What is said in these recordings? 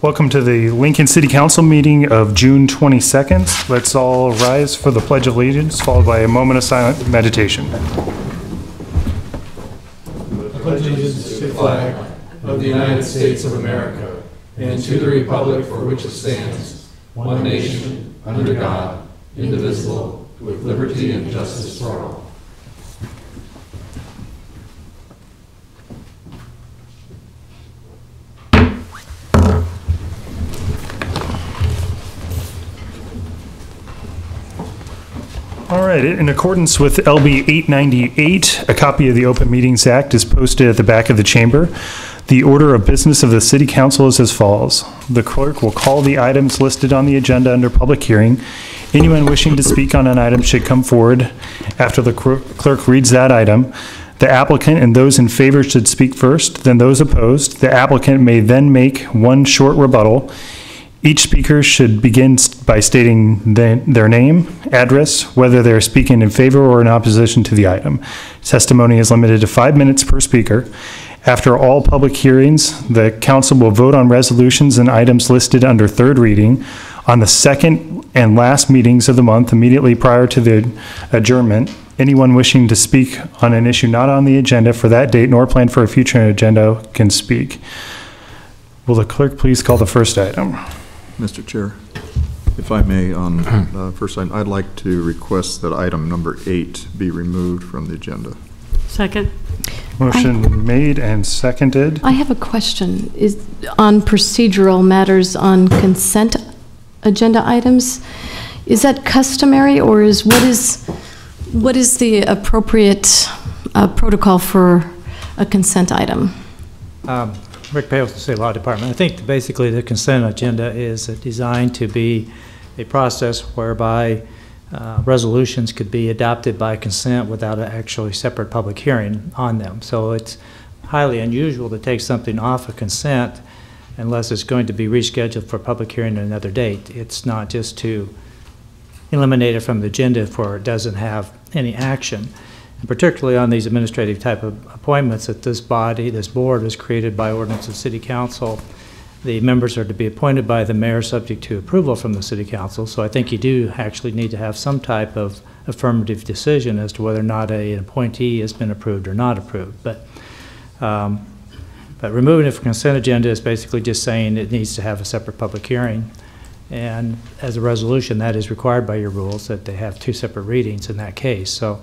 Welcome to the Lincoln City Council meeting of June 22nd. Let's all rise for the Pledge of Allegiance, followed by a moment of silent meditation. I pledge allegiance to the flag of the United States of America and to the republic for which it stands, one nation, under God, indivisible, with liberty and justice for all. All right, in accordance with LB 898, a copy of the Open Meetings Act is posted at the back of the chamber. The order of business of the City Council is as follows. The clerk will call the items listed on the agenda under public hearing. Anyone wishing to speak on an item should come forward after the clerk reads that item. The applicant and those in favor should speak first, then those opposed. The applicant may then make one short rebuttal. Each speaker should begin by stating their name, address, whether they're speaking in favor or in opposition to the item. Testimony is limited to 5 minutes per speaker. After all public hearings, the council will vote on resolutions and items listed under third reading. On the second and last meetings of the month, immediately prior to the adjournment, anyone wishing to speak on an issue not on the agenda for that date nor planned for a future agenda can speak. Will the clerk please call the first item? Mr. Chair, if I may, on first item, I'd like to request that item number 8 be removed from the agenda. Second. Motion made and seconded. I have a question. Is on procedural matters on consent agenda items, is that customary, or what is the appropriate protocol for a consent item? Rick Pales, the State Law Department. I think basically the consent agenda is designed to be a process whereby resolutions could be adopted by consent without an actually separate public hearing on them. So it's highly unusual to take something off of consent unless it's going to be rescheduled for public hearing at another date. It's not just to eliminate it from the agenda for it doesn't have any action. And particularly on these administrative type of appointments that this board was created by ordinance of City Council. The members are to be appointed by the mayor subject to approval from the City Council. So I think you do actually need to have some type of affirmative decision as to whether or not an appointee has been approved or not approved. But removing it from consent agenda is basically just saying it needs to have a separate public hearing. And as a resolution, that is required by your rules that they have 2 separate readings in that case. So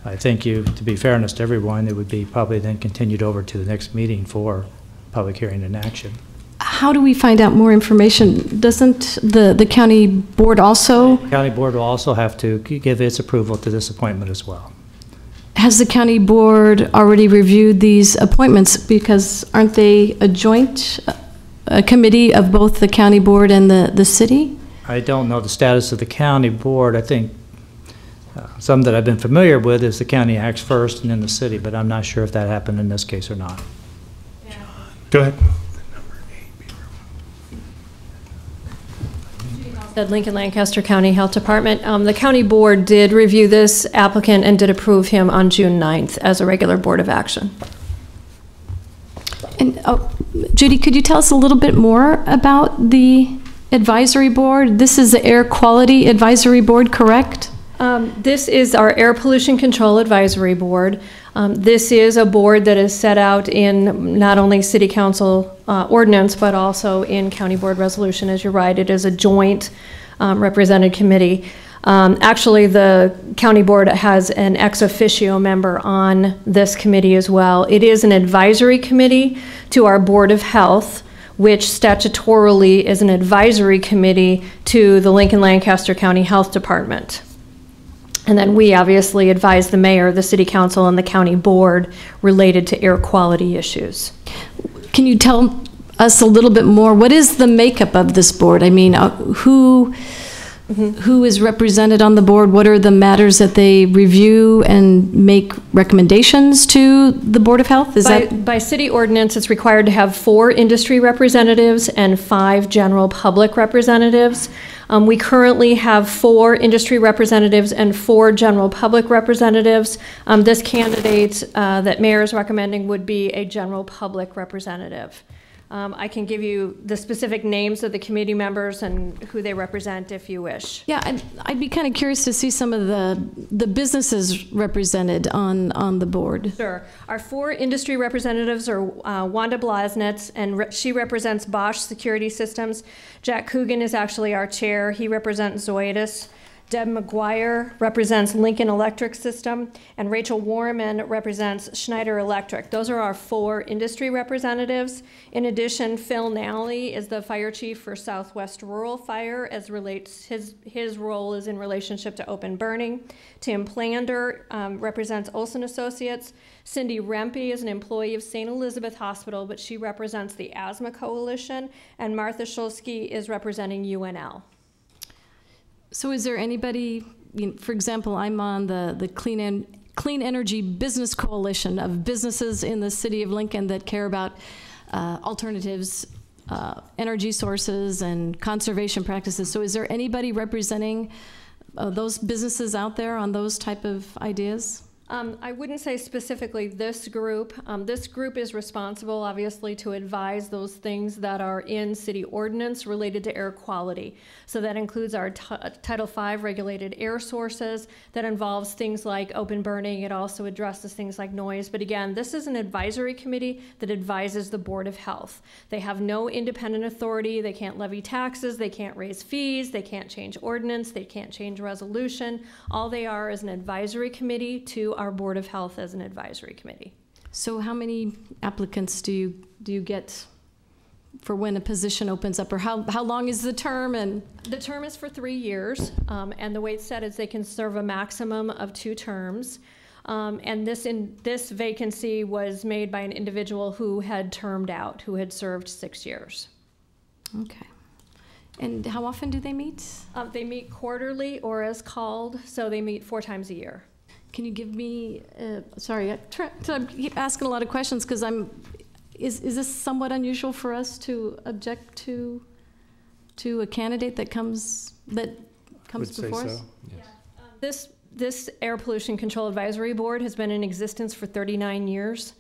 I think to be fairness to everyone, it would be probably then continued over to the next meeting for public hearing and action. How do we find out more information? Doesn't the county board also? The county board will also have to give its approval to this appointment as well. Has the county board already reviewed these appointments? Because aren't they a joint committee of both the county board and the city? I don't know the status of the county board. I think some that I've been familiar with is the county acts first and then the city, but I'm not sure if that happened in this case or not. Go ahead. Lincoln Lancaster County Health Department. The county board did review this applicant and did approve him on June 9th as a regular board of action. And Judy, could you tell us a little bit more about the advisory board? This is the Air Quality Advisory Board, correct? This is our Air Pollution Control Advisory Board. This is a board that is set out in not only City Council ordinance, but also in County Board resolution. As you're right, it is a joint represented committee. Actually, the County Board has an ex officio member on this committee as well. It is an advisory committee to our Board of Health, which statutorily is an advisory committee to the Lincoln Lancaster County Health Department. And then we obviously advise the mayor, the city council, and the county board related to air quality issues. Can you tell us a little bit more? What is the makeup of this board? I mean, who is represented on the board? What are the matters that they review and make recommendations to the Board of Health? By city ordinance, it's required to have 4 industry representatives and 5 general public representatives. We currently have 4 industry representatives and 4 general public representatives. This candidate that mayor is recommending would be a general public representative. I can give you the specific names of the committee members and who they represent if you wish. Yeah, I'd be kind of curious to see some of the businesses represented on the board. Sure. Our 4 industry representatives are Wanda Blasnitz, and she represents Bosch Security Systems. Jack Coogan is actually our chair. He represents Zoetis. Deb McGuire represents Lincoln Electric System, and Rachel Warman represents Schneider Electric. Those are our 4 industry representatives. In addition, Phil Nally is the fire chief for Southwest Rural Fire, as relates his role is in relationship to open burning. Tim Plander represents Olson Associates. Cindy Rempe is an employee of St. Elizabeth Hospital, but she represents the Asthma Coalition, and Martha Shulsky is representing UNL. So is there anybody, for example, I'm on the Clean Energy Business Coalition of businesses in the city of Lincoln that care about alternatives, energy sources, and conservation practices. So is there anybody representing those businesses out there on those type of ideas? I wouldn't say specifically this group. This group is responsible, obviously, to advise those things that are in city ordinance related to air quality. So that includes our Title V regulated air sources. That involves things like open burning. It also addresses things like noise. But again, this is an advisory committee that advises the Board of Health. They have no independent authority. They can't levy taxes. They can't raise fees. They can't change ordinance. They can't change resolution. All they are is an advisory committee to our Board of Health as an advisory committee. So how many applicants do you get for when a position opens up, or how long is the term? And the term is for 3 years, and the way it's set is they can serve a maximum of 2 terms. And this vacancy was made by an individual who had termed out, who had served 6 years. Okay. And how often do they meet? They meet quarterly or as called, so they meet 4 times a year. Can you give me, sorry, I keep asking a lot of questions because is this somewhat unusual for us to object to a candidate that comes before us? Yes. This Air Pollution Control Advisory Board has been in existence for 39 years.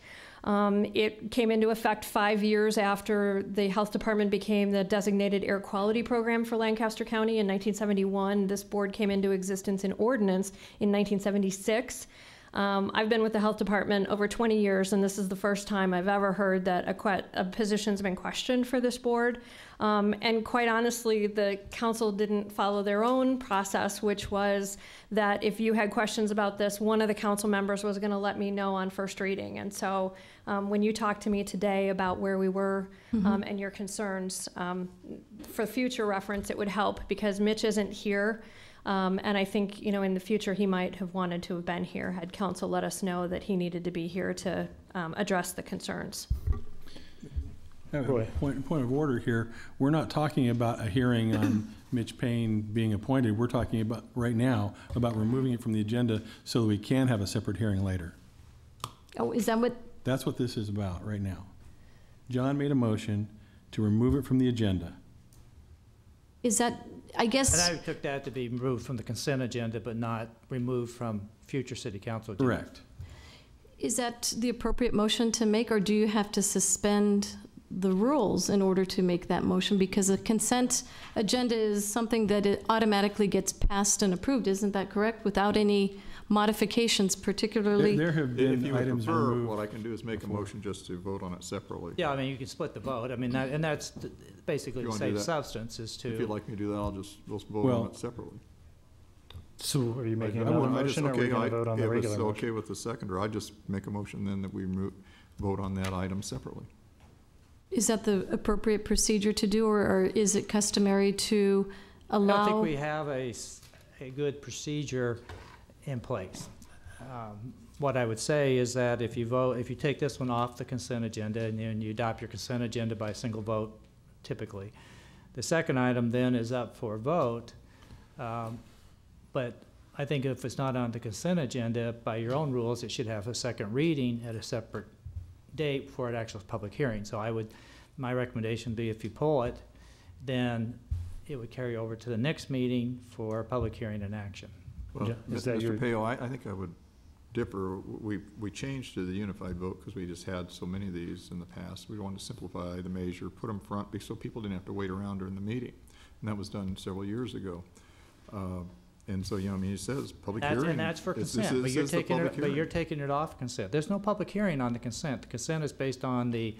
It came into effect 5 years after the Health Department became the designated air quality program for Lancaster County in 1971. This board came into existence in ordinance in 1976. I've been with the Health Department over 20 years, and this is the first time I've ever heard that a position's been questioned for this board. And quite honestly, the council didn't follow their own process, which was that if you had questions about this, one of the council members was going to let me know on first reading. And so when you talked to me today about where we were and your concerns, for future reference, it would help because Mitch isn't here. And I think, in the future, he might have wanted to have been here had council let us know that he needed to be here to address the concerns. Point of order here. We're not talking about a hearing on Mitch Payne being appointed. We're talking about right now about removing it from the agenda so that we can have a separate hearing later. Oh, is that what? That's what this is about right now. John made a motion to remove it from the agenda. Is that, I guess? And I took that to be removed from the consent agenda, but not removed from future city council agenda. Correct. Is that the appropriate motion to make, or do you have to suspend the rules in order to make that motion? Because a consent agenda is something that it automatically gets passed and approved, isn't that correct? Without any modifications, particularly? There have If been you would items prefer, removed. what I can do is make a motion just to vote on it separately. Yeah, I mean, you can split the vote. I mean, and that's basically You the wanna do same that? substance is to. If you'd like me to do that, we'll vote Well- on it separately. So are you making I another would- I just- motion, or are we okay, going to vote on the if regular it's okay motion? with the seconder, I just make a motion then that we vote on that item separately. Is that the appropriate procedure to do, or is it customary to allow? I don't think we have a good procedure in place. What I would say is that if you take this one off the consent agenda and then you adopt your consent agenda by a single vote, typically, the second item then is up for a vote. But I think if it's not on the consent agenda, by your own rules, it should have a second reading at a separate date for an actual public hearing. So my recommendation would be if you pull it, then it would carry over to the next meeting for public hearing and action. Well, Is that Mr. your- Peo, I think I would differ. We changed to the unified vote because we just had so many of these in the past. We wanted to simplify the measure, put them front, so people didn't have to wait around during the meeting. And that was done several years ago. And so, you know, I mean, it says public hearing. And that's for It consent, but you're says the taking public it, but you're hearing. taking it off consent. There's no public hearing on the consent. The consent is based on your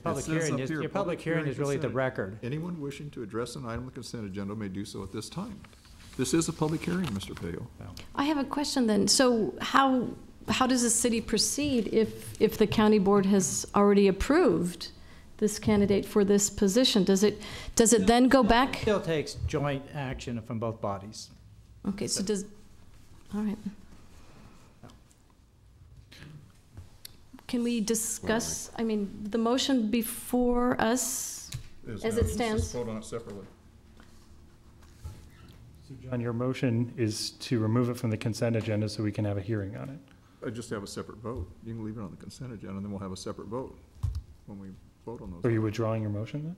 public says hearing, up here, your public hearing is really the consent. record. Anyone wishing to address an item on the consent agenda may do so at this time. This is a public hearing, Mr. Peo. I have a question then. So how does the city proceed if the county board has already approved this candidate for this position? Does it then go back? Still takes joint action from both bodies. Okay, so all right. Can we discuss, I mean, the motion before us as it stands? Just vote on it separately. John, your motion is to remove it from the consent agenda so we can have a hearing on it. I just have a separate vote. You can leave it on the consent agenda, and then we'll have a separate vote when we vote on those. Are you withdrawing your motion then?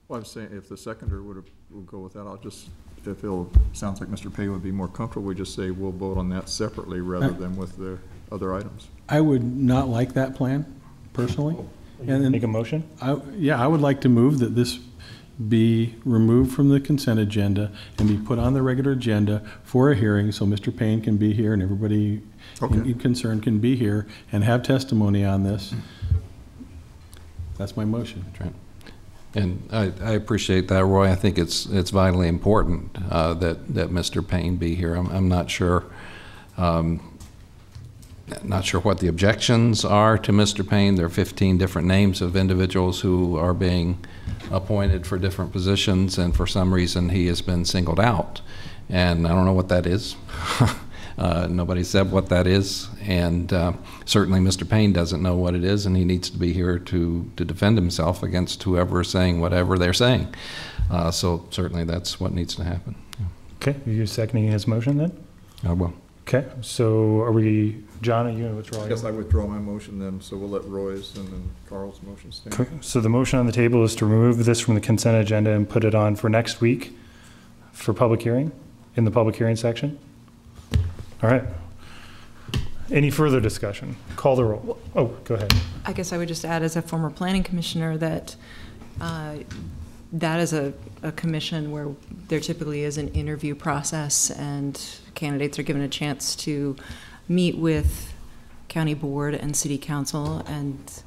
Well, I'm saying if the seconder will go with that, I'll just, if it'll, sounds like Mr. Peo would be more comfortable, we just say we'll vote on that separately rather than with the other items. I would not like that plan, personally. And Make a motion? Yeah, I would like to move that this be removed from the consent agenda and be put on the regular agenda for a hearing, so Mr. Payne can be here and everybody in concern can be here and have testimony on this. That's my motion. Trent. And I appreciate that, Roy. I think it's vitally important that Mr. Payne be here. I'm not sure what the objections are to Mr. Payne. There are 15 different names of individuals who are being appointed for different positions, and for some reason he has been singled out. And I don't know what that is. Nobody said what that is, and certainly Mr. Payne doesn't know what it is, and he needs to be here to defend himself against whoever is saying whatever they're saying. So certainly that's what needs to happen. Okay, are you seconding his motion then? I will. Okay, so are we, John, are you going to withdraw? I guess I withdraw my motion then, so we'll let Roy's and then Carl's motion stand. Okay, so the motion on the table is to remove this from the consent agenda and put it on for next week for public hearing, in the public hearing section? All right. Any further discussion? Call the roll. Oh, go ahead. I guess I would just add, as a former planning commissioner, that that is a commission where there typically is an interview process and candidates are given a chance to meet with county board and city council. And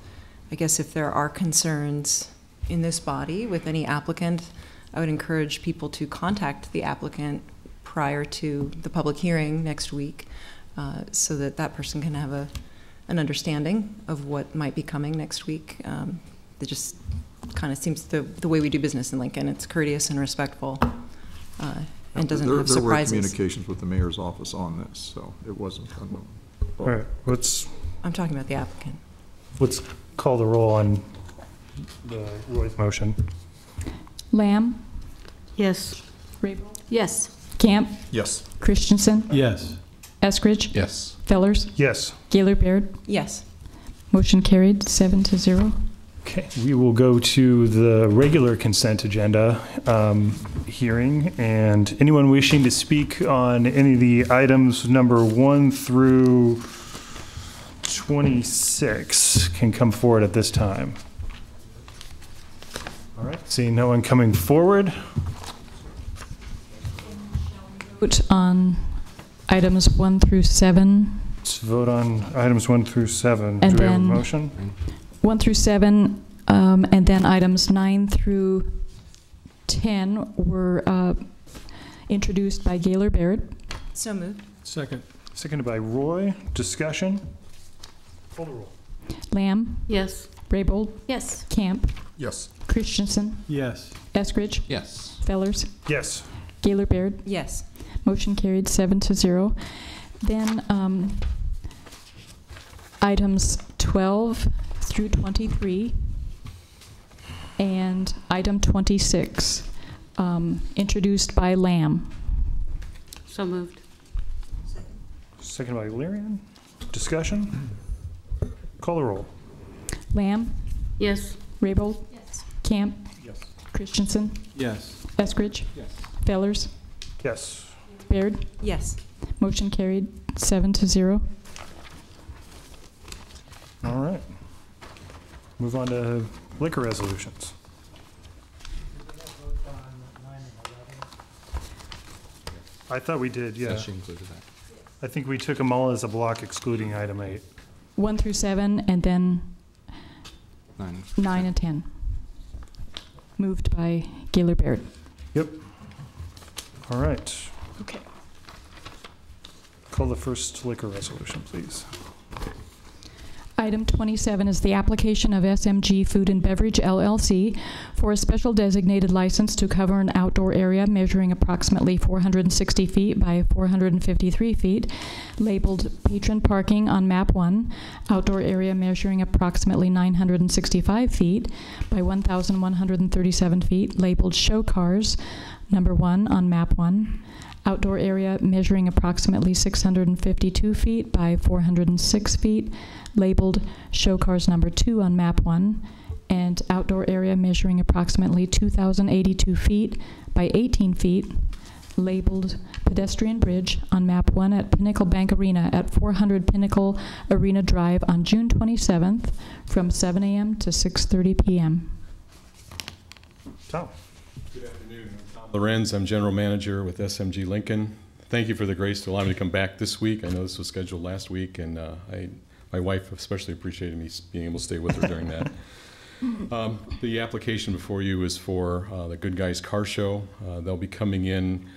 I guess if there are concerns in this body with any applicant, I would encourage people to contact the applicant prior to the public hearing next week, so that that person can have an understanding of what might be coming next week. It just kind of seems the way we do business in Lincoln. It's courteous and respectful, and doesn't have surprises. There were communications with the mayor's office on this, so it wasn't. All right, I'm talking about the applicant. let's call the roll on the Roy's motion. Lamb, Yes. Rabel, Yes. Camp, Yes. Christensen, Yes. Eskridge, Yes. Fellers, Yes. Gaylor Baird. Yes. Motion carried 7-0. Okay, we will go to the regular consent agenda hearing, and anyone wishing to speak on any of the items number 1 through 26 can come forward at this time. All right, seeing no one coming forward. Vote on items 1 through 7. Let's vote on items 1 through 7. And Do we have a then- motion? 1 through 7, and then items 9 through 10 were introduced by Gaylor Baird. So moved. Second. Seconded by Roy. Discussion? Call the roll. Lamb, Yes. Raybold, Yes. Camp, Yes. Christensen, Yes. Eskridge, Yes. Fellers, Yes. Gaylor Baird. Yes. Motion carried 7-0. Then items 12 through 23 and item 26, introduced by Lamb. So moved. Seconded by Lyrian. Discussion? Call the roll. Lamb, Yes. Raybold, Yes. Camp, Yes. Christensen, Yes. Eskridge, Yes. Fellers, Yes. Baird. Yes. Motion carried 7-0. Move on to liquor resolutions. I thought we did, yeah. She included that. I think we took them all as a block excluding item 8. 1 through 7, and then 9 and 10. Moved by Gaylor Baird. Yep. All right. Okay. Call the first liquor resolution, please. Item 27 is the application of SMG Food and Beverage LLC for a special designated license to cover an outdoor area measuring approximately 460 feet by 453 feet, labeled Patron Parking on Map 1, outdoor area measuring approximately 965 feet by 1,137 feet, labeled Show Cars, number 1 on Map 1, outdoor area measuring approximately 652 feet by 406 feet, labeled Show Cars number 2 on Map 1, and outdoor area measuring approximately 2,082 feet by 18 feet, labeled Pedestrian Bridge on Map 1 at Pinnacle Bank Arena at 400 Pinnacle Arena Drive on June 27th from 7 a.m. to 6:30 p.m. Tom. Good afternoon. I'm Tom Lorenz. I'm General Manager with SMG Lincoln. Thank you for the grace to allow me to come back this week. I know this was scheduled last week, and my wife especially appreciated me being able to stay with her during that. The application before you is for the Good Guys Car Show. They'll be coming in.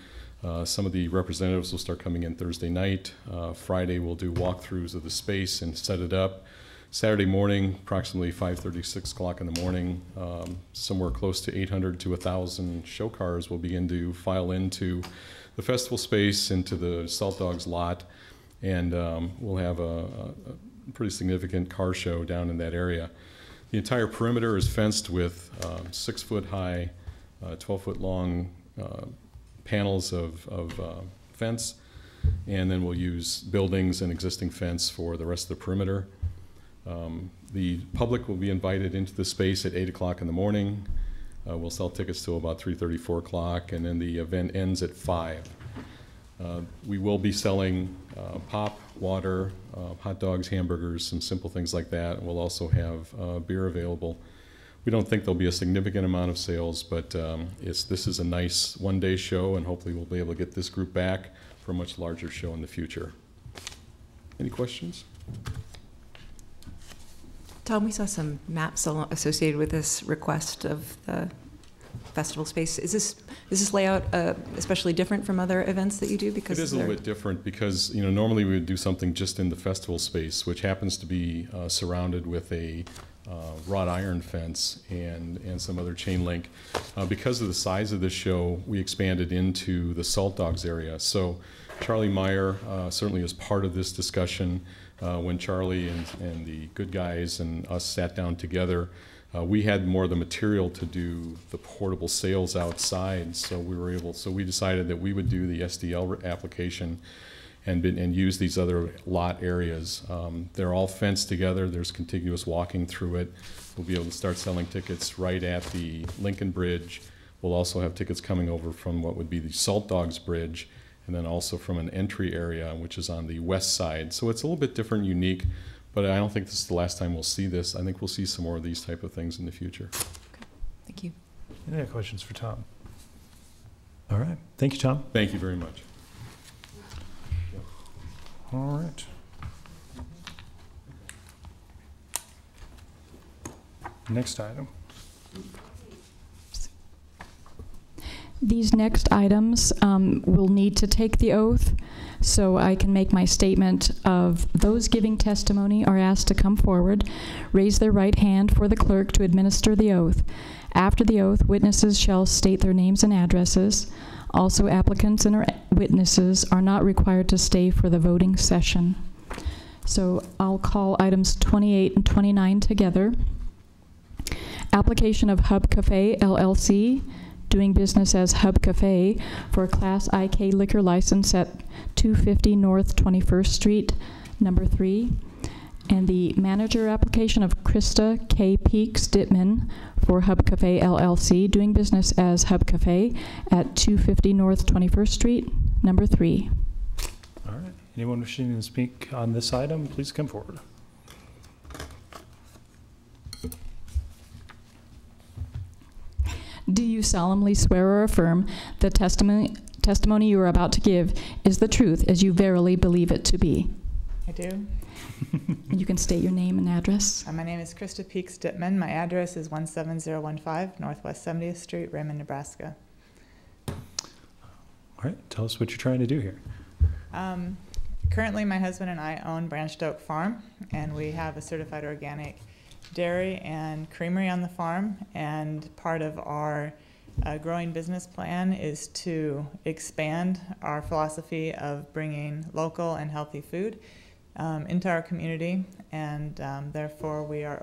Some of the representatives will start coming in Thursday night. Friday we'll do walkthroughs of the space and set it up. Saturday morning, approximately 5:30, 6 o'clock in the morning, somewhere close to 800 to 1,000 show cars will begin to file into the festival space, into the Salt Dogs lot, and we'll have a pretty significant car show down in that area. The entire perimeter is fenced with 6-foot high, 12-foot long panels of fence, and then we'll use buildings and existing fence for the rest of the perimeter. The public will be invited into the space at 8 o'clock in the morning. We'll sell tickets till about 3:30, 4 o'clock, and then the event ends at 5. We will be selling pop, water, hot dogs, hamburgers, some simple things like that. We'll also have beer available. We don't think there'll be a significant amount of sales, but this is a nice one-day show, and hopefully we'll be able to get this group back for a much larger show in the future. Any questions? Tom, we saw some maps associated with this request of the festival space. Is this layout especially different from other events that you do? Because it is a little bit different because normally we would do something just in the festival space, which happens to be surrounded with a wrought iron fence and some other chain link. Because of the size of the show, we expanded into the Salt Dogs area. So Charlie Meyer certainly is part of this discussion. When Charlie and the Good Guys and us sat down together, we had more of the material to do the portable sales outside, so we decided that we would do the SDL application and use these other lot areas. They're all fenced together. There's contiguous walking through it. We'll be able to start selling tickets right at the Lincoln Bridge. We'll also have tickets coming over from what would be the Salt Dogs Bridge, and then also from an entry area, which is on the west side. So it's a little bit different, unique, but I don't think this is the last time we'll see this. I think we'll see some more of these type of things in the future. Okay. Thank you. Any other questions for Tom? All right. Thank you, Tom. Thank you very much. All right. Next item. These next items will need to take the oath, so I can make my statement of those giving testimony are asked to come forward, raise their right hand for the clerk to administer the oath. After the oath, witnesses shall state their names and addresses. Also, applicants and witnesses are not required to stay for the voting session. So I'll call items 28 and 29 together. Application of Hub Cafe LLC, doing business as Hub Cafe, for a Class IK liquor license at 250 North 21st Street, number 3. And the manager application of Krista K. Peaks Dittman for Hub Cafe LLC, doing business as Hub Cafe at 250 North 21st Street, number 3. All right. Anyone wishing to speak on this item, please come forward. Do you solemnly swear or affirm the testimony you are about to give is the truth as you verily believe it to be? I do. You can state your name and address. My name is Krista Peaks Dittman. My address is 17015 Northwest 70th Street, Raymond, Nebraska. All right, tell us what you're trying to do here. Currently, my husband and I own Branched Oak Farm, and we have a certified organic dairy and creamery on the farm. And part of our growing business plan is to expand our philosophy of bringing local and healthy food into our community. And therefore, we are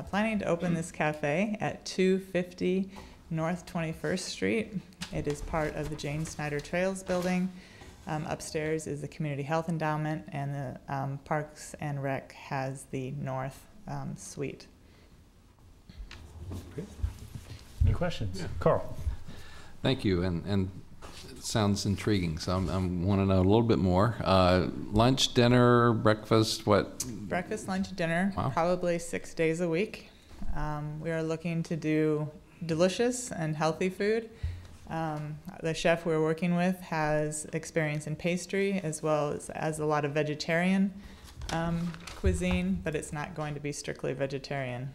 planning to open this cafe at 250 North 21st Street. It is part of the Jane Snyder Trails building. Upstairs is the Community Health Endowment, and the Parks and Rec has the north suite. Great. Any questions? Yeah. Carl. Thank you, and it sounds intriguing, so I want to know a little bit more. Lunch, dinner, breakfast, what? Breakfast, lunch, dinner, wow. Probably 6 days a week. We are looking to do delicious and healthy food. The chef we're working with has experience in pastry as well as a lot of vegetarian cuisine, but it's not going to be strictly vegetarian.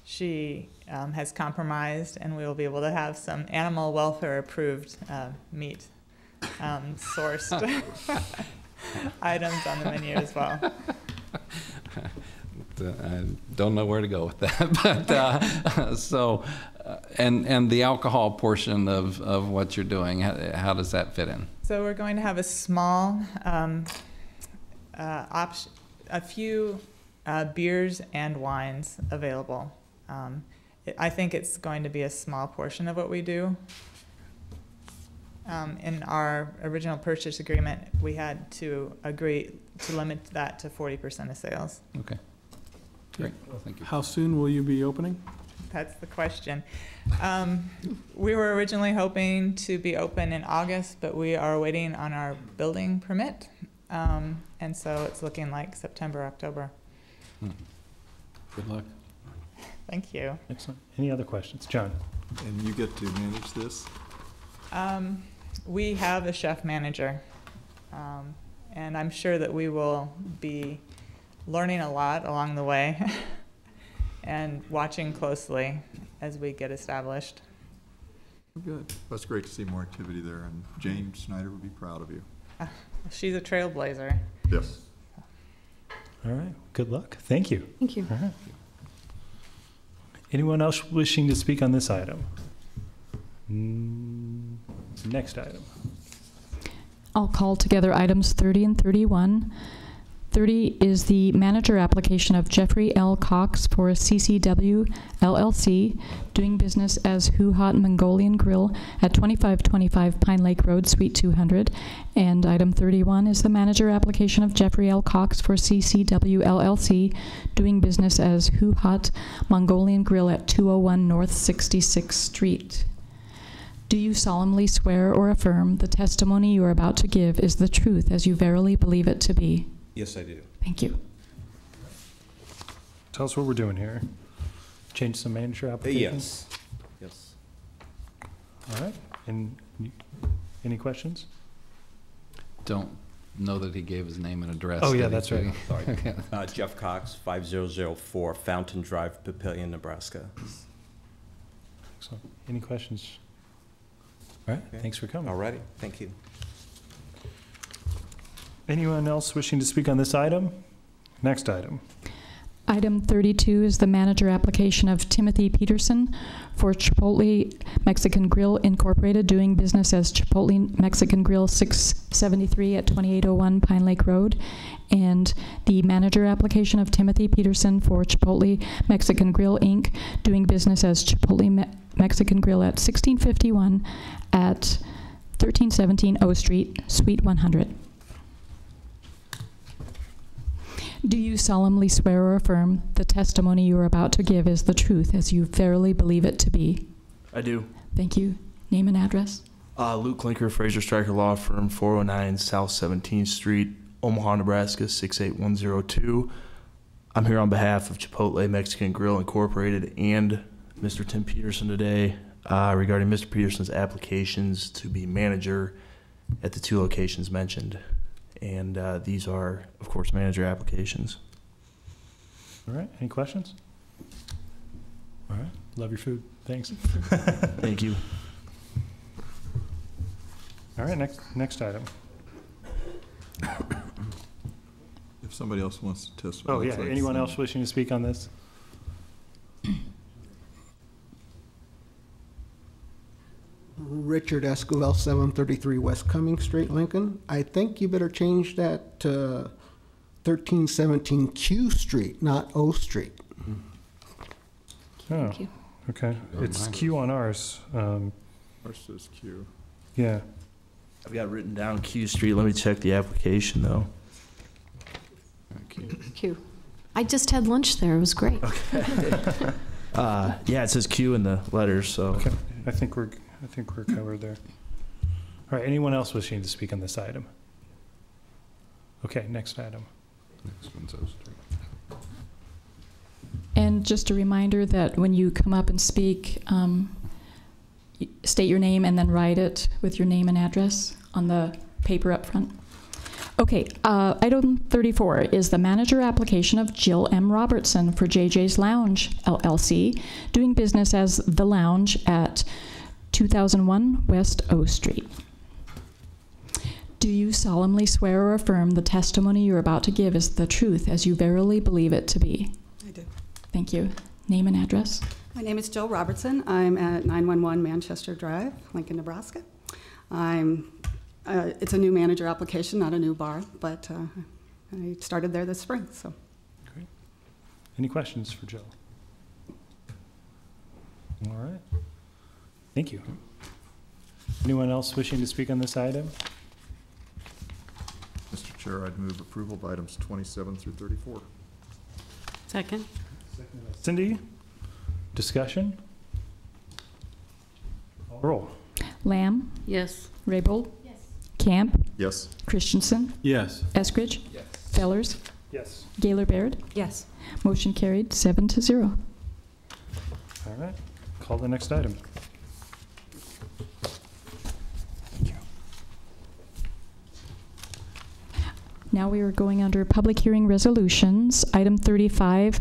She has compromised, and we will be able to have some animal welfare approved meat sourced items on the menu as well. I don't know where to go with that, but and the alcohol portion of what you're doing, how does that fit in? So we're going to have a small a few beers and wines available. I think it's going to be a small portion of what we do. In our original purchase agreement, we had to agree to limit that to 40% of sales. Okay. Great. Well, thank you. How soon will you be opening? That's the question. We were originally hoping to be open in August, but we are waiting on our building permit. And so it's looking like September, October. Good luck. Thank you. Excellent. Any other questions? John. And you get to manage this? We have a chef manager, and I'm sure that we will be learning a lot along the way and watching closely as we get established. Good. That's great to see more activity there, and Jane Snyder would be proud of you. She's a trailblazer. Yes. All right. Good luck. Thank you. Thank you. All right. Anyone else wishing to speak on this item? Next item. I'll call together items 30 and 31. 30 is the manager application of Jeffrey L. Cox for CCW LLC, doing business as Who Hot Mongolian Grill at 2525 Pine Lake Road, Suite 200. And item 31 is the manager application of Jeffrey L. Cox for CCW LLC, doing business as Who Hot Mongolian Grill at 201 North 66th Street. Do you solemnly swear or affirm the testimony you are about to give is the truth as you verily believe it to be? Yes, I do. Thank you. Tell us what we're doing here. Change some manager applications? Yes. All right. And any questions? Don't know that he gave his name and address. Oh, yeah, that's right. Sorry. Jeff Cox, 5004 Fountain Drive, Papillion, Nebraska. Excellent. Any questions? All right. Okay. Thanks for coming. All righty. Thank you. Anyone else wishing to speak on this item? Next item. Item 32 is the manager application of Timothy Peterson for Chipotle Mexican Grill Incorporated, doing business as Chipotle Mexican Grill 673 at 2801 Pine Lake Road. And the manager application of Timothy Peterson for Chipotle Mexican Grill Inc., doing business as Chipotle Mexican Grill at 1651 at 1317 O Street, Suite 100. Do you solemnly swear or affirm the testimony you are about to give is the truth as you verily believe it to be? I do. Thank you. Name and address? Luke Klinker, Fraser Stryker Law Firm, 409 South 17th Street, Omaha, Nebraska, 68102. I'm here on behalf of Chipotle Mexican Grill Incorporated and Mr. Tim Peterson today regarding Mr. Peterson's applications to be manager at the 2 locations mentioned. And these are, of course, manager applications. All right, any questions? All right, love your food. Thanks. Thank you. All right, next item. If somebody else wants to testify. Oh, yeah, anyone else wishing to speak on this? Richard Esquivel, 733 West Cumming Street, Lincoln. I think you better change that to 1317 Q Street, not O Street. Oh, okay. It's Q on ours. Ours says Q. Yeah. I've got written down Q Street. Let me check the application, though. Q. I just had lunch there. It was great. Okay. Yeah, it says Q in the letters, so. Okay. I think we're covered there. All right, anyone else wishing to speak on this item? Okay, next item. Next one's O Street. And just a reminder that when you come up and speak, state your name and then write it with your name and address on the paper up front. Okay, item 34 is the manager application of Jill M. Robertson for JJ's Lounge, LLC, doing business as The Lounge at 2001 West O Street. Do you solemnly swear or affirm the testimony you're about to give is the truth as you verily believe it to be? I do. Thank you. Name and address? My name is Jill Robertson. I'm at 911 Manchester Drive, Lincoln, Nebraska. It's a new manager application, not a new bar, but I started there this spring. So. Great. Any questions for Jill? All right. Thank you. Anyone else wishing to speak on this item? Mr. Chair, I'd move approval of items 27 through 34. Second. Cindy, discussion? Roll. Lamb? Yes. Raybold? Yes. Camp? Yes. Christensen? Yes. Eskridge? Yes. Fellers? Yes. Gaylor Baird? Yes. Motion carried 7-0. All right. Call the next item. Now we are going under public hearing resolutions. Item 35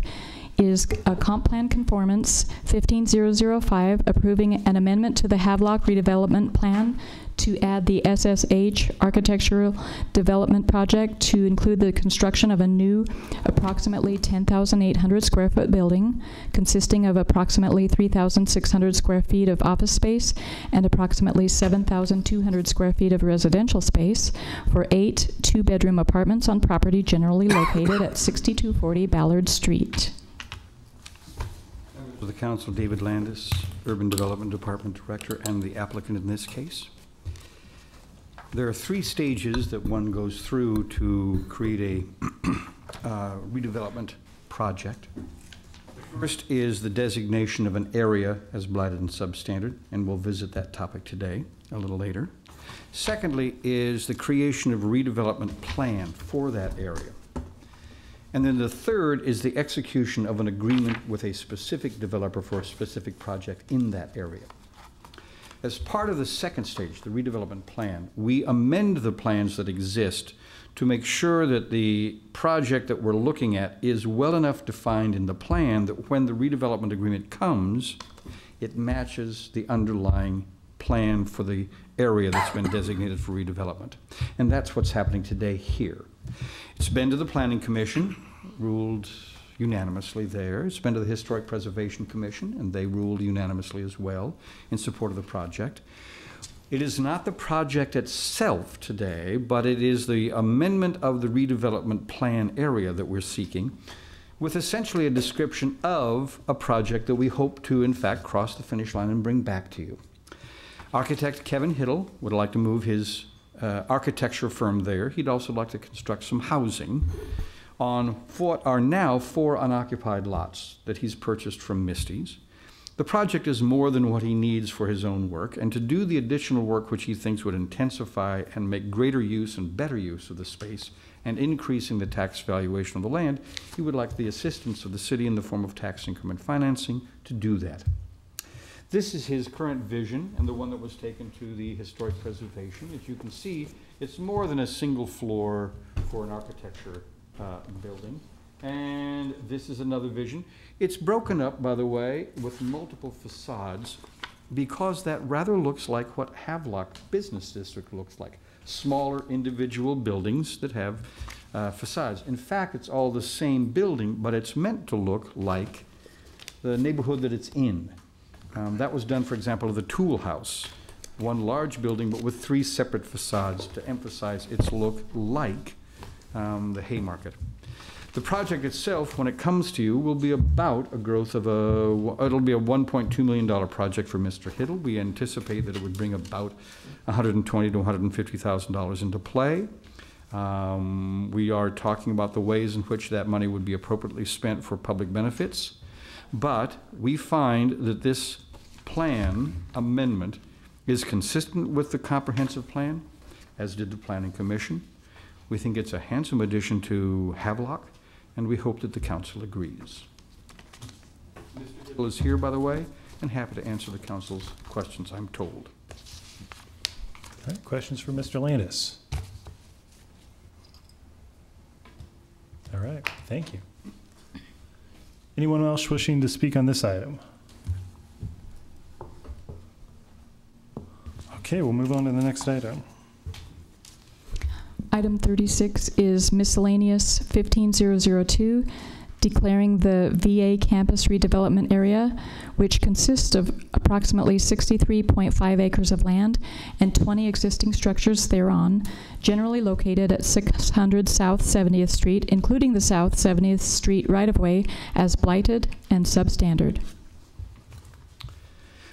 is a comp plan conformance 15005, approving an amendment to the Havelock redevelopment plan to add the SSH architectural development project to include the construction of a new approximately 10,800 square foot building consisting of approximately 3,600 square feet of office space and approximately 7,200 square feet of residential space for 8 two-bedroom apartments on property generally located at 6240 Ballard Street. The Council, David Landis, Urban Development Department Director, and the applicant in this case. There are 3 stages that one goes through to create a redevelopment project. First is the designation of an area as blighted and substandard, and we'll visit that topic today, a little later. Secondly is the creation of a redevelopment plan for that area. And then the third is the execution of an agreement with a specific developer for a specific project in that area. As part of the second stage, the redevelopment plan, we amend the plans that exist to make sure that the project that we're looking at is well enough defined in the plan that when the redevelopment agreement comes, it matches the underlying plan for the area that's been designated for redevelopment. And that's what's happening today here. It's been to the Planning Commission, ruled unanimously there. It's been to the Historic Preservation Commission, and they ruled unanimously as well in support of the project. It is not the project itself today, but it is the amendment of the redevelopment plan area that we're seeking, with essentially a description of a project that we hope to, in fact, cross the finish line and bring back to you. Architect Kevin Hiddle would like to move his architecture firm there. He'd also like to construct some housing on what are now 4 unoccupied lots that he's purchased from Misty's. The project is more than what he needs for his own work, and to do the additional work which he thinks would intensify and make greater use and better use of the space and increasing the tax valuation of the land, he would like the assistance of the city in the form of tax increment financing to do that. This is his current vision and the one that was taken to the historic preservation. As you can see, it's more than a single floor for an architecture building. And this is another vision. It's broken up, by the way, with multiple facades because that rather looks like what Havelock Business District looks like. Smaller individual buildings that have facades. In fact, it's all the same building, but it's meant to look like the neighborhood that it's in. That was done, for example, of the Tool House, one large building, but with 3 separate facades to emphasize its look like the Haymarket. The project itself, when it comes to you, will be about a growth of it'll be a $1.2 million project for Mr. Hiddle. We anticipate that it would bring about $120,000 to $150,000 into play. We are talking about the ways in which that money would be appropriately spent for public benefits. But we find that this plan amendment is consistent with the comprehensive plan, as did the Planning Commission. We think it's a handsome addition to Havelock, and we hope that the council agrees. Mr. Hiddle is here, by the way, and happy to answer the council's questions, I'm told. All right, questions for Mr. Landis? All right, thank you. Anyone else wishing to speak on this item? Okay, we'll move on to the next item. Item 36 is miscellaneous 15002, declaring the VA campus redevelopment area, which consists of approximately 63.5 acres of land and 20 existing structures thereon, generally located at 600 South 70th Street, including the South 70th Street right-of-way, as blighted and substandard.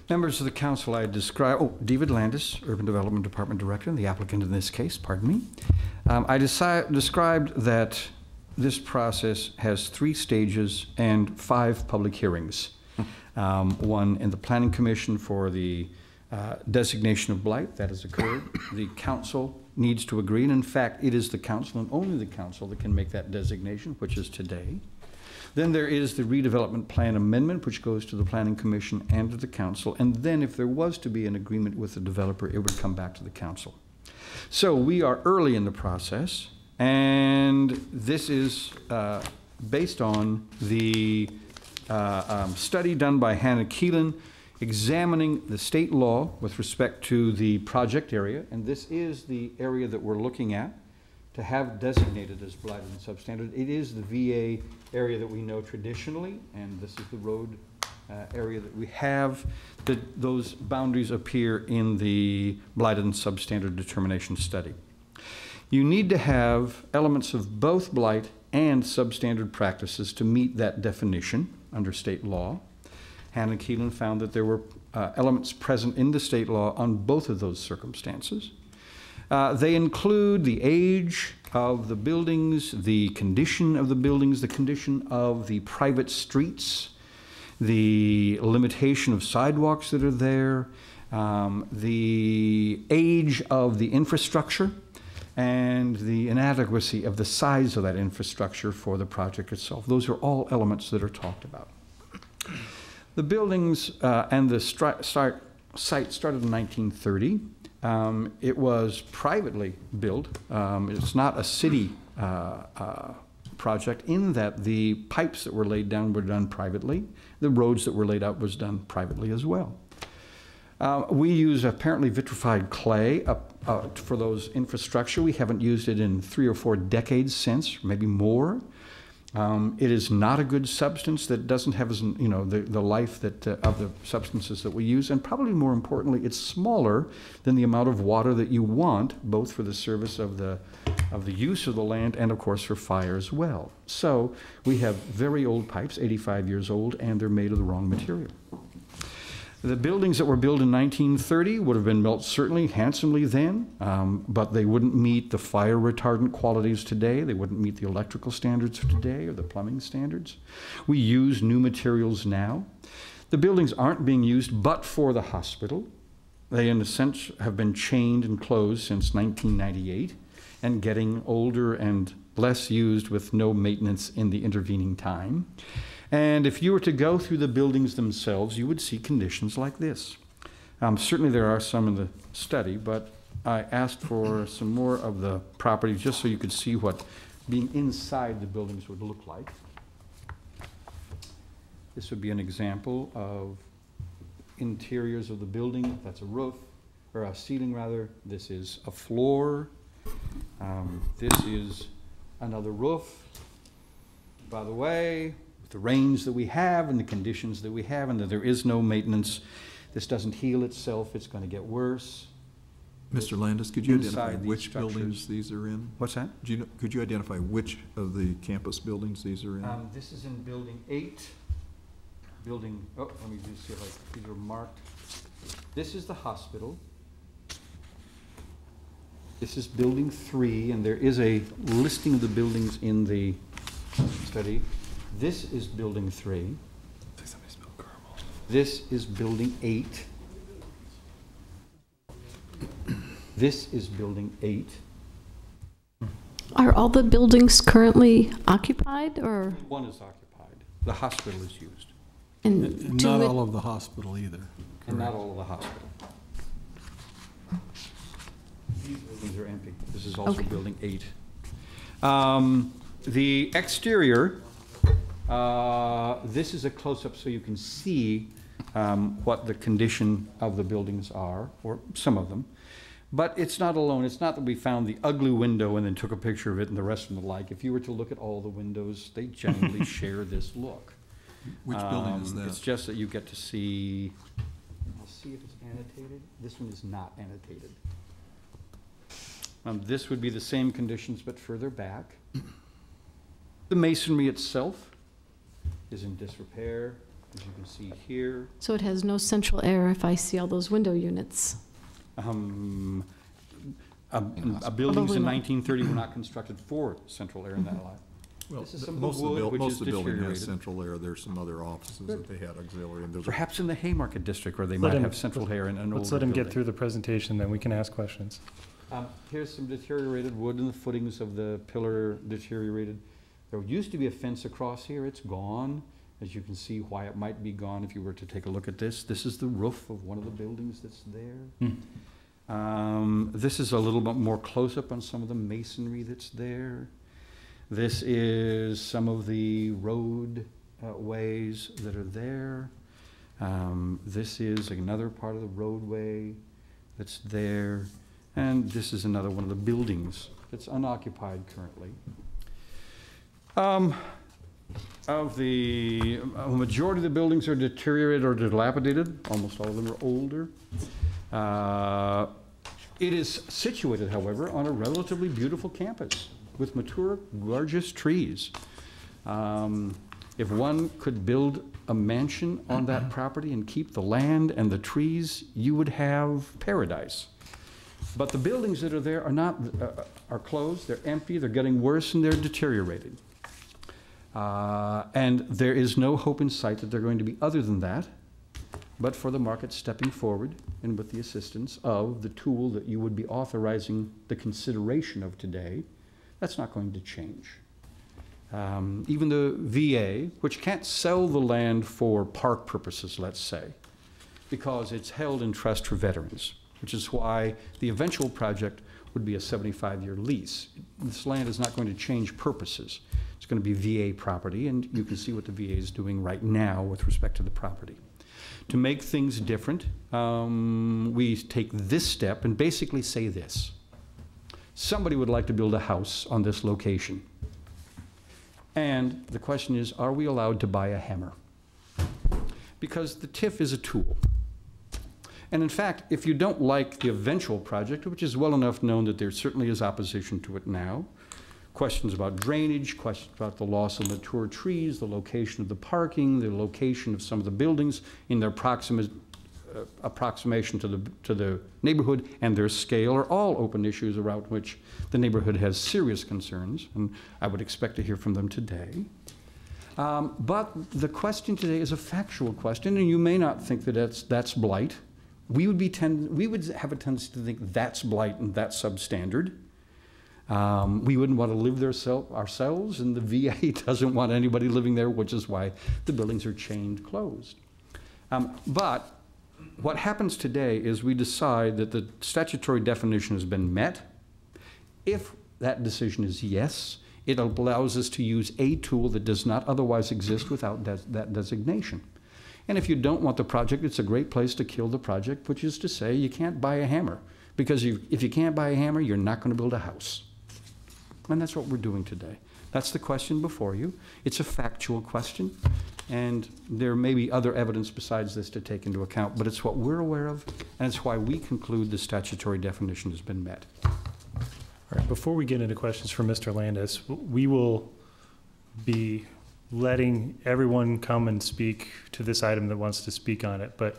Members of the council, I describe, David Landis, Urban Development Department Director, and the applicant in this case, pardon me. I described that this process has 3 stages and 5 public hearings. One in the Planning Commission for the designation of blight, that has occurred. The council needs to agree, and in fact, it is the council and only the council that can make that designation, which is today. Then there is the redevelopment plan amendment, which goes to the Planning Commission and to the council. And then if there was to be an agreement with the developer, it would come back to the council. So we are early in the process, and this is based on the study done by Hannah Keelan examining the state law with respect to the project area. And this is the area that we're looking at to have designated as blighted and substandard. It is the VA area that we know traditionally, and this is the road area that we have. Those boundaries appear in the blighted and substandard determination study. You need to have elements of both blight and substandard practices to meet that definition under state law. Hannah Keelan found that there were elements present in the state law on both of those circumstances. They include the age of the buildings, the condition of the buildings, the condition of the private streets, the limitation of sidewalks that are there, the age of the infrastructure, and the inadequacy of the size of that infrastructure for the project itself. Those are all elements that are talked about. The buildings and the site started in 1930. It was privately built. It's not a city project in that the pipes that were laid down were done privately. The roads that were laid out was done privately as well. We use apparently vitrified clay for those infrastructure. We haven't used it in 3 or 4 decades since, maybe more. It is not a good substance that doesn't have, the life that of the substances that we use, and probably more importantly, it's smaller than the amount of water that you want, both for the service of the use of the land and, of course, for fire as well. So we have very old pipes, 85 years old, and they're made of the wrong material. The buildings that were built in 1930 would have been built certainly handsomely then, but they wouldn't meet the fire retardant qualities today. They wouldn't meet the electrical standards of today or the plumbing standards. We use new materials now. The buildings aren't being used but for the hospital. They, in a sense, have been chained and closed since 1998 and getting older and less used with no maintenance in the intervening time. And if you were to go through the buildings themselves, you would see conditions like this. Certainly there are some in the study, but I asked for some more of the property just so you could see what being inside the buildings would look like. This would be an example of interiors of the building. That's a roof, or a ceiling rather. This is a floor. This is another roof. By the way, with the rains that we have and the conditions that we have and that there is no maintenance, this doesn't heal itself. It's going to get worse. Mr. Landis, could you identify Inside these which structures. buildings these are in? What's that? Could you identify which of the campus buildings these are in? This is in building 8. Building, oh, let me just see if these are marked. This is the hospital. This is building 3, and there is a listing of the buildings in the study. This is building 3. This is building 8. This is building 8. Are all the buildings currently occupied, or? One is occupied. The hospital is used. And not all of the hospital either. And not all of the hospital. These buildings are empty. This is also building 8. The exterior, this is a close-up so you can see what the condition of the buildings are, or some of them. But it's not alone. It's not that we found the ugly window and then took a picture of it and the rest of them alike. If you were to look at all the windows, they generally share this look. Which building is that? It's just that you get to see, I'll see if it's annotated. This one is not annotated. This would be the same conditions but further back. The masonry itself is in disrepair, as you can see here. So it has no central air if I see all those window units? Buildings in 1930 were not constructed for central air in that lot. Well, This is some most wood, of which the is building has deteriorated. central air. There's some other offices that they had auxiliary. And those are- Perhaps in the Haymarket district where they Let might him- have central air in an older Let's let him get building. through the presentation, then we can ask questions. Here's some deteriorated wood and the footings of the pillar deteriorated. There used to be a fence across here. It's gone. As you can see why it might be gone if you were to take a look at this. This is the roof of one of the buildings that's there. This is a little bit more close-up on some of the masonry that's there. This is some of the road ways that are there. This is another part of the roadway that's there. And this is another one of the buildings that's unoccupied currently. A majority of the buildings are deteriorated or dilapidated. Almost all of them are older. It is situated, however, on a relatively beautiful campus with mature, gorgeous trees. If one could build a mansion on that property and keep the land and the trees, you would have paradise. But the buildings that are there are not, are closed, they're empty, they're getting worse, and they're deteriorating. And there is no hope in sight that they're going to be other than that, but for the market stepping forward and with the assistance of the tool that you would be authorizing the consideration of today. That's not going to change. Even the VA, which can't sell the land for park purposes, let's say, because it's held in trust for veterans, which is why the eventual project would be a 75-year lease. This land is not going to change purposes. It's going to be VA property, and you can see what the VA is doing right now with respect to the property. To make things different, we take this step and basically say this. Somebody would like to build a house on this location. And the question is, are we allowed to buy a hammer? Because the TIF is a tool. And in fact, if you don't like the eventual project, which is well enough known that there certainly is opposition to it now, questions about drainage, questions about the loss of mature trees, the location of the parking, the location of some of the buildings in their approximation to the neighborhood and their scale are all open issues around which the neighborhood has serious concerns, and I would expect to hear from them today. But the question today is a factual question, and you may not think that that's blight. We would have a tendency to think that's blight and that's substandard. We wouldn't want to live there ourselves, and the VA doesn't want anybody living there, which is why the buildings are chained closed. But what happens today is we decide that the statutory definition has been met. If that decision is yes, it allows us to use a tool that does not otherwise exist without that designation. And if you don't want the project, it's a great place to kill the project, which is to say you can't buy a hammer. Because if you can't buy a hammer, you're not going to build a house. And that's what we're doing today. That's the question before you. It's a factual question, and there may be other evidence besides this to take into account, but it's what we're aware of, and it's why we conclude the statutory definition has been met. All right, before we get into questions for Mr. Landis, we will be letting everyone come and speak to this item that wants to speak on it, but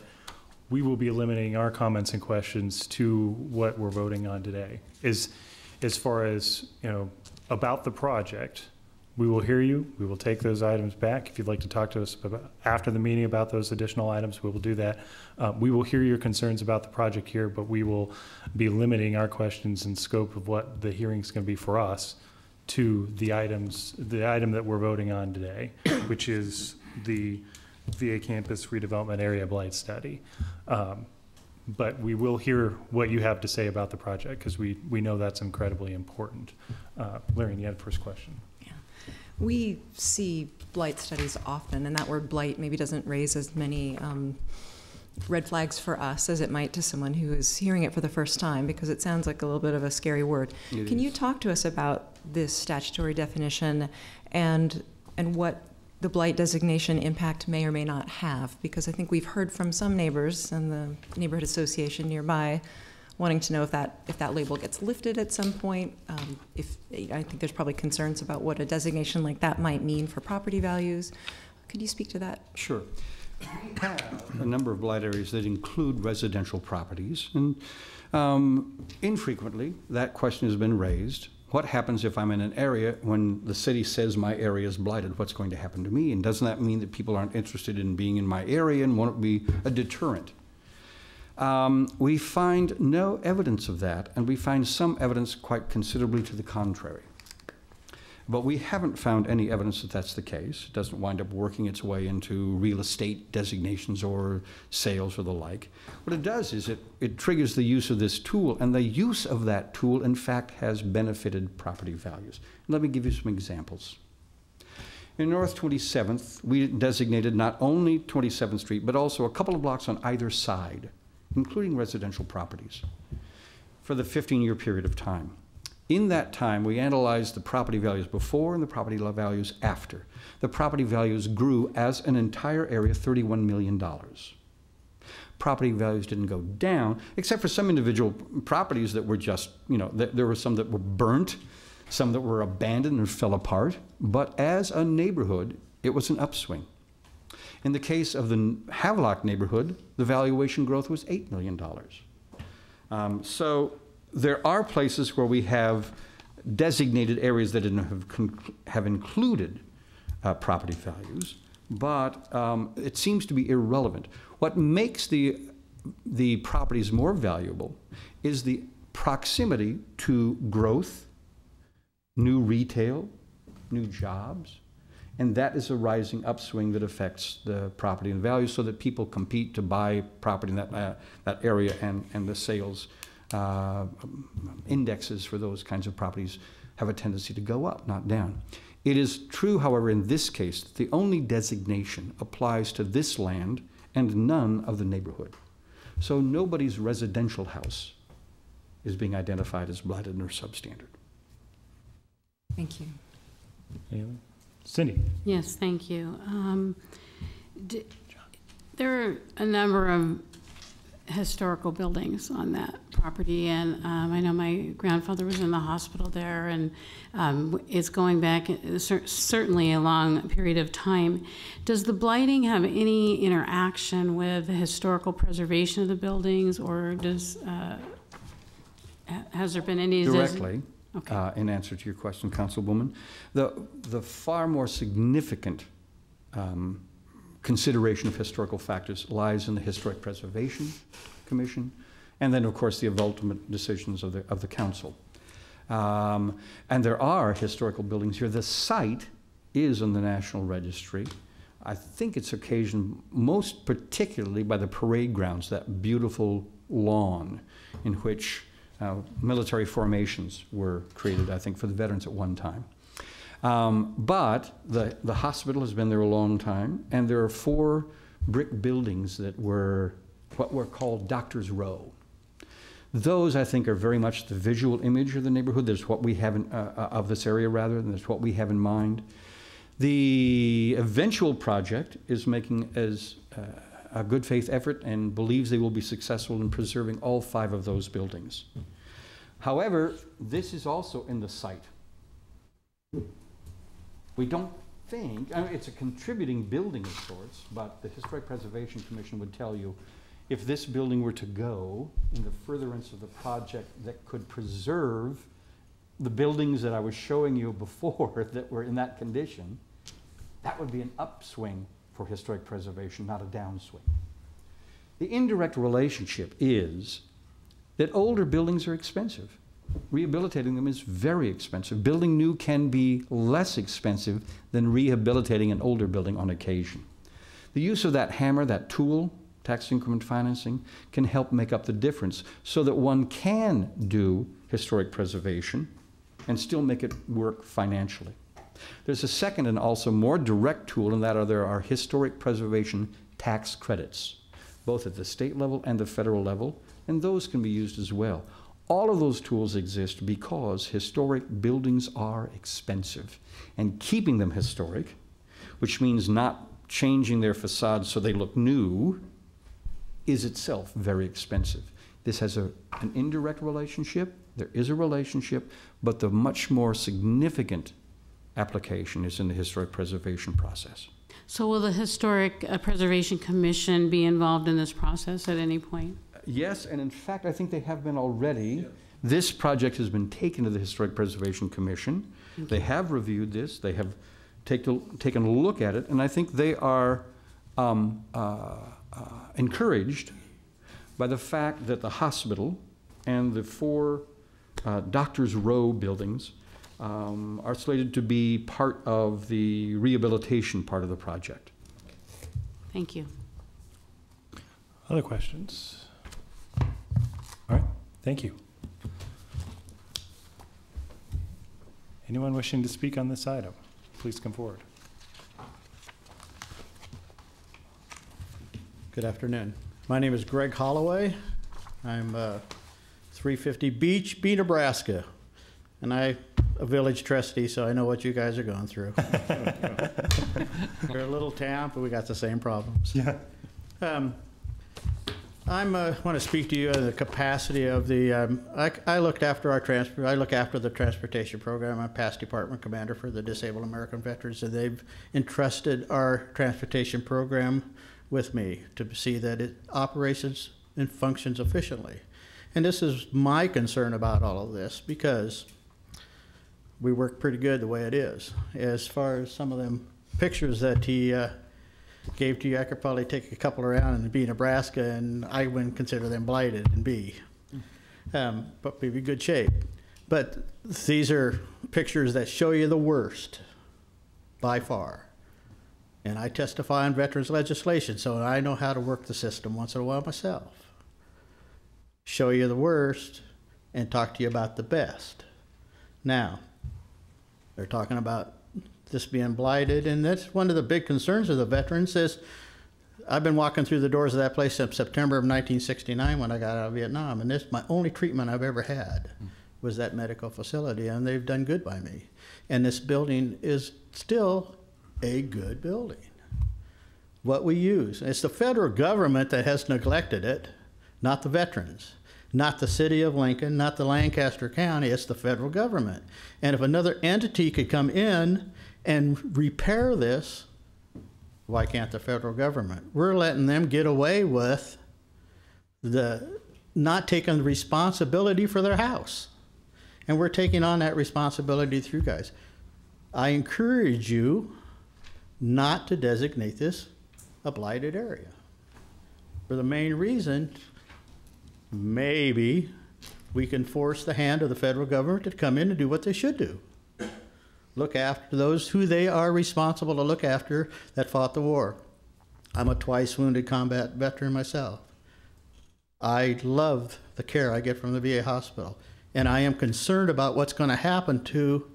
we will be limiting our comments and questions to what we're voting on today. As far as, about the project, we will hear you. We will take those items back. If you'd like to talk to us after the meeting about those additional items, we will do that. We will hear your concerns about the project here, but we will be limiting our questions and scope of what the hearing is going to be for us to the item that we're voting on today, which is the VA campus redevelopment area blight study. But we will hear what you have to say about the project, because we know that's incredibly important. Larry, you had the first question. Yeah. We see blight studies often, and that word blight maybe doesn't raise as many red flags for us as it might to someone who is hearing it for the first time, because it sounds like a little bit of a scary word. Can you talk to us about this statutory definition and what the blight designation impact may or may not have? Because I think we've heard from some neighbors and the neighborhood association nearby wanting to know if that label gets lifted at some point. I think there's probably concerns about what a designation like that might mean for property values. Could you speak to that? Sure. We have a number of blight areas that include residential properties, and infrequently that question has been raised. What happens if I'm in an area when the city says my area is blighted? What's going to happen to me? And doesn't that mean that people aren't interested in being in my area, and won't it be a deterrent? We find no evidence of that, and we find some evidence quite considerably to the contrary. But we haven't found any evidence that that's the case. It doesn't wind up working its way into real estate designations or sales or the like. What it does is it triggers the use of this tool, and the use of that tool, in fact, has benefited property values. Let me give you some examples. In North 27th, we designated not only 27th Street, but also a couple of blocks on either side, including residential properties, for the 15-year period of time. In that time, we analyzed the property values before and the property values after. The property values grew as an entire area $31 million. Property values didn't go down, except for some individual properties that were just, there were some that were burnt, some that were abandoned and fell apart. But as a neighborhood, it was an upswing. In the case of the Havelock neighborhood, the valuation growth was $8 million. So there are places where we have designated areas that have included property values, but it seems to be irrelevant. What makes the properties more valuable is the proximity to growth, new retail, new jobs, and that is a rising upswing that affects the property and value, so that people compete to buy property in that area, and the sales indexes for those kinds of properties have a tendency to go up, not down. It is true, however, in this case, that the only designation applies to this land and none of the neighborhood. So nobody's residential house is being identified as blighted or substandard. Thank you. Cindy. Yes, thank you. There are a number of historical buildings on that property, and I know my grandfather was in the hospital there, and it's going back certainly a long period of time. Does the blighting have any interaction with the historical preservation of the buildings, or has there been any directly? Okay. In answer to your question, Councilwoman, the far more significant consideration of historical factors lies in the Historic Preservation Commission, and then, of course, the ultimate decisions of the council. And there are historical buildings here. The site is on the National Registry. I think it's occasioned most particularly by the parade grounds, that beautiful lawn in which military formations were created, I think, for the veterans at one time. But the hospital has been there a long time, and there are 4 brick buildings that were what were called Doctor's Row. Those, I think, are very much the visual image of the neighborhood. There's what we have in, of this area, rather, than there's what we have in mind. The eventual project is making as a good faith effort and believes they will be successful in preserving all 5 of those buildings. However, this is also in the site. We don't think, I mean, it's a contributing building of sorts, but the Historic Preservation Commission would tell you if this building were to go in the furtherance of the project that could preserve the buildings that I was showing you before that were in that condition, that would be an upswing for historic preservation, not a downswing. The indirect relationship is that older buildings are expensive. Rehabilitating them is very expensive. Building new can be less expensive than rehabilitating an older building on occasion. The use of that hammer, that tool, tax increment financing, can help make up the difference so that one can do historic preservation and still make it work financially. There's a second and also more direct tool, and that there are historic preservation tax credits, both at the state level and the federal level, and those can be used as well. All of those tools exist because historic buildings are expensive, and keeping them historic, which means not changing their facades so they look new, is itself very expensive. This has an indirect relationship. There is a relationship, but the much more significant application is in the historic preservation process. So will the Historic Preservation Commission be involved in this process at any point? Yes, and in fact, I think they have been already. Yeah. This project has been taken to the Historic Preservation Commission. Okay. They have reviewed this. They have taken a look at it, and I think they are encouraged by the fact that the hospital and the 4 Doctor's Row buildings are slated to be part of the rehabilitation part of the project. Thank you. Other questions? All right, thank you. Anyone wishing to speak on this item, please come forward. Good afternoon. My name is Greg Holloway. I'm 350 Beach, B, Nebraska, and I'm a village trustee, so I know what you guys are going through. We're a little town, but we got the same problems. Yeah. I want to speak to you in the capacity of the. I look after the transportation program. I'm past department commander for the Disabled American Veterans, and they've entrusted our transportation program with me to see that it operates and functions efficiently. And this is my concern about all of this, because we work pretty good the way it is. As far as some of them pictures that he gave to you, I could probably take a couple around in B, Nebraska, and I wouldn't consider them blighted in B, but maybe good shape. But these are pictures that show you the worst by far. And I testify on veterans legislation, so I know how to work the system once in a while myself. Show you the worst and talk to you about the best. Now, they're talking about this being blighted, and that's one of the big concerns of the veterans is, I've been walking through the doors of that place since September of 1969 when I got out of Vietnam, and this my only treatment I've ever had was that medical facility, and they've done good by me. And this building is still a good building. What we use, it's the federal government that has neglected it, not the veterans, not the city of Lincoln, not the Lancaster County, it's the federal government. And if another entity could come in and repair this, why can't the federal government? We're letting them get away with the not taking responsibility for their house. And we're taking on that responsibility through guys. I encourage you not to designate this a blighted area. For the main reason, maybe we can force the hand of the federal government to come in and do what they should do. Look after those who they are responsible to look after that fought the war. I'm a twice wounded combat veteran myself. I love the care I get from the VA hospital, and I am concerned about what's going to happen to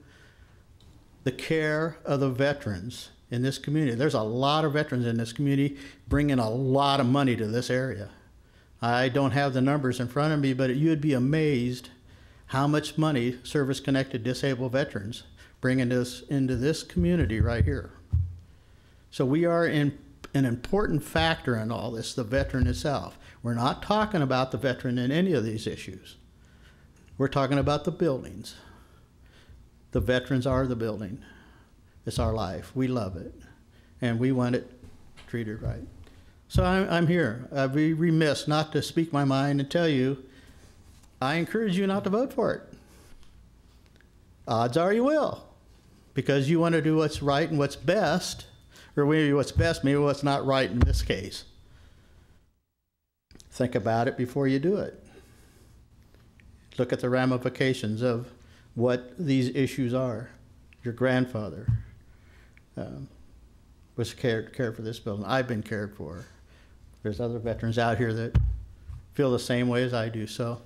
the care of the veterans in this community. There's a lot of veterans in this community bringing a lot of money to this area. I don't have the numbers in front of me, but you'd be amazed how much money service-connected disabled veterans bring into this community right here. So we are an important factor in all this, the veteran itself. We're not talking about the veteran in any of these issues. We're talking about the buildings. The veterans are the building. It's our life. We love it. And we want it treated right. So I'm here. I'd be remiss not to speak my mind and tell you, I encourage you not to vote for it. Odds are you will, because you want to do what's right and what's best, or maybe what's best, maybe what's not right in this case. Think about it before you do it. Look at the ramifications of what these issues are. Your grandfather was cared for this building. I've been cared for. There's other veterans out here that feel the same way as I do. So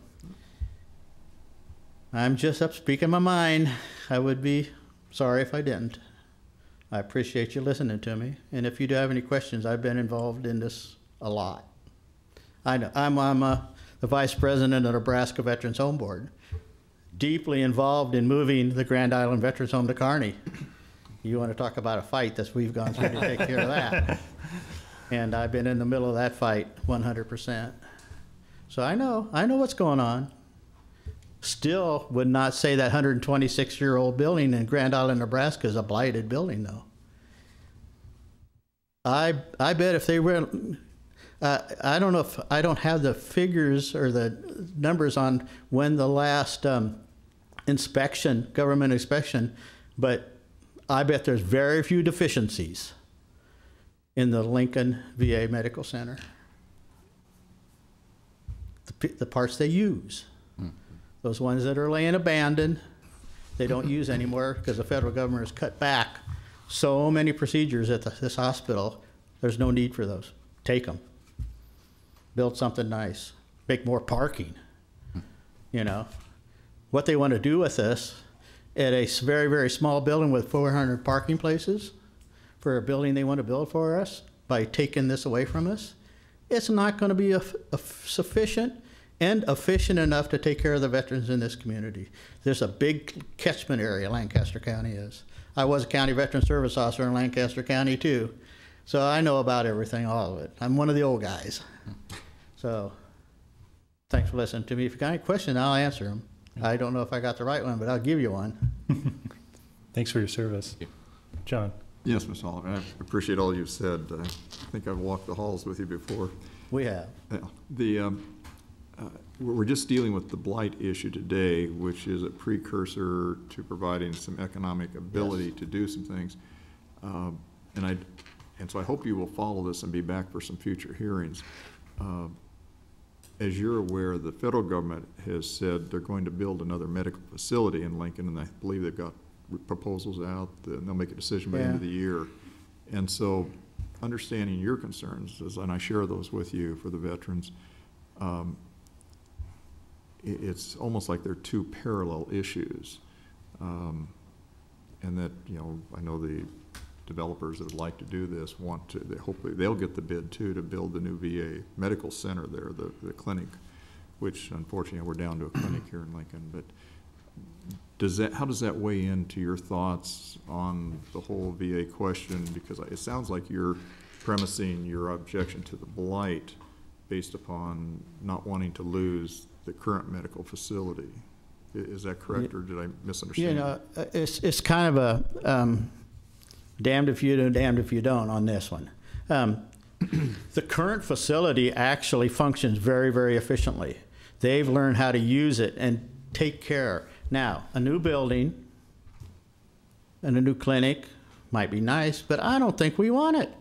I'm just up speaking my mind. I would be sorry if I didn't. I appreciate you listening to me. And if you do have any questions, I've been involved in this a lot. I know I'm the vice president of the Nebraska Veterans Home Board, deeply involved in moving the Grand Island Veterans Home to Kearney. You want to talk about a fight that we've gone through to take care of that. And I've been in the middle of that fight 100%. So I know what's going on. Still would not say that 126-year-old building in Grand Island, Nebraska is a blighted building, though. I bet if they were, I don't know if, I don't have the figures or the numbers on when the last inspection, government inspection, but I bet there's very few deficiencies in the Lincoln VA Medical Center. The parts they use. Those ones that are laying abandoned, they don't use anymore because the federal government has cut back so many procedures at this hospital. There's no need for those. Take them. Build something nice. Make more parking. You know, what they want to do with this at a very, very small building with 400 parking places for a building they want to build for us by taking this away from us, it's not going to be sufficient and efficient enough to take care of the veterans in this community. There's a big catchment area, Lancaster County is. I was a county veteran service officer in Lancaster County too, so I know about everything, all of it. I'm one of the old guys. So thanks for listening to me. If you got any questions, I'll answer them. I don't know if I got the right one, but I'll give you one. Thanks for your service. John. Yes, Ms. Oliver, I appreciate all you've said. I think I've walked the halls with you before. We have. Yeah. We're just dealing with the blight issue today, which is a precursor to providing some economic ability to do some things. And so I hope you will follow this and be back for some future hearings. As you're aware, the federal government has said they're going to build another medical facility in Lincoln, and I believe they've got proposals out, and they'll make a decision by the end of the year. And so understanding your concerns, and I share those with you for the veterans, it's almost like they're two parallel issues. And that, you know, I know the developers that would like to do this want to, hopefully they'll get the bid too to build the new VA medical center there, the clinic, which unfortunately we're down to a clinic here in Lincoln. But how does that weigh into your thoughts on the whole VA question? Because it sounds like you're premising your objection to the blight based upon not wanting to lose the current medical facility. Is that correct, or did I misunderstand? You know, it's kind of a damned if you do, damned if you don't on this one. The current facility actually functions very, very efficiently. They've learned how to use it and take care. Now, a new building and a new clinic might be nice, but I don't think we want it.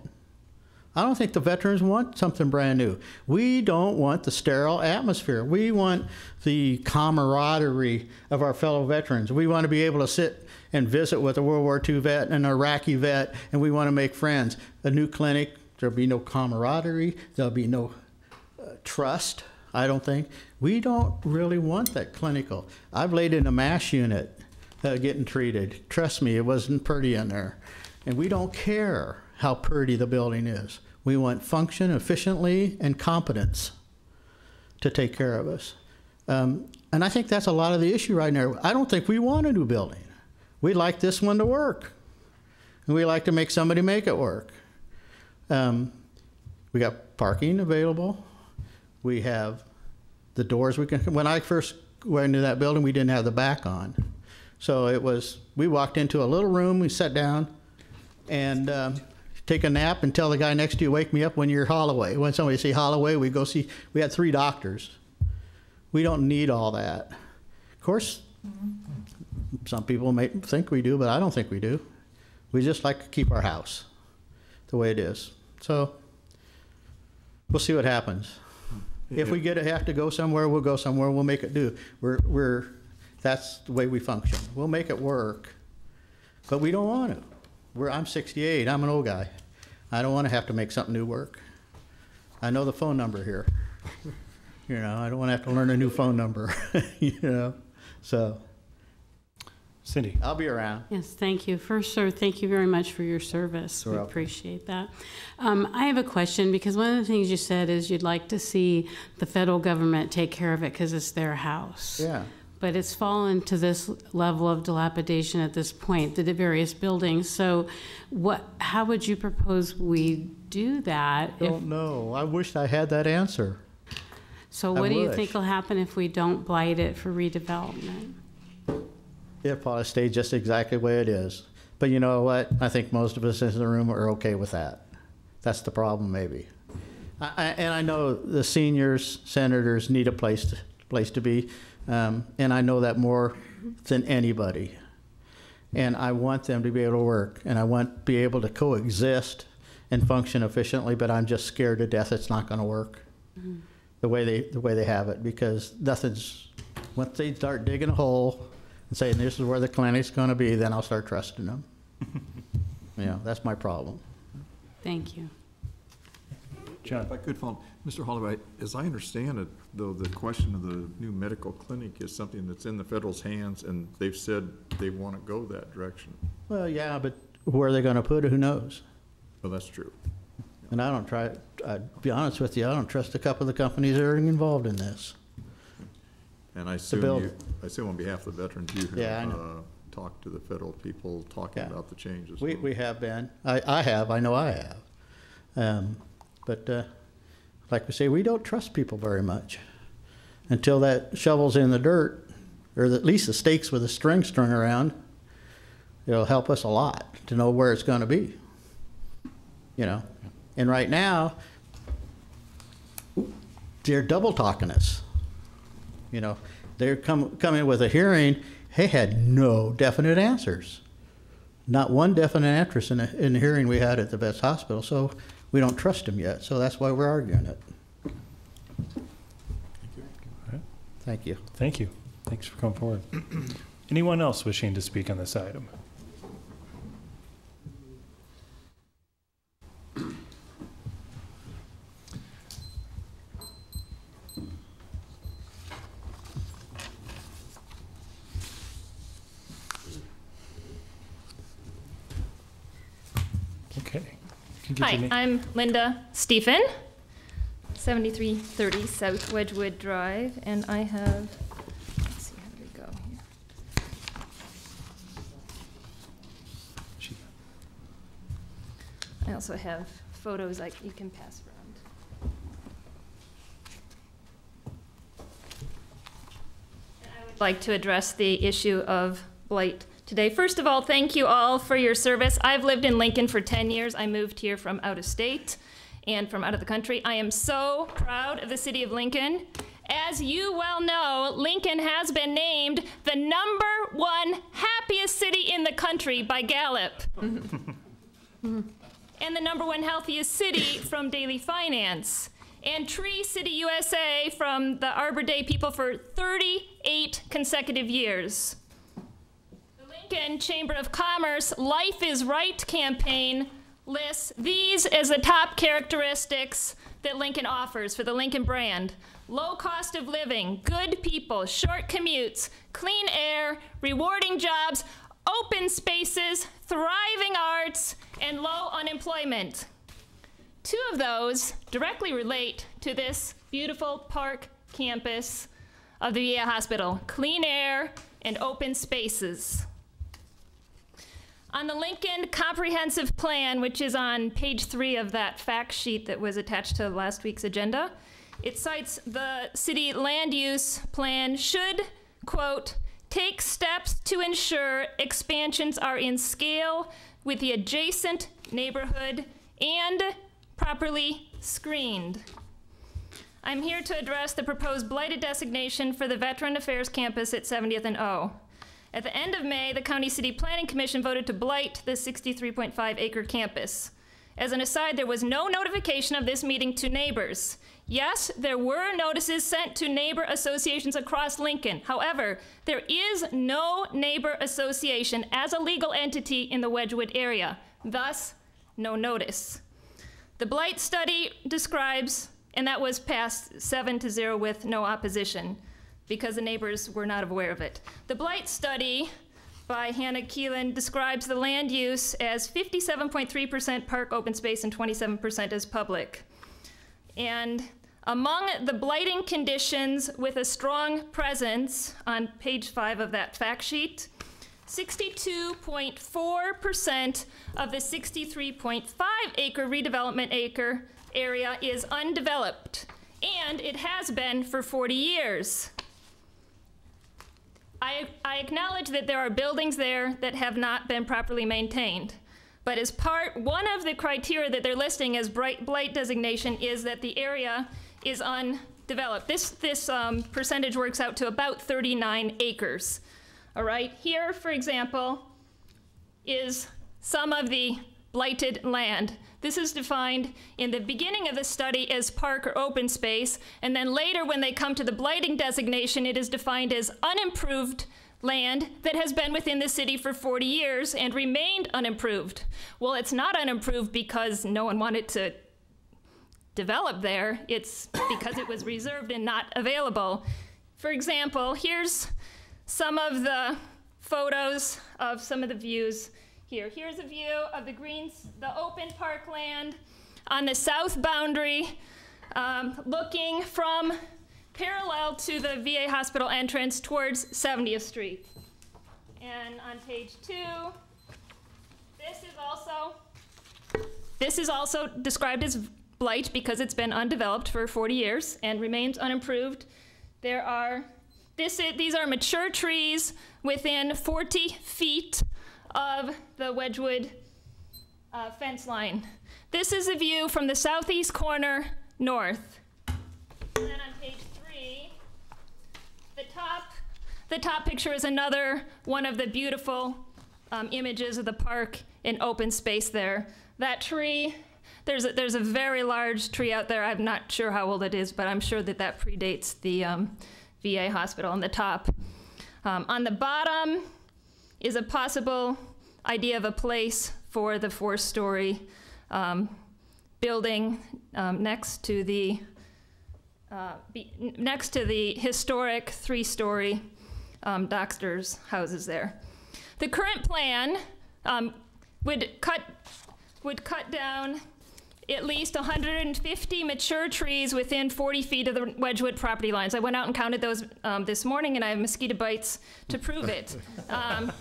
I don't think the veterans want something brand new. We don't want the sterile atmosphere. We want the camaraderie of our fellow veterans. We want to be able to sit and visit with a World War II vet and an Iraqi vet, and we want to make friends. A new clinic, there'll be no camaraderie. There'll be no trust, I don't think. We don't really want that clinical. I've laid in a MASH unit getting treated. Trust me, it wasn't pretty in there. And we don't care how pretty the building is. We want function efficiently and competence to take care of us. And I think that's a lot of the issue right now. I don't think we want a new building. We'd like this one to work. And we like to make somebody make it work. We got parking available. We have the doors we can, when I first went into that building, we didn't have the back on. So it was, we walked into a little room, we sat down and take a nap and tell the guy next to you, wake me up when you're Holloway. When somebody say Holloway, we go see, we had 3 doctors. We don't need all that. Of course, some people may think we do, but I don't think we do. We just like to keep our house the way it is. So we'll see what happens. If we have to go somewhere, we'll go somewhere. We'll make it do. That's the way we function. We'll make it work, but we don't want to. I'm 68. I'm an old guy. I don't want to have to make something new work. I know the phone number here. You know, I don't want to have to learn a new phone number. You know, so. Cindy. I'll be around. Yes, thank you. First, sir, thank you very much for your service. We appreciate that. I have a question, because one of the things you said is you'd like to see the federal government take care of it because it's their house. Yeah. But it's fallen to this level of dilapidation at this point, the various buildings. So how would you propose we do that? I don't know. I wish I had that answer. So what do you think will happen if we don't blight it for redevelopment? It'll probably stay just exactly the way it is. But you know what? I think most of us in the room are okay with that. That's the problem, maybe. And I know the seniors, senators need a place to be, and I know that more than anybody. And I want them to be able to work, and I want to be able to coexist and function efficiently. But I'm just scared to death it's not going to work the way they have it, because nothing's. Once they start digging a hole and saying this is where the clinic's going to be, then I'll start trusting them. Yeah, that's my problem. Thank you. John. If I could follow, Mr. Holloway, as I understand it, though, the question of the new medical clinic is something that's in the federal's hands, and they've said they want to go that direction. Well, yeah, but where are they going to put it? Who knows? Well, that's true. And I'd be honest with you, I don't trust a couple of the companies that are involved in this. And I assume on behalf of the veterans, you have talked to the federal people talking about the changes. We have been. I have. I know I have. But like we say, we don't trust people very much until that shovel's in the dirt, or at least the stakes with a string strung around. It'll help us a lot to know where it's going to be. You know, and right now they're double talking us. You know, they're coming with a hearing. They had no definite answers. Not one definite answer in the hearing we had at the Vets Hospital. So we don't trust them yet. So that's why we're arguing it. Thank you. Thank you. Thanks for coming forward. Anyone else wishing to speak on this item? Hi, I'm Linda Stephen, 7330 South Wedgwood Drive, and I have, let's see, how do we go here? I also have photos you can pass around. And I would like to address the issue of blight today. First of all, thank you all for your service. I've lived in Lincoln for 10 years. I moved here from out of state and from out of the country. I am so proud of the city of Lincoln. As you well know, Lincoln has been named the #1 happiest city in the country by Gallup. And and the #1 healthiest city from Daily Finance, and Tree City USA from the Arbor Day people for 38 consecutive years. The Lincoln Chamber of Commerce Life is Right campaign lists these as the top characteristics that Lincoln offers for the Lincoln brand: low cost of living, good people, short commutes, clean air, rewarding jobs, open spaces, thriving arts, and low unemployment. 2 of those directly relate to this beautiful park campus of the VA hospital: clean air and open spaces. On the Lincoln Comprehensive Plan, which is on page 3 of that fact sheet that was attached to last week's agenda, it cites the city land use plan should, quote, take steps to ensure expansions are in scale with the adjacent neighborhood and properly screened. I'm here to address the proposed blighted designation for the Veteran Affairs Campus at 70th and O. At the end of May, the County City Planning Commission voted to blight the 63.5-acre campus. As an aside, there was no notification of this meeting to neighbors. Yes, there were notices sent to neighbor associations across Lincoln. However, there is no neighbor association as a legal entity in the Wedgwood area, thus no notice. The blight study describes, and that was passed 7-0 with no opposition, because the neighbors were not aware of it. The blight study by Hannah Keelan describes the land use as 57.3% park open space and 27% as public. And among the blighting conditions with a strong presence, on page 5 of that fact sheet, 62.4% of the 63.5-acre redevelopment area is undeveloped, and it has been for 40 years. I acknowledge that there are buildings there that have not been properly maintained, but as one of the criteria that they're listing as blight designation is that the area is undeveloped. This percentage works out to about 39 acres. All right, here, for example, is some of the blighted land. This is defined in the beginning of the study as park or open space, and then later when they come to the blighting designation, it is defined as unimproved land that has been within the city for 40 years and remained unimproved. Well, it's not unimproved because no one wanted to develop there. It's because it was reserved and not available. For example, here's some of the photos of some of the views here. Here's a view of the open parkland on the south boundary, looking from parallel to the VA hospital entrance towards 70th Street. And on page 2, this is also described as blight because it's been undeveloped for 40 years and remains unimproved. These are mature trees within 40 feet of the Wedgwood fence line. This is a view from the southeast corner north. And then on page 3, the top picture is another one of the beautiful images of the park in open space there. That tree, there's a very large tree out there. I'm not sure how old it is, but I'm sure that predates the VA hospital on the top. On the bottom is a possible idea of a place for the 4-story building next to the historic 3-story doctors' houses there. The current plan would cut down at least 150 mature trees within 40 feet of the Wedgwood property lines. I went out and counted those this morning, and I have mosquito bites to prove it. And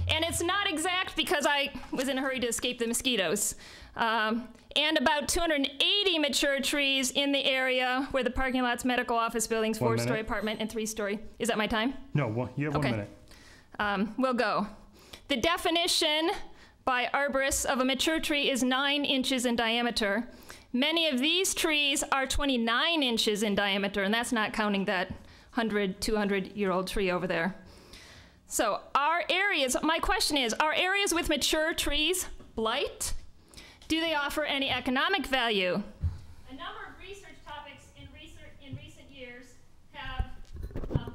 it's not exact because I was in a hurry to escape the mosquitoes. And about 280 mature trees in the area where the parking lots, medical office buildings, 4-story apartment, and 3-story. Is that my time? No, you have 1 minute. We'll go. The definition by arborists of a mature tree is 9 inches in diameter. Many of these trees are 29 inches in diameter, and that's not counting that 100, 200-year-old tree over there. So my question is, are areas with mature trees blight? Do they offer any economic value? A number of research topics in recent years have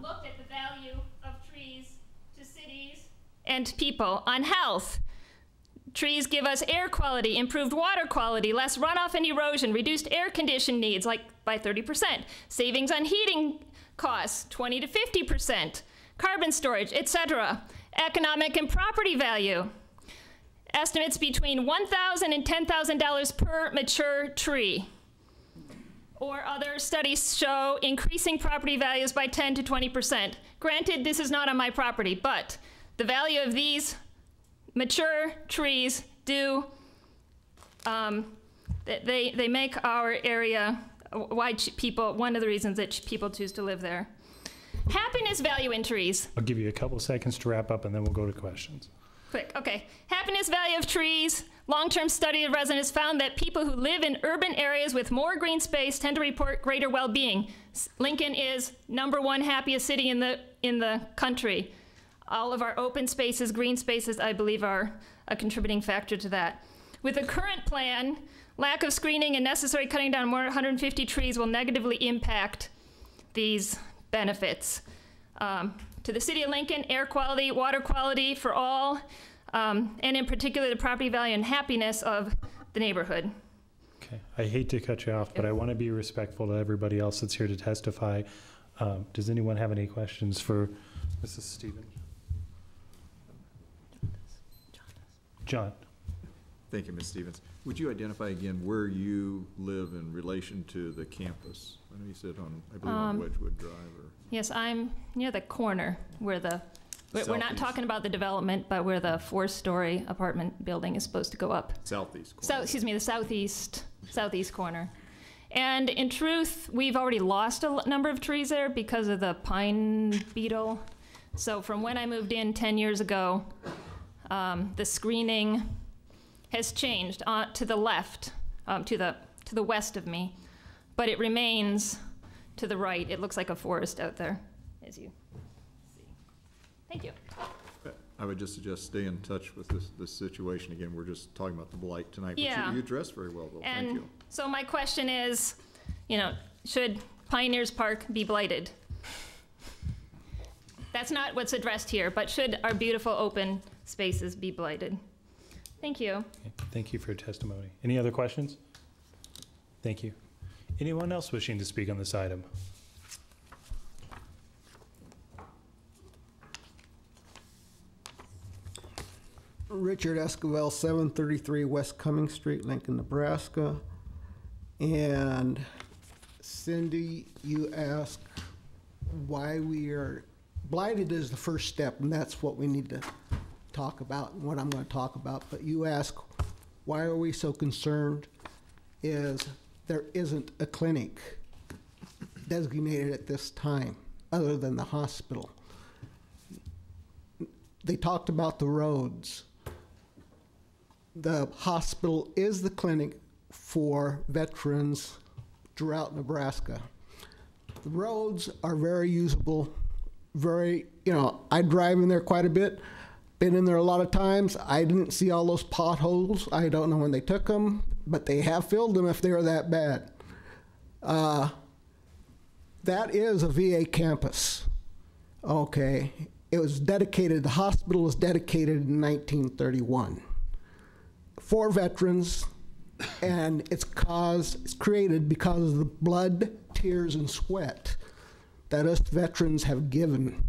looked at the value of trees to cities and people on health. Trees give us air quality, improved water quality, less runoff and erosion, reduced air condition needs like by 30%, savings on heating costs 20 to 50%, carbon storage, etc. Economic and property value. Estimates between $1,000 and $10,000 per mature tree. Or other studies show increasing property values by 10 to 20%. Granted, this is not on my property, but the value of these mature trees do, they make our area why people, one of the reasons that people choose to live there. Happiness value in trees. I'll give you a couple seconds to wrap up and then we'll go to questions. Quick, okay. Happiness value of trees. Long-term study of residents found that people who live in urban areas with more green space tend to report greater well-being. Lincoln is #1 happiest city in the country. All of our open spaces, green spaces, I believe, are a contributing factor to that. With the current plan, lack of screening and necessary cutting down more than 150 trees will negatively impact these benefits. To the city of Lincoln, air quality, water quality for all, and in particular the property value and happiness of the neighborhood. Okay, I hate to cut you off, but I want to be respectful to everybody else that's here to testify. Does anyone have any questions for Mrs. Stevens? John. Thank you, Ms. Stevens. Would you identify again where you live in relation to the campus? I know you said on, I believe on Wedgewood Drive. Or yes, I'm near the corner where we're not talking about the development, but where the 4-story apartment building is supposed to go up. Southeast corner. So, excuse me, the southeast corner. And in truth, we've already lost a number of trees there because of the pine beetle. So from when I moved in 10 years ago, the screening has changed to the left, to the west of me, but it remains to the right. It looks like a forest out there, as you see. Thank you. I would just suggest stay in touch with this situation. Again, we're just talking about the blight tonight, Yeah. but you addressed very well, though. And thank you. so my question is, should Pioneers Park be blighted? That's not what's addressed here, but should our beautiful open spaces be blighted? Thank you. Okay, thank you for your testimony. Any other questions? Thank you. Anyone else wishing to speak on this item? Richard Esquivel, 733 West Cumming Street, Lincoln, Nebraska. And Cindy, you asked why we are blighted is the first step, and that's what we need to talk about and what I'm going to talk about. But you ask, why are we so concerned? Is there isn't a clinic designated at this time other than the hospital. They talked about the roads. The hospital is the clinic for veterans throughout Nebraska. The roads are very usable, I drive in there quite a bit, been in there a lot of times. I didn't see all those potholes. I don't know when they took them, but they have filled them if they were that bad. That is a VA campus. Okay, it was dedicated, the hospital was dedicated in 1931 for veterans, and it's created because of the blood, tears, and sweat that us veterans have given.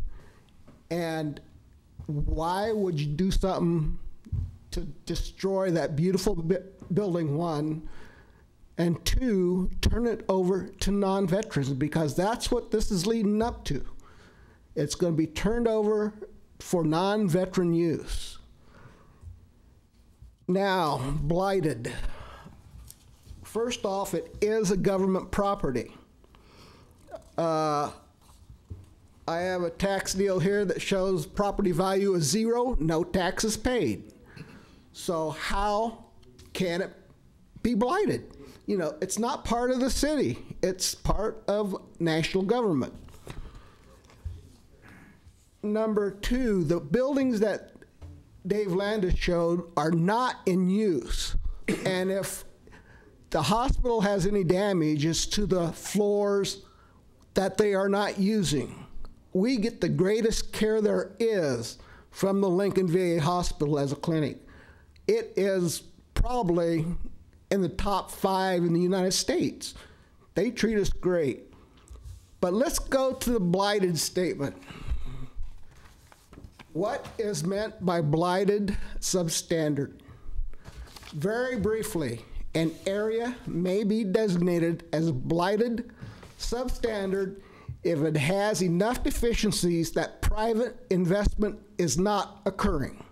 And why would you do something to destroy that beautiful building, one, and two, turn it over to non-veterans? Because that's what this is leading up to. It's going to be turned over for non-veteran use. Now, blighted. First off, it is a government property. I have a tax deal here that shows property value is 0, no taxes paid. So how can it be blighted? It's not part of the city. It's part of national government. Number two, the buildings that Dave Landis showed are not in use. And if the hospital has any damage, it's to the floors that they are not using. We get the greatest care there is from the Lincoln VA Hospital as a clinic. It is probably in the top 5 in the United States. They treat us great. But let's go to the blighted statement. What is meant by blighted substandard? Very briefly, an area may be designated as blighted substandard if it has enough deficiencies that private investment is not occurring.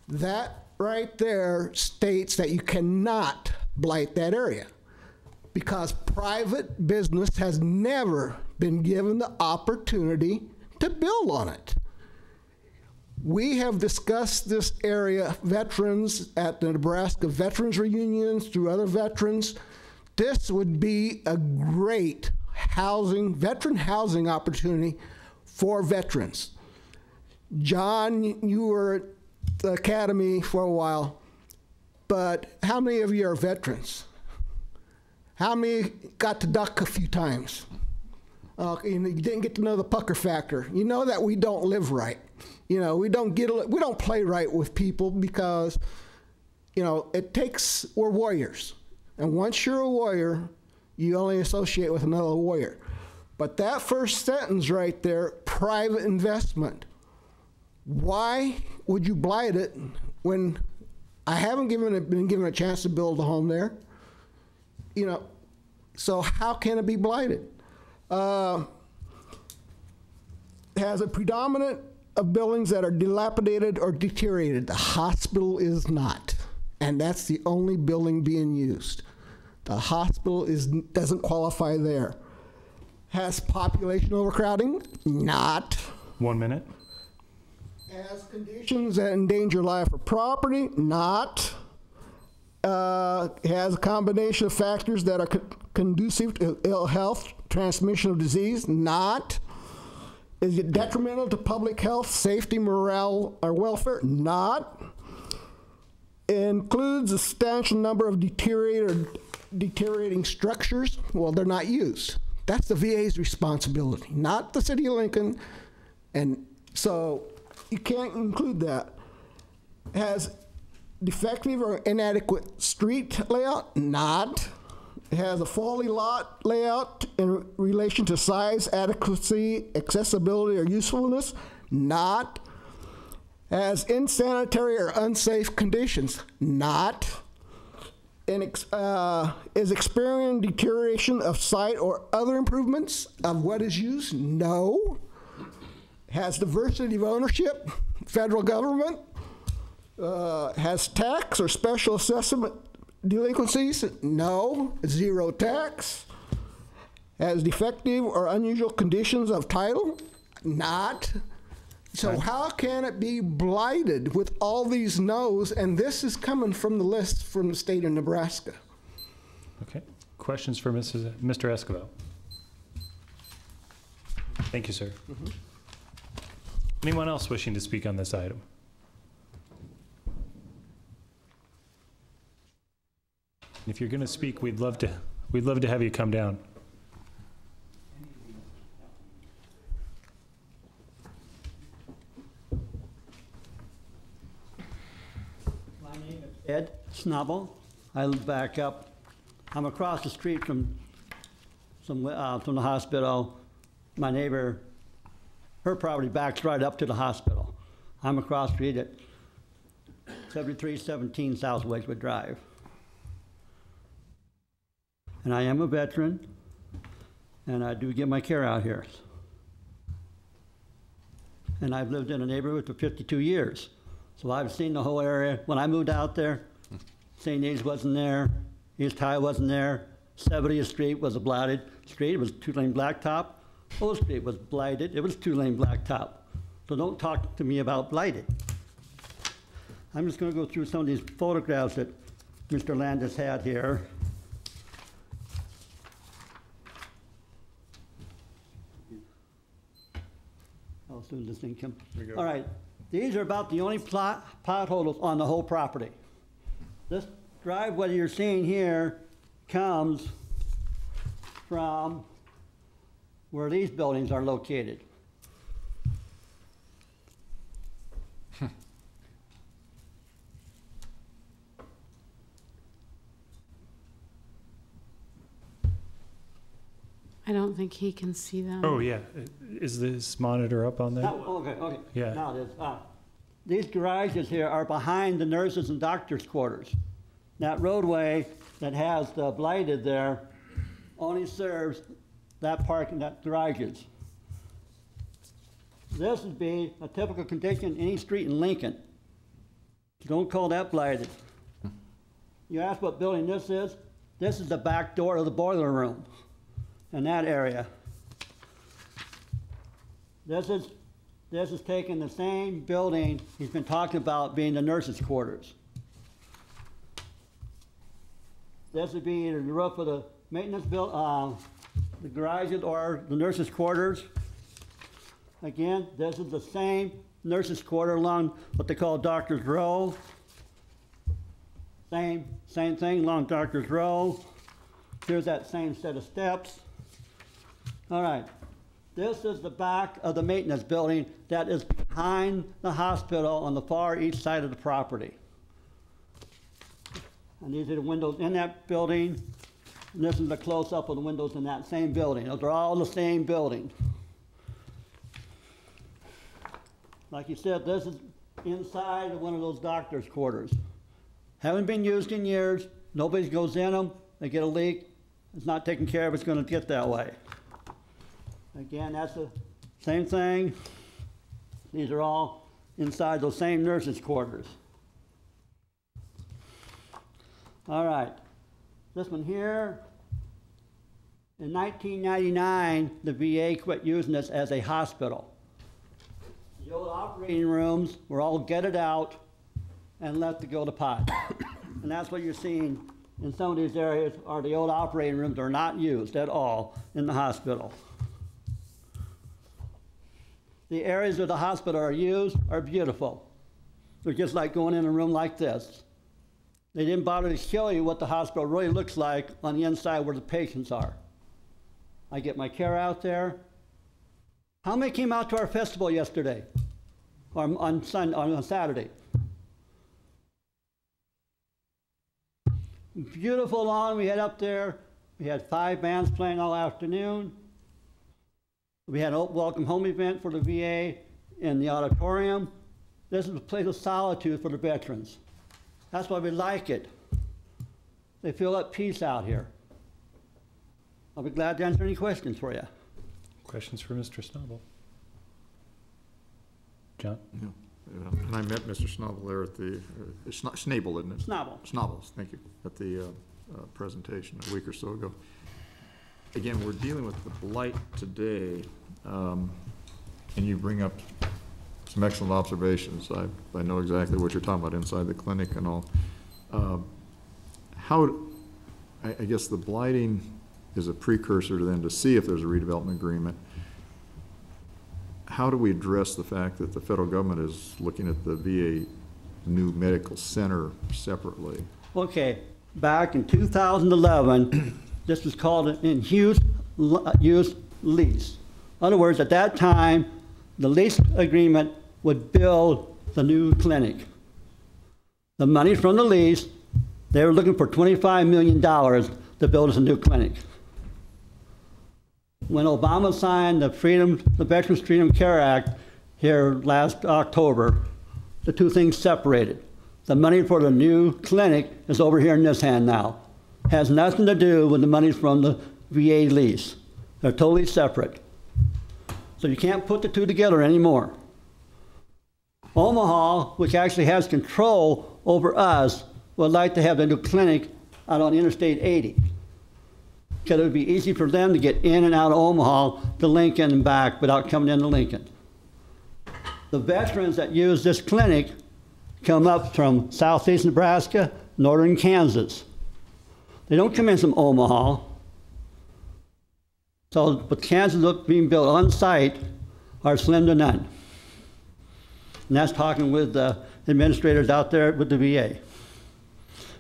That right there states that you cannot blight that area because private business has never been given the opportunity to build on it. We have discussed this area, veterans at the Nebraska Veterans Reunions, through other veterans. This would be a great veteran housing opportunity for veterans. John, you were at the academy for a while, but how many of you are veterans? How many got to duck a few times? You didn't get to know the pucker factor. You know that we don't live right. You know, we don't play right with people because, you know, we're warriors. And once you're a warrior, you only associate with another warrior. But that first sentence right there, private investment. Why would you blight it when I haven't been given a chance to build a home there? You know, so how can it be blighted? Has a predominant of buildings that are dilapidated or deteriorated. The hospital is not, and that's the only building being used. The hospital doesn't qualify there. Has population overcrowding? Not. 1 minute. Has conditions that endanger life or property? Not. Has a combination of factors that are conducive to ill health, transmission of disease? Not. Is it detrimental to public health, safety, morale, or welfare? Not. Includes a substantial number of deteriorating structures. Well, they're not used. That's the VA's responsibility, not the city of Lincoln. And so you can't include that. Has defective or inadequate street layout? Not. It has a faulty lot layout in relation to size, adequacy, accessibility, or usefulness? Not. Has insanitary or unsafe conditions? Not. And is experiencing deterioration of site or other improvements of what is used? No. Has diversity of ownership? Federal government? Has tax or special assessment delinquencies? No. Zero tax. Has defective or unusual conditions of title? Not. So how can it be blighted with all these no's? And this is coming from the list from the state of Nebraska. Okay. Questions for Mr. Escobar? Thank you, sir. Anyone else wishing to speak on this item? If you're going to speak, we'd love to have you come down. My name is Ed Snubble. I live back up. I'm across the street from the hospital. My neighbor, her property backs right up to the hospital. I'm across the street at 7317 South Wedgewood Drive. And I am a veteran, and I do get my care out here. And I've lived in a neighborhood for 52 years. So I've seen the whole area. When I moved out there, St. A's wasn't there, East High wasn't there, 70th Street was a blighted street, it was two-lane blacktop. Old Street was blighted, it was two-lane blacktop. So don't talk to me about blighted. I'm just gonna go through some of these photographs that Mr. Landis had here. How soon does this thing come? All right, these are about the only potholes on the whole property. This driveway you're seeing here comes from where these buildings are located. I don't think he can see them. Oh, yeah. Is this monitor up on there? Okay. Yeah. Now it is. These garages here are behind the nurses' and doctors' quarters. That roadway that has the blighted there only serves that parking, that garages. This would be a typical condition in any street in Lincoln. Don't call that blighted. You ask what building this is? This is the back door of the boiler room in that area. This is taking the same building he's been talking about being the nurses' quarters. This would be either the roof of the maintenance the garages or the nurses' quarters. Again, this is the same nurses' quarter along what they call Doctor's Row. Same thing along Doctor's Row. Here's that same set of steps. All right, this is the back of the maintenance building that is behind the hospital on the far east side of the property. And these are the windows in that building. And this is the close-up of the windows in that same building. Those are all the same building. Like you said, this is inside of one of those doctor's quarters. Haven't been used in years. Nobody goes in them. They get a leak. It's not taken care of. It's going to get that way. Again, that's the same thing. These are all inside those same nurses' quarters. All right. This one here. In 1999, the VA quit using this as a hospital. The old operating rooms were all gutted out and left to go to pot. And that's what you're seeing in some of these areas are the old operating rooms that are not used at all in the hospital. The areas where the hospital are used are beautiful. They're just like going in a room like this. They didn't bother to show you what the hospital really looks like on the inside where the patients are. I get my care out there. How many came out to our festival yesterday? Or on Saturday? Beautiful lawn we had up there. We had 5 bands playing all afternoon. We had a welcome home event for the VA in the auditorium. This is a place of solitude for the veterans. That's why we like it. They feel at peace out here. I'll be glad to answer any questions for you. Questions for Mr. Schnabel? John? Yeah. And I met Mr. Schnabel there at the, Schnabel, isn't it? Schnabel. Schnabel, thank you, at the presentation a week or so ago. Again, we're dealing with the blight today, and you bring up some excellent observations. I know exactly what you're talking about inside the clinic and all. I guess the blighting is a precursor to then to see if there's a redevelopment agreement. How do we address the fact that the federal government is looking at the VA new medical center separately? Okay, back in 2011, this was called an in-use lease. In other words, at that time, the lease agreement would build the new clinic. The money from the lease, they were looking for $25 million to build us a new clinic. When Obama signed the Veterans Freedom Care Act here last October, the two things separated. The money for the new clinic is over here in this hand now. Has nothing to do with the money from the VA lease. They're totally separate. So you can't put the two together anymore. Omaha, which actually has control over us, would like to have a new clinic out on Interstate 80. Because it would be easy for them to get in and out of Omaha to Lincoln and back without coming into Lincoln. The veterans that use this clinic come up from southeast Nebraska, northern Kansas. They don't come in from Omaha. So, but Kansas being built on site are slim to none. And that's talking with the administrators out there with the VA.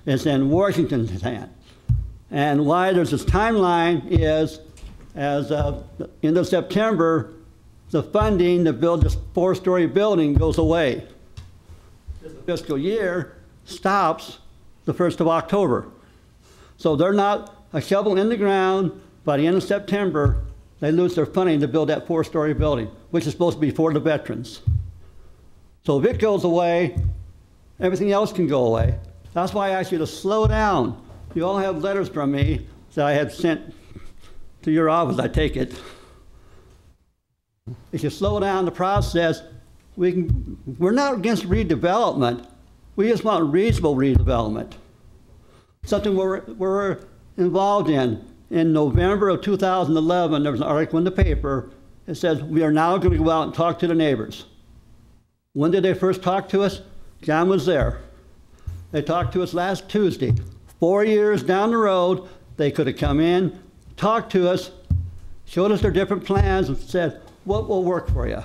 It's in Washington's hand. And why there's this timeline is, as of the end of September, the funding to build this 4-story building goes away. The fiscal year stops the 1st of October. So they're not a shovel in the ground. By the end of September, they lose their funding to build that 4-story building, which is supposed to be for the veterans. So if it goes away, everything else can go away. That's why I asked you to slow down. You all have letters from me that I had sent to your office, I take it. If you slow down the process, we're not against redevelopment. We just want reasonable redevelopment. Something we're involved in. In November of 2011, there was an article in the paper. It says, we are now going to go out and talk to the neighbors. When did they first talk to us? John was there. They talked to us last Tuesday. 4 years down the road, they could have come in, talked to us, showed us their different plans, and said, what will work for you?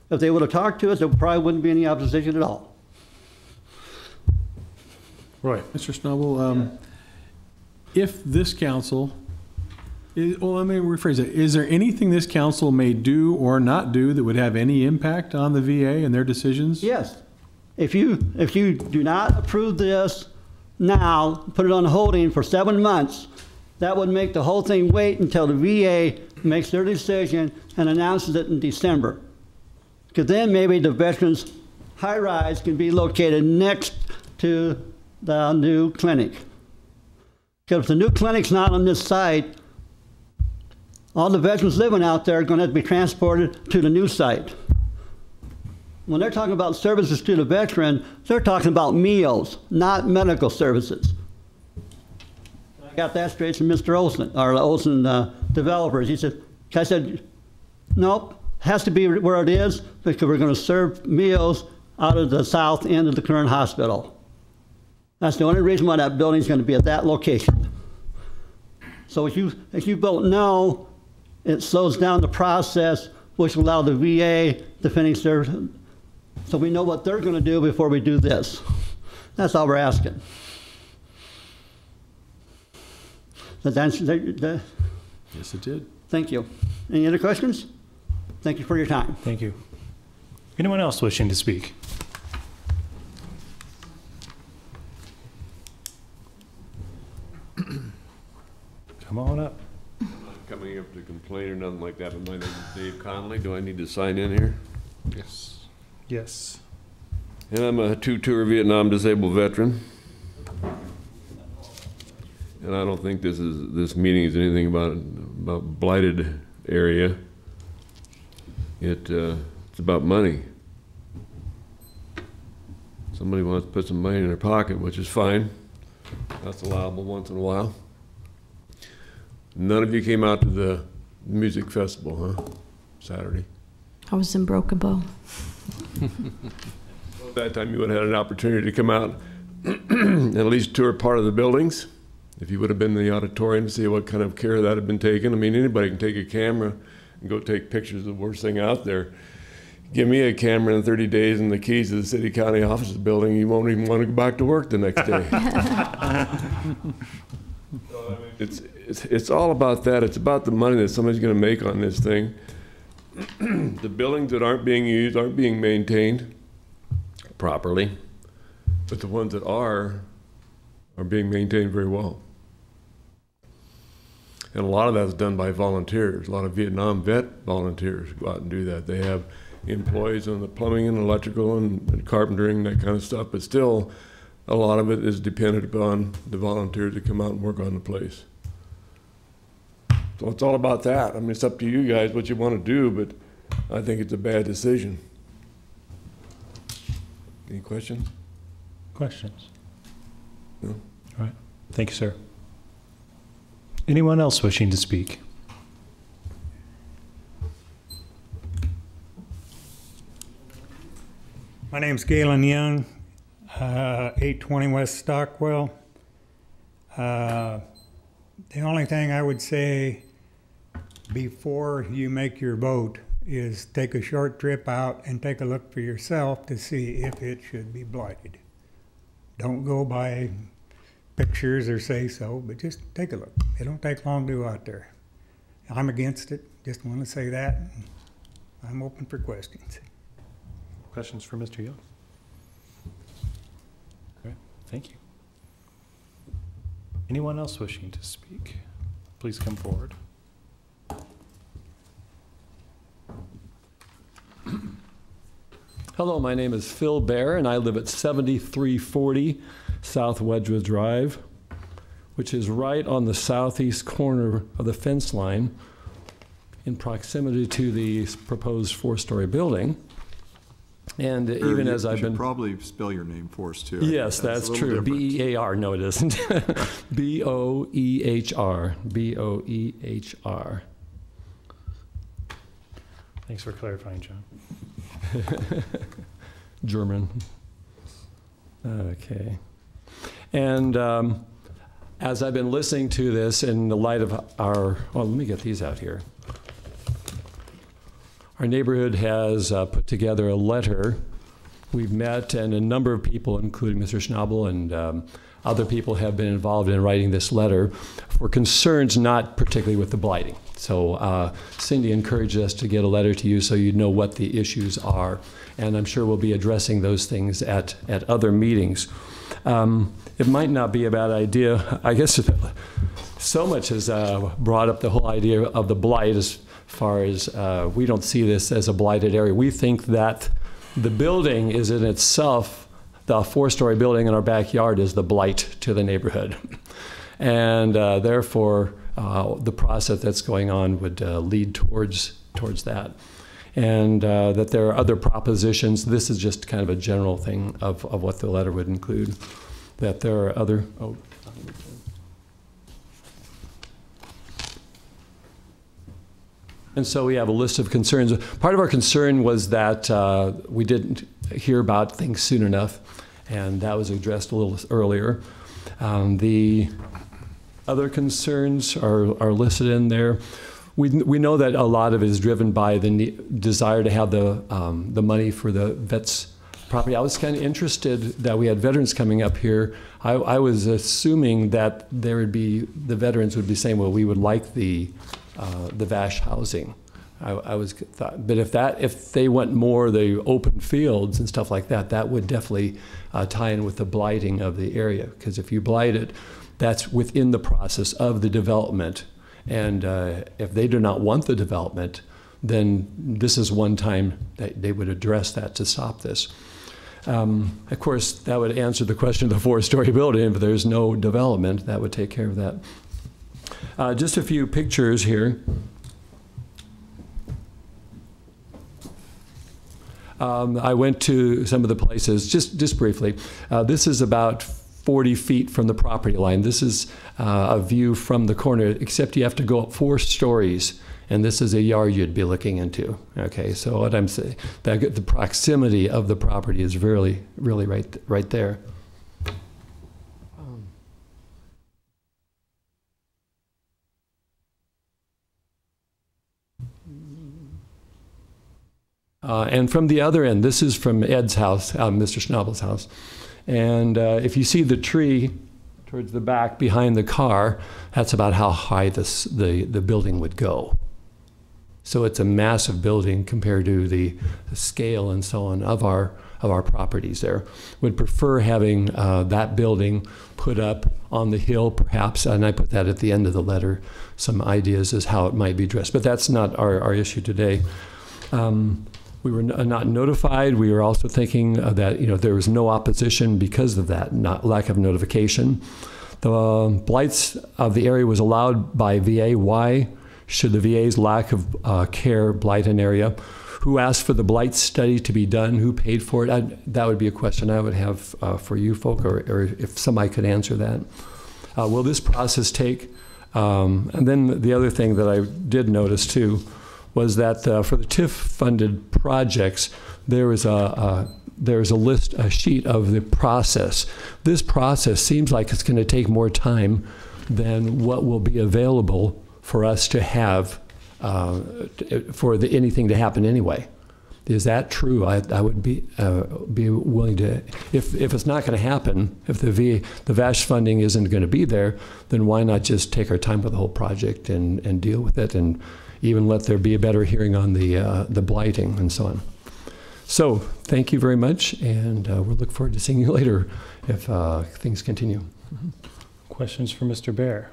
If they would have talked to us, there probably wouldn't be any opposition at all. Right. Mr. Snubble, if this council, well, let me rephrase it. Is there anything this council may do or not do that would have any impact on the VA and their decisions? Yes. If you do not approve this now, put it on holding for 7 months, that would make the whole thing wait until the VA makes their decision and announces it in December. Because then maybe the veterans high-rise can be located next to the new clinic. Because if the new clinic's not on this site, all the veterans living out there are going to have to be transported to the new site. When they're talking about services to the veteran, they're talking about meals, not medical services. I got that straight from Mr. Olson, or Olson developers. I said, nope, it has to be where it is because we're going to serve meals out of the south end of the current hospital. That's the only reason why that building's going to be at that location. So if you vote no, it slows down the process, which will allow the VA to finish their. So we know what they're going to do before we do this. That's all we're asking. Does that answer that? Yes, it did. Thank you. Any other questions? Thank you for your time. Thank you. Anyone else wishing to speak? Come on up. Coming up to complain or nothing like that, but my name is Dave Connolly. Do I need to sign in here? Yes. Yes. And I'm a two-tour Vietnam disabled veteran. And I don't think this meeting is anything about blighted area. It's about money. Somebody wants to put some money in their pocket, which is fine. That's allowable once in a while. None of you came out to the music festival, huh? Saturday. I was in Broken Bow. That time you would have had an opportunity to come out and at least tour part of the buildings. If you would have been in the auditorium to see what kind of care that had been taken. I mean, anybody can take a camera and go take pictures of the worst thing out there. Give me a camera in 30 days and the keys to the city county offices building, you won't even want to go back to work the next day. So, I mean, it's all about that. It's about the money that somebody's going to make on this thing. The buildings that aren't being used aren't being maintained properly, but the ones that are being maintained very well. And a lot of that's done by volunteers. A lot of Vietnam vet volunteers go out and do that. They have employees on the plumbing and electrical and carpentering, that kind of stuff, but still a lot of it is dependent upon the volunteers that come out and work on the place. So it's all about that. I mean, it's up to you guys what you want to do, but I think it's a bad decision. Any questions? Questions? No? All right. Thank you, sir. Anyone else wishing to speak? My name's Galen Young, 820 West Stockwell. The only thing I would say before you make your vote is take a short trip out and take a look for yourself to see if it should be blighted. Don't go by pictures or say so, but just take a look. It don't take long to go out there. I'm against it, just want to say that. I'm open for questions. Questions for Mr. Young? All right, thank you. Anyone else wishing to speak? Please come forward. Hello, my name is Phil Bear, and I live at 7340 South Wedgewood Drive, which is right on the southeast corner of the fence line in proximity to the proposed four-story building. And even as I've been... probably spell your name for us, too. Yes, that's true. B-E-A-R. No, it isn't. B-O-E-H-R. B-O-E-H-R. Thanks for clarifying, John. German. Okay. And as I've been listening to this in the light of our... Oh, let me get these out here. Our neighborhood has put together a letter. We've met, and a number of people, including Mr. Schnabel and other people, have been involved in writing this letter for concerns not particularly with the blighting. So Cindy encouraged us to get a letter to you so you'd know what the issues are. And I'm sure we'll be addressing those things at other meetings. It might not be a bad idea. I guess so much has brought up the whole idea of the blight as far as we don't see this as a blighted area. We think that the building is in itself, the four-story building in our backyard is the blight to the neighborhood. And therefore, the process that's going on would lead towards that. And that there are other propositions. This is just kind of a general thing of what the letter would include. That there are other... Oh. And so we have a list of concerns. Part of our concern was that we didn't hear about things soon enough, and that was addressed a little earlier. The other concerns are listed in there. We know that a lot of it is driven by the desire to have the money for the vets property. I was kind of interested that we had veterans coming up here. I was assuming that there would be, the veterans would be saying, well, we would like the VASH housing. I was thought, but if they want more the open fields and stuff like that, that would definitely tie in with the blighting of the area. Because if you blight it, that's within the process of the development. And if they do not want the development, then this is one time that they would address that to stop this. Of course, that would answer the question of the four-story building. If there's no development, that would take care of that. Just a few pictures here. I went to some of the places, just briefly. This is about 40 feet from the property line. This is a view from the corner, except you have to go up 4 stories, and this is a yard you'd be looking into. Okay, so what I'm saying, that the proximity of the property is really right there. And from the other end, this is from Ed's house, Mr. Schnabel's house. And if you see the tree towards the back behind the car, that's about how high the building would go. So it's a massive building compared to the scale and so on of our properties there. Would prefer having that building put up on the hill perhaps, and I put that at the end of the letter, some ideas as how it might be addressed. But that's not our issue today. We were not notified. We were also thinking that there was no opposition because of that lack of notification. The blights of the area was allowed by VA. Why should the VA's lack of care blight an area? Who asked for the blight study to be done? Who paid for it? That would be a question I would have for you folk, or if somebody could answer that. Will this process take? And then the other thing that I did notice too was that for the TIF-funded projects, there is a sheet of the process. This process seems like it's going to take more time than what will be available for us to have for anything to happen anyway. Is that true? I would be willing to, if it's not going to happen, if the VASH funding isn't going to be there, then why not just take our time with the whole project and deal with it, and even let there be a better hearing on the blighting and so on. So thank you very much, and we'll look forward to seeing you later if things continue. Questions for Mr. Bear?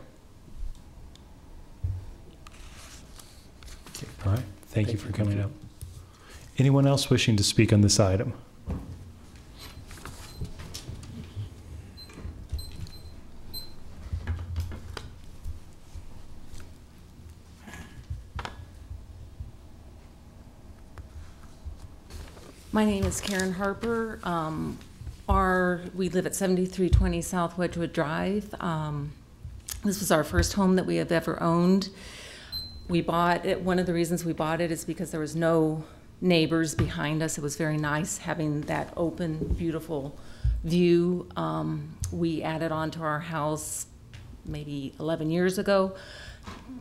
All right. Thank you for coming up. Anyone else wishing to speak on this item? My name is Karen Harper. We live at 7320 South Wedgewood Drive. This was our first home that we have ever owned. We bought it. One of the reasons we bought it is because there was no neighbors behind us. It was very nice having that open, beautiful view. We added on to our house maybe 11 years ago,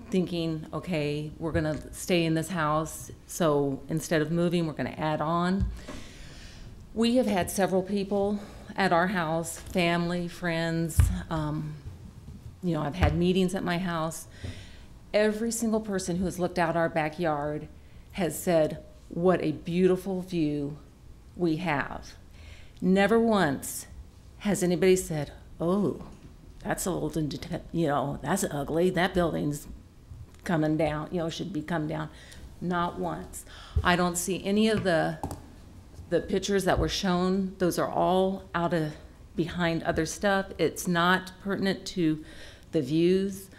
thinking, okay, we're gonna stay in this house, so instead of moving, we're gonna add on. We have had several people at our house, family, friends. You know, I've had meetings at my house. Every single person who has looked out our backyard has said, what a beautiful view we have. Never once has anybody said, oh, that's a little, you know, that's ugly, that building's coming down, you know, should be come down. Not once. I don't see any of the pictures that were shown. Those are all out of behind other stuff. It's not pertinent to the views.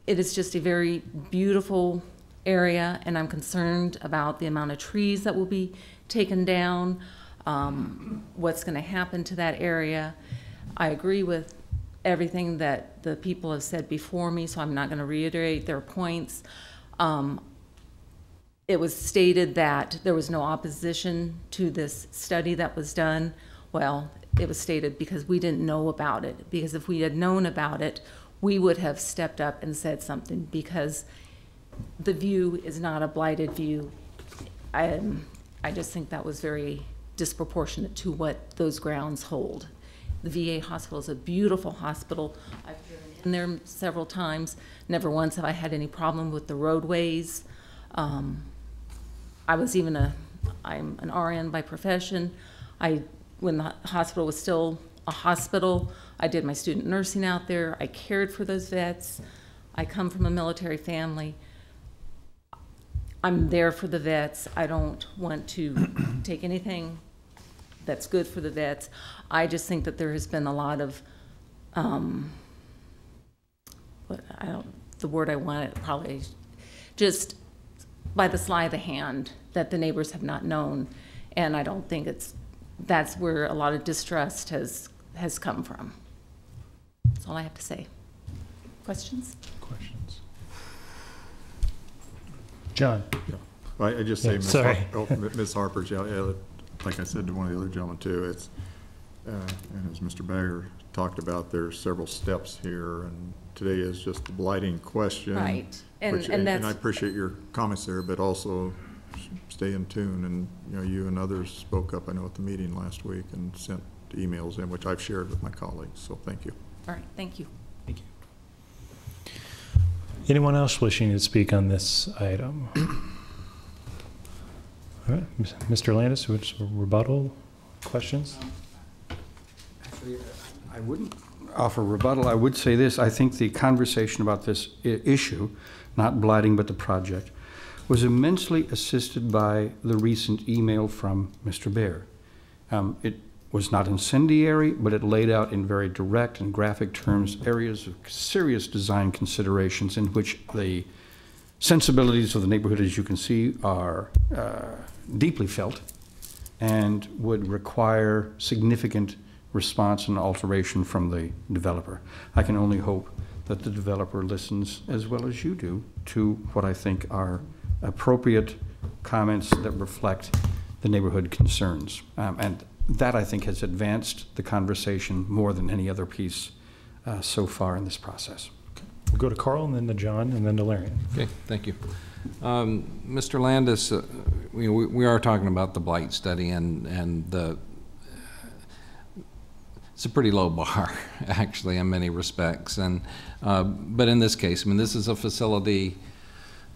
It is just a very beautiful area, and I'm concerned about the amount of trees that will be taken down, what's going to happen to that area. I agree with everything that the people have said before me, so I'm not going to reiterate their points. It was stated that there was no opposition to this study that was done. Well, it was stated because we didn't know about it, because if we had known about it, we would have stepped up and said something, because the view is not a blighted view. I just think that was very disproportionate to what those grounds hold. The VA hospital is a beautiful hospital. I've been in there several times. Never once have I had any problem with the roadways. I'm an RN by profession. When the hospital was still a hospital, I did my student nursing out there. I cared for those vets. I come from a military family. I'm there for the vets. I don't want to take anything that's good for the vets. I just think that there has been a lot of, the word I want, probably just by the sleight of the hand that the neighbors have not known. And I don't think that's where a lot of distrust has come from. That's all I have to say. Questions? Questions? John? Yeah. Well, I just say, Ms. Harper, like I said to one of the other gentlemen too, it's, and as Mr. Bayer talked about, there's several steps here, and today is just the blighting question. Right. And I appreciate your comments there, but also stay in tune. And you and others spoke up, I know, at the meeting last week and sent emails in, which I've shared with my colleagues. So thank you. All right. Thank you. Thank you. Anyone else wishing to speak on this item? All right, Mr. Landis, which rebuttal questions? Actually, I wouldn't offer rebuttal. I would say this. I think the conversation about this issue, not blighting but the project, was immensely assisted by the recent email from Mr. Baer. It was not incendiary, but it laid out in very direct and graphic terms areas of serious design considerations in which the sensibilities of the neighborhood, as you can see, are deeply felt and would require significant response and alteration from the developer. I can only hope that the developer listens, as well as you do, to what I think are appropriate comments that reflect the neighborhood concerns. And that, I think, has advanced the conversation more than any other piece so far in this process. Okay. We'll go to Carl, and then to John, and then to Larry. Okay, thank you. Mr. Landis, we are talking about the blight study, and it's a pretty low bar, actually, in many respects. And but in this case, I mean, this is a facility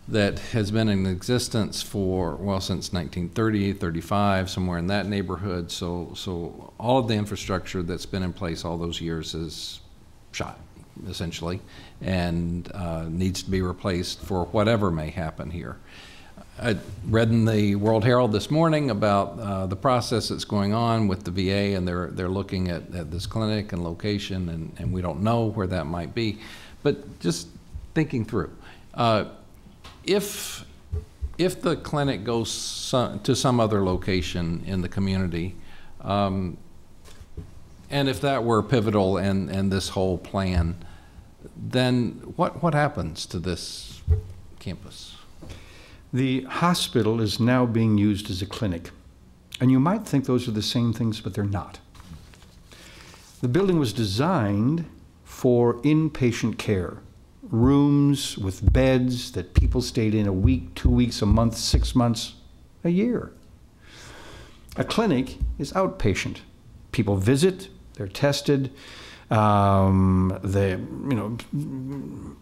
that has been in existence for, well, since 1930, 35, somewhere in that neighborhood. So all of the infrastructure that's been in place all those years is shot, essentially, and needs to be replaced for whatever may happen here. I read in the World Herald this morning about the process that's going on with the VA, and they're looking at this clinic and location, and we don't know where that might be. But just thinking through, if the clinic goes to some other location in the community, and if that were pivotal in this whole plan, then what happens to this campus? The hospital is now being used as a clinic. And you might think those are the same things, but they're not. The building was designed for inpatient care, rooms with beds that people stayed in a week, 2 weeks, a month, 6 months, a year. A clinic is outpatient. People visit, they're tested,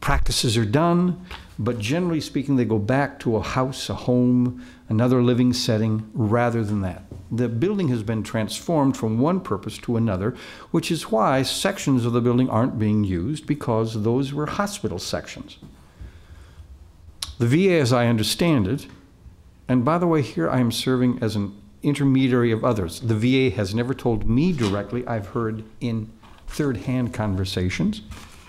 practices are done, but generally speaking, they go back to a house, a home, another living setting, rather than that. The building has been transformed from one purpose to another, which is why sections of the building aren't being used, because those were hospital sections. The VA, as I understand it, and by the way, here I am serving as an intermediary of others. The VA has never told me directly. I've heard in third-hand conversations.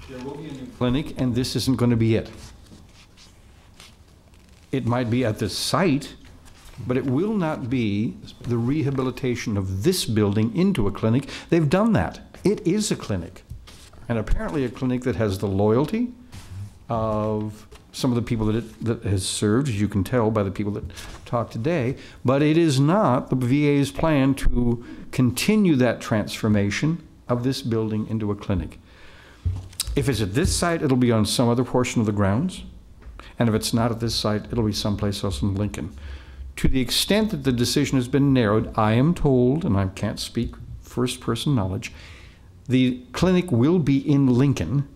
There will be a new clinic, and this isn't going to be it. It might be at this site, but it will not be the rehabilitation of this building into a clinic. They've done that. It is a clinic, and apparently a clinic that has the loyalty of some of the people that it has served, as you can tell by the people that talk today, but it is not the VA's plan to continue that transformation of this building into a clinic. If it's at this site, it'll be on some other portion of the grounds, and if it's not at this site, it'll be someplace else in Lincoln. To the extent that the decision has been narrowed, I am told, and I can't speak first-person knowledge, the clinic will be in Lincoln,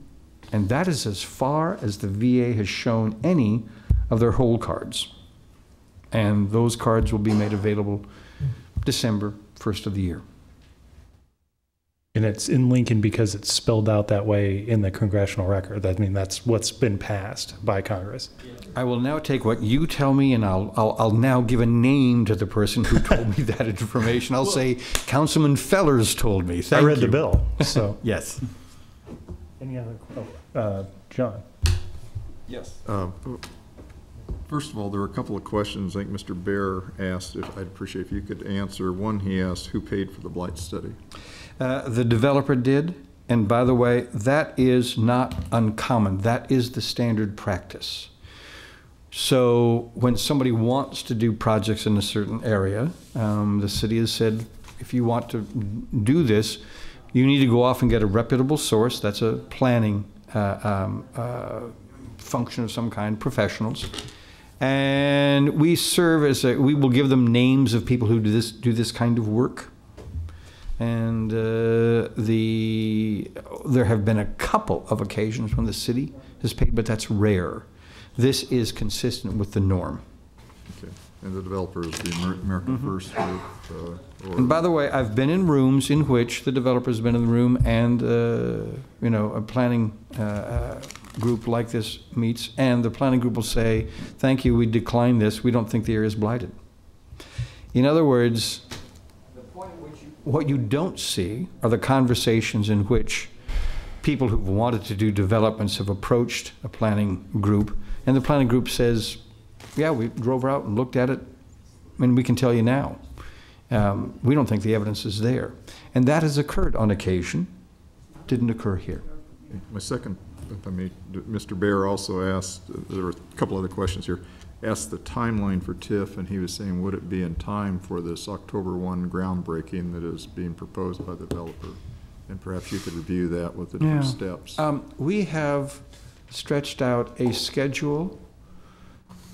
and that is as far as the VA has shown any of their whole cards. And those cards will be made available December 1st of the year. And it's in Lincoln because it's spelled out that way in the congressional record. I mean, that's what's been passed by Congress. I will now take what you tell me, and I'll now give a name to the person who told me that information. I'll say, Councilman Fellers told me. Thank you. I read the bill, so. Yes. Any other, John? Yes. First of all, there were a couple of questions I think Mr. Bear asked. I'd appreciate if you could answer. One, he asked, who paid for the blight study? The developer did, and by the way, that is not uncommon. That is the standard practice. So when somebody wants to do projects in a certain area, the city has said, if you want to do this, you need to go off and get a reputable source. That's a planning function of some kind, professionals. And we serve as we will give them names of people who do this kind of work. And there have been a couple of occasions when the city has paid, but that's rare. This is consistent with the norm. Okay. And the developer is the American First Group? And by the way, I've been in rooms in which the developer's been in the room and, a planning group like this meets, and the planning group will say, thank you, we decline this. We don't think the area is blighted. In other words, what you don't see are the conversations in which people who've wanted to do developments have approached a planning group, and the planning group says, yeah, we drove out and looked at it, and we can tell you now. We don't think the evidence is there. And that has occurred on occasion, didn't occur here. My second, if I may, Mr. Bear also asked, there were a couple other questions here, asked the timeline for TIF, and he was saying, would it be in time for this October 1 groundbreaking that is being proposed by the developer? And perhaps you could review that with the different steps. We have stretched out a schedule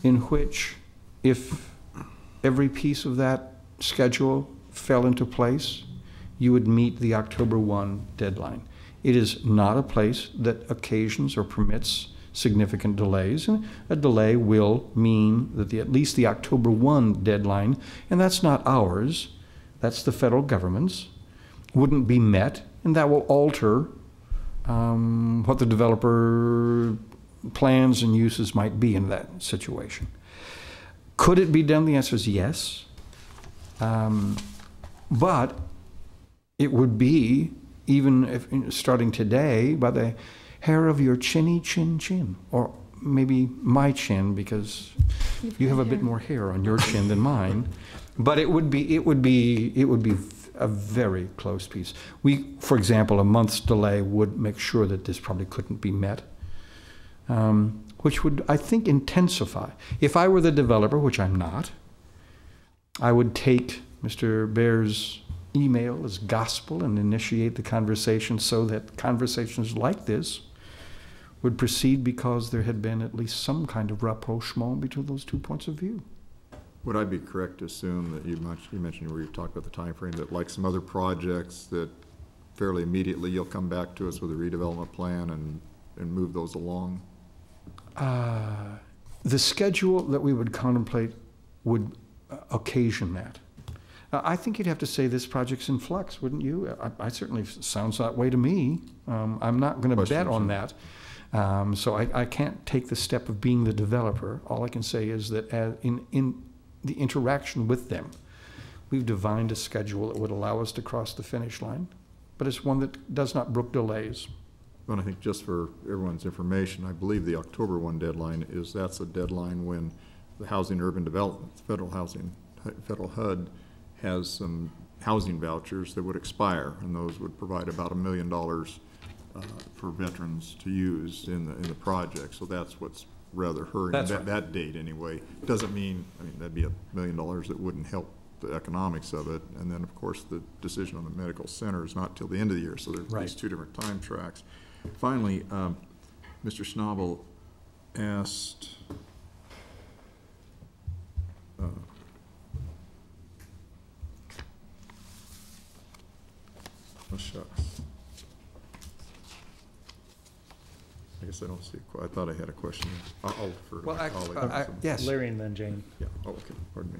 in which, if every piece of that schedule fell into place, you would meet the October 1 deadline. It is not a place that occasions or permits significant delays, and a delay will mean that at least the October 1 deadline, and that's not ours, that's the federal government's, wouldn't be met, and that will alter what the developer plans and uses might be in that situation. Could it be done? The answer is yes. But it would be, even if, starting today, by the hair of your chinny chin chin, or maybe my chin, because you have a bit more hair on your chin than mine. But it would be a very close piece. For example, a month's delay would make sure that this probably couldn't be met, which would, I think, intensify. If I were the developer, which I'm not, I would take Mr. Baer's email as gospel and initiate the conversation so that conversations like this would proceed because there had been at least some kind of rapprochement between those two points of view. Would I be correct to assume that you mentioned where you talked about the time frame, that like some other projects that fairly immediately you'll come back to us with a redevelopment plan and move those along? The schedule that we would contemplate would occasion that. I think you'd have to say this project's in flux, wouldn't you? I certainly, sounds that way to me. I'm not going to bet on that. So I can't take the step of being the developer. All I can say is that in the interaction with them, we've divined a schedule that would allow us to cross the finish line, but it's one that does not brook delays. Well, I think just for everyone's information, I believe the October 1 deadline that's a deadline when the Housing Urban Development, federal HUD, has some housing vouchers that would expire, and those would provide about $1 million for veterans to use in the project. So that's what's rather hurrying that date anyway. Doesn't mean, that'd be $1 million that wouldn't help the economics of it. And then, of course, the decision on the medical center is not till the end of the year. So there's these two different time tracks. Finally, Mr. Schnabel asked, oh, shucks. I guess I don't see I thought I had a question. I'll defer to my colleague. Yes. Larry and then Jane. Yeah, okay, pardon me.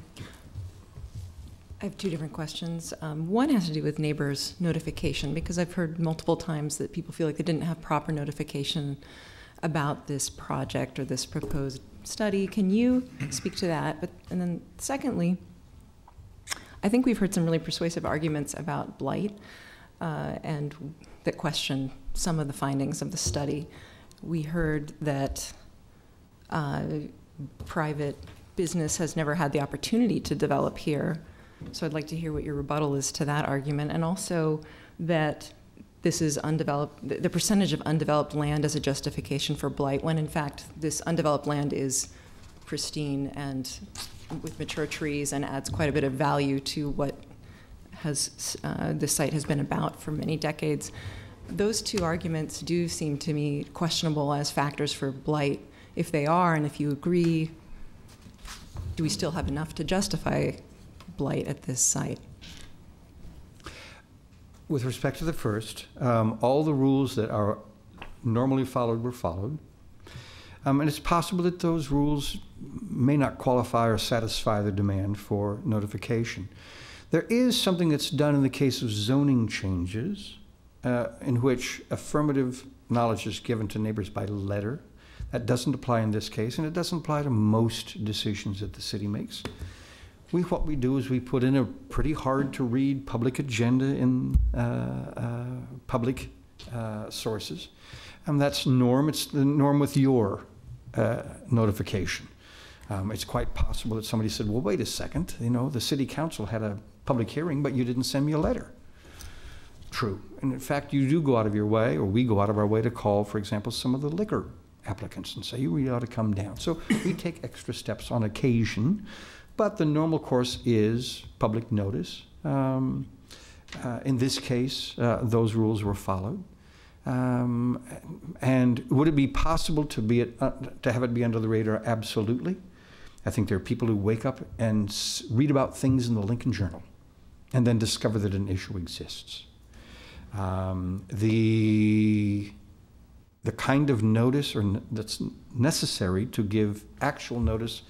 I have two different questions. One has to do with neighbors' notification, because I've heard multiple times that people feel like they didn't have proper notification about this project or this proposed study. Can you speak to that? And then secondly, I think we've heard some really persuasive arguments about blight and that question some of the findings of the study. We heard that private business has never had the opportunity to develop here. So I'd like to hear what your rebuttal is to that argument, and also that this is undeveloped, the percentage of undeveloped land as a justification for blight, when in fact this undeveloped land is pristine and with mature trees and adds quite a bit of value to what has this site has been about for many decades. Those two arguments do seem to me questionable as factors for blight. If they are, and if you agree, do we still have enough to justify blight at this site? With respect to the first, all the rules that are normally followed were followed. And it's possible that those rules may not qualify or satisfy the demand for notification. There is something that's done in the case of zoning changes in which affirmative knowledge is given to neighbors by letter. That doesn't apply in this case, and it doesn't apply to most decisions that the city makes. What we do is we put in a pretty hard-to-read public agenda in public sources, and that's norm. It's the norm with your notification. It's quite possible that somebody said, well, wait a second, the city council had a public hearing, but you didn't send me a letter. True. And in fact, you do go out of your way, or we go out of our way to call, for example, some of the liquor applicants and say, you really ought to come down. So we take extra steps on occasion, but the normal course is public notice. In this case, those rules were followed. And would it be possible to have it be under the radar? Absolutely. I think there are people who wake up and read about things in the Lincoln Journal and then discover that an issue exists. The kind of notice that's necessary to give actual notice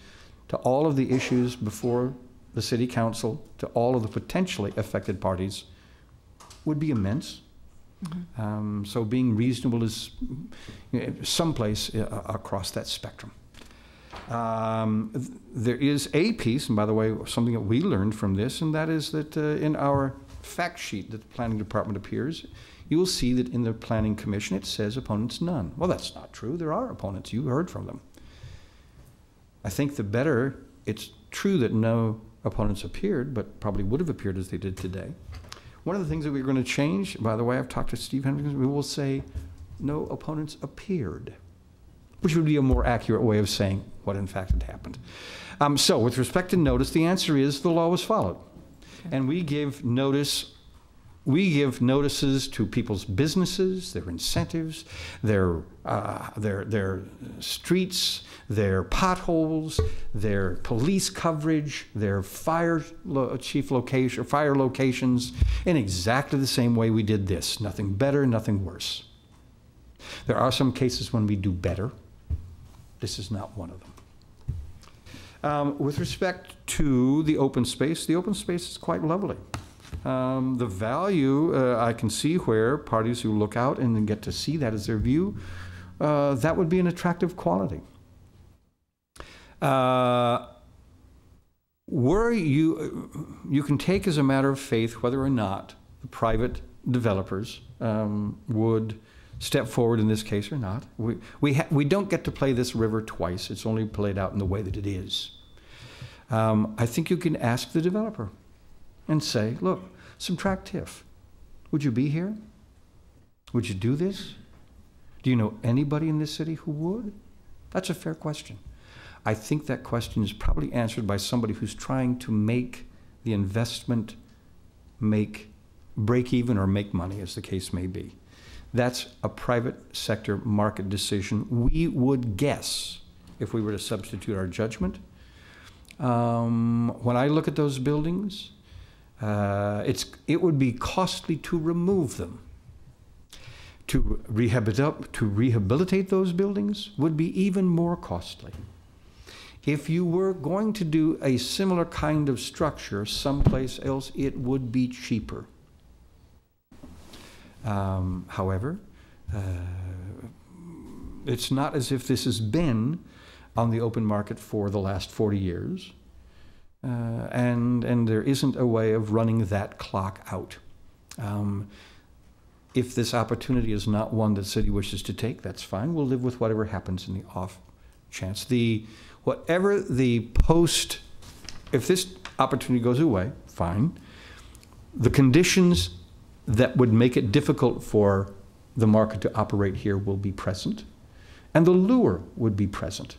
to all of the issues before the city council, to all of the potentially affected parties, would be immense. Mm-hmm. So being reasonable is someplace across that spectrum. There is a piece, and by the way, something that we learned from this, and that is that in our fact sheet that the planning department appears, you will see that in the planning commission it says opponents none. Well, that's not true. There are opponents. You heard from them. I think it's true that no opponents appeared, but probably would have appeared as they did today. One of the things that we're going to change, by the way, I've talked to Steve Hendricks, we will say no opponents appeared, which would be a more accurate way of saying what in fact had happened. So with respect to notice, the answer is the law was followed. Okay. And we give notices to people's businesses, their incentives, their streets, their potholes, their police coverage, their fire locations, in exactly the same way we did this. Nothing better, nothing worse. There are some cases when we do better. This is not one of them. With respect to the open space is quite lovely. The value, I can see where parties who look out and then get to see that as their view, that would be an attractive quality. Where you can take as a matter of faith whether or not the private developers would step forward in this case or not. We don't get to play this river twice. It's only played out in the way that it is. I think you can ask the developer and say, look, subtract TIF. Would you be here? Would you do this? Do you know anybody in this city who would? That's a fair question. I think that question is probably answered by somebody who's trying to make the investment break even or make money, as the case may be. That's a private sector market decision. We would guess, if we were to substitute our judgment. When I look at those buildings, it would be costly to remove them. To rehabilitate those buildings would be even more costly. If you were going to do a similar kind of structure someplace else, it would be cheaper. However, it's not as if this has been on the open market for the last 40 years, and there isn't a way of running that clock out. If this opportunity is not one that the city wishes to take, that's fine. We'll live with whatever happens in the off chance. If this opportunity goes away, fine. The conditions that would make it difficult for the market to operate here will be present, and the lure would be present.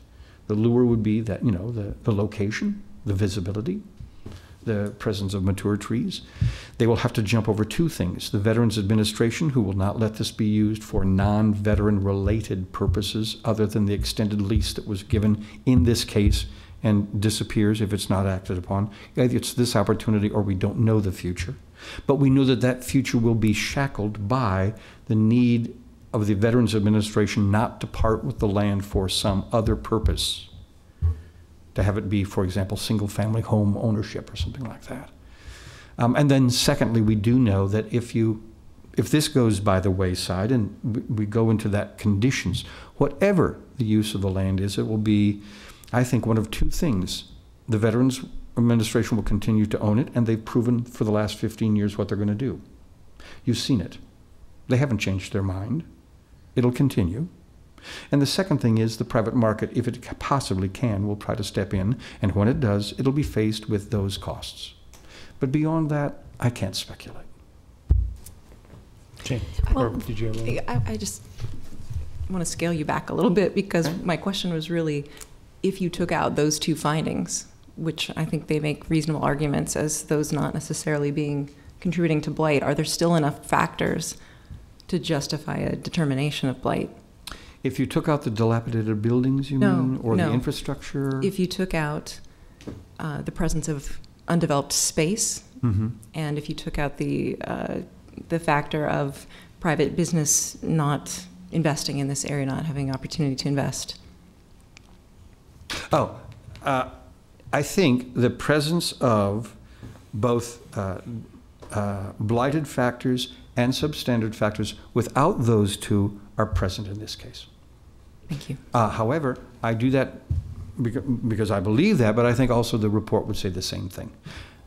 The lure would be that, the location, the visibility, the presence of mature trees. They will have to jump over two things: the Veterans Administration, who will not let this be used for non-veteran related purposes other than the extended lease that was given in this case and disappears if it's not acted upon. Either it's this opportunity or we don't know the future. But we know that that future will be shackled by the need of the Veterans Administration not to part with the land for some other purpose, to have it be, for example, single-family home ownership or something like that. And then secondly, we do know that if this goes by the wayside and we go into that conditions, whatever the use of the land is, it will be, I think, one of two things. The Veterans Administration will continue to own it, and they've proven for the last 15 years what they're going to do. You've seen it. They haven't changed their mind. It'll continue. And the second thing is the private market, if it possibly can, will try to step in, and when it does, it'll be faced with those costs. But beyond that, I can't speculate. Jane, well, did you have I just want to scale you back a little bit, because my question was really, if you took out those two findings, which I think they make reasonable arguments as those not necessarily contributing to blight, are there still enough factors to justify a determination of blight? If you took out the dilapidated buildings, you mean, or the No. infrastructure? If you took out the presence of undeveloped space, and if you took out the factor of private business not investing in this area, not having opportunity to invest. Oh, I think the presence of both blighted factors and substandard factors, without those two, are present in this case. Thank you. However, I do that because I believe that, but I think also the report would say the same thing.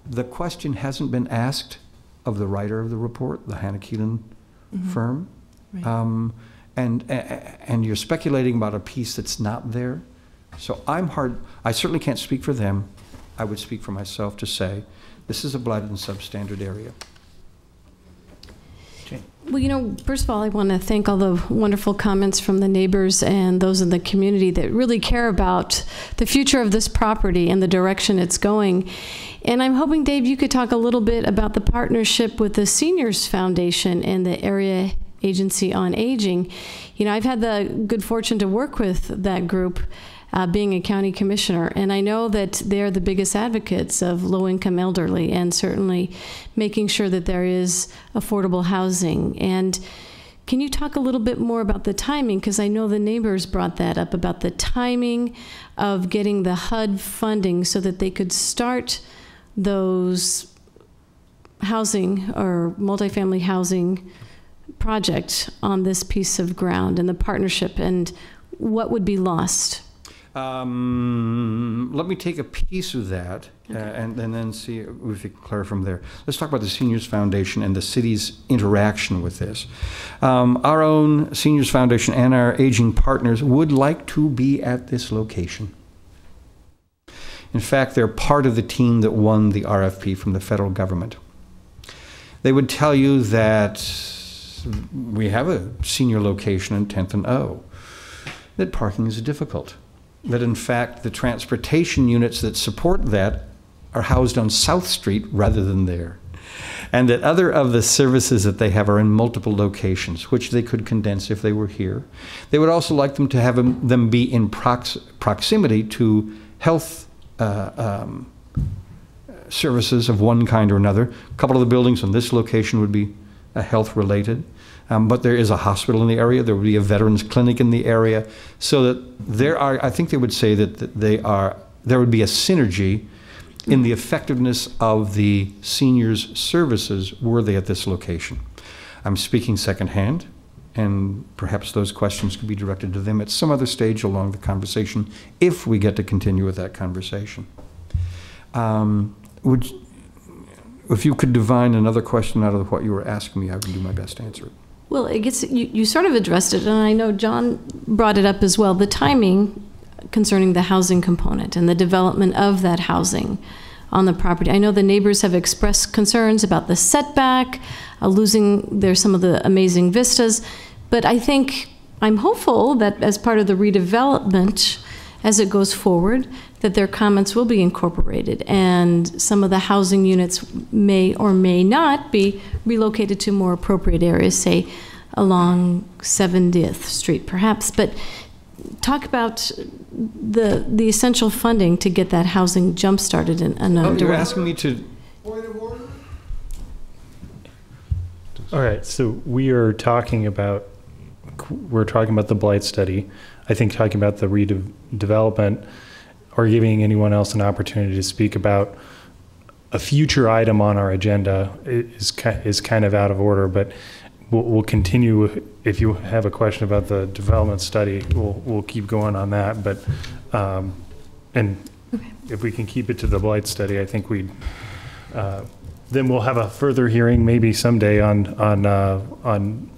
The question hasn't been asked of the writer of the report, the Hannah Keelan firm, Right. and you're speculating about a piece that's not there. So I certainly can't speak for them. I would speak for myself to say, this is a blighted and substandard area. Jane. Well, first of all, I want to thank all the wonderful comments from the neighbors and those in the community that really care about the future of this property and the direction it's going. And I'm hoping, Dave, you could talk a little bit about the partnership with the Seniors Foundation and the Area Agency on Aging. I've had the good fortune to work with that group, being a county commissioner, and I know that they're the biggest advocates of low-income elderly and certainly making sure that there is affordable housing. And can you talk a little bit more about the timing? Because I know the neighbors brought that up, about the timing of getting the HUD funding so that they could start those housing or multifamily housing project on this piece of ground, and the partnership, and what would be lost. Let me take a piece of that and then see if we can clear from there. Let's talk about the Seniors Foundation and the city's interaction with this. Our own Seniors Foundation and our aging partners would like to be at this location. In fact, they're part of the team that won the RFP from the federal government. They would tell you that we have a senior location in 10th and O, that parking is difficult. That in fact the transportation units that support that are housed on South Street rather than there. And that other of the services that they have are in multiple locations, which they could condense if they were here. They would also like them to have them be in proximity to health services of one kind or another. A couple of the buildings on this location would be health related. But there is a hospital in the area. There would be a veterans clinic in the area, so that I think they would say that there would be a synergy in the effectiveness of the seniors' services were they at this location. I'm speaking secondhand, and perhaps those questions could be directed to them at some other stage along the conversation, if we get to continue with that conversation. If you could divine another question out of what you were asking me, I would do my best to answer it. Well, I guess you sort of addressed it, and I know John brought it up as well, the timing concerning the housing component and the development of that housing on the property. I know the neighbors have expressed concerns about the setback, losing some of the amazing vistas, but I'm hopeful that as part of the redevelopment, as it goes forward, that their comments will be incorporated, and some of the housing units may or may not be relocated to more appropriate areas, say along 70th Street perhaps. But talk about the essential funding to get that housing jump-started and underway. You're asking me to... Point of order? All right, so we're talking about the blight study. I think talking about the redevelopment or giving anyone else an opportunity to speak about a future item on our agenda is kind of out of order, but we'll continue. If you have a question about the development study, we'll keep going on that. But if we can keep it to the blight study, I think then we'll have a further hearing maybe someday on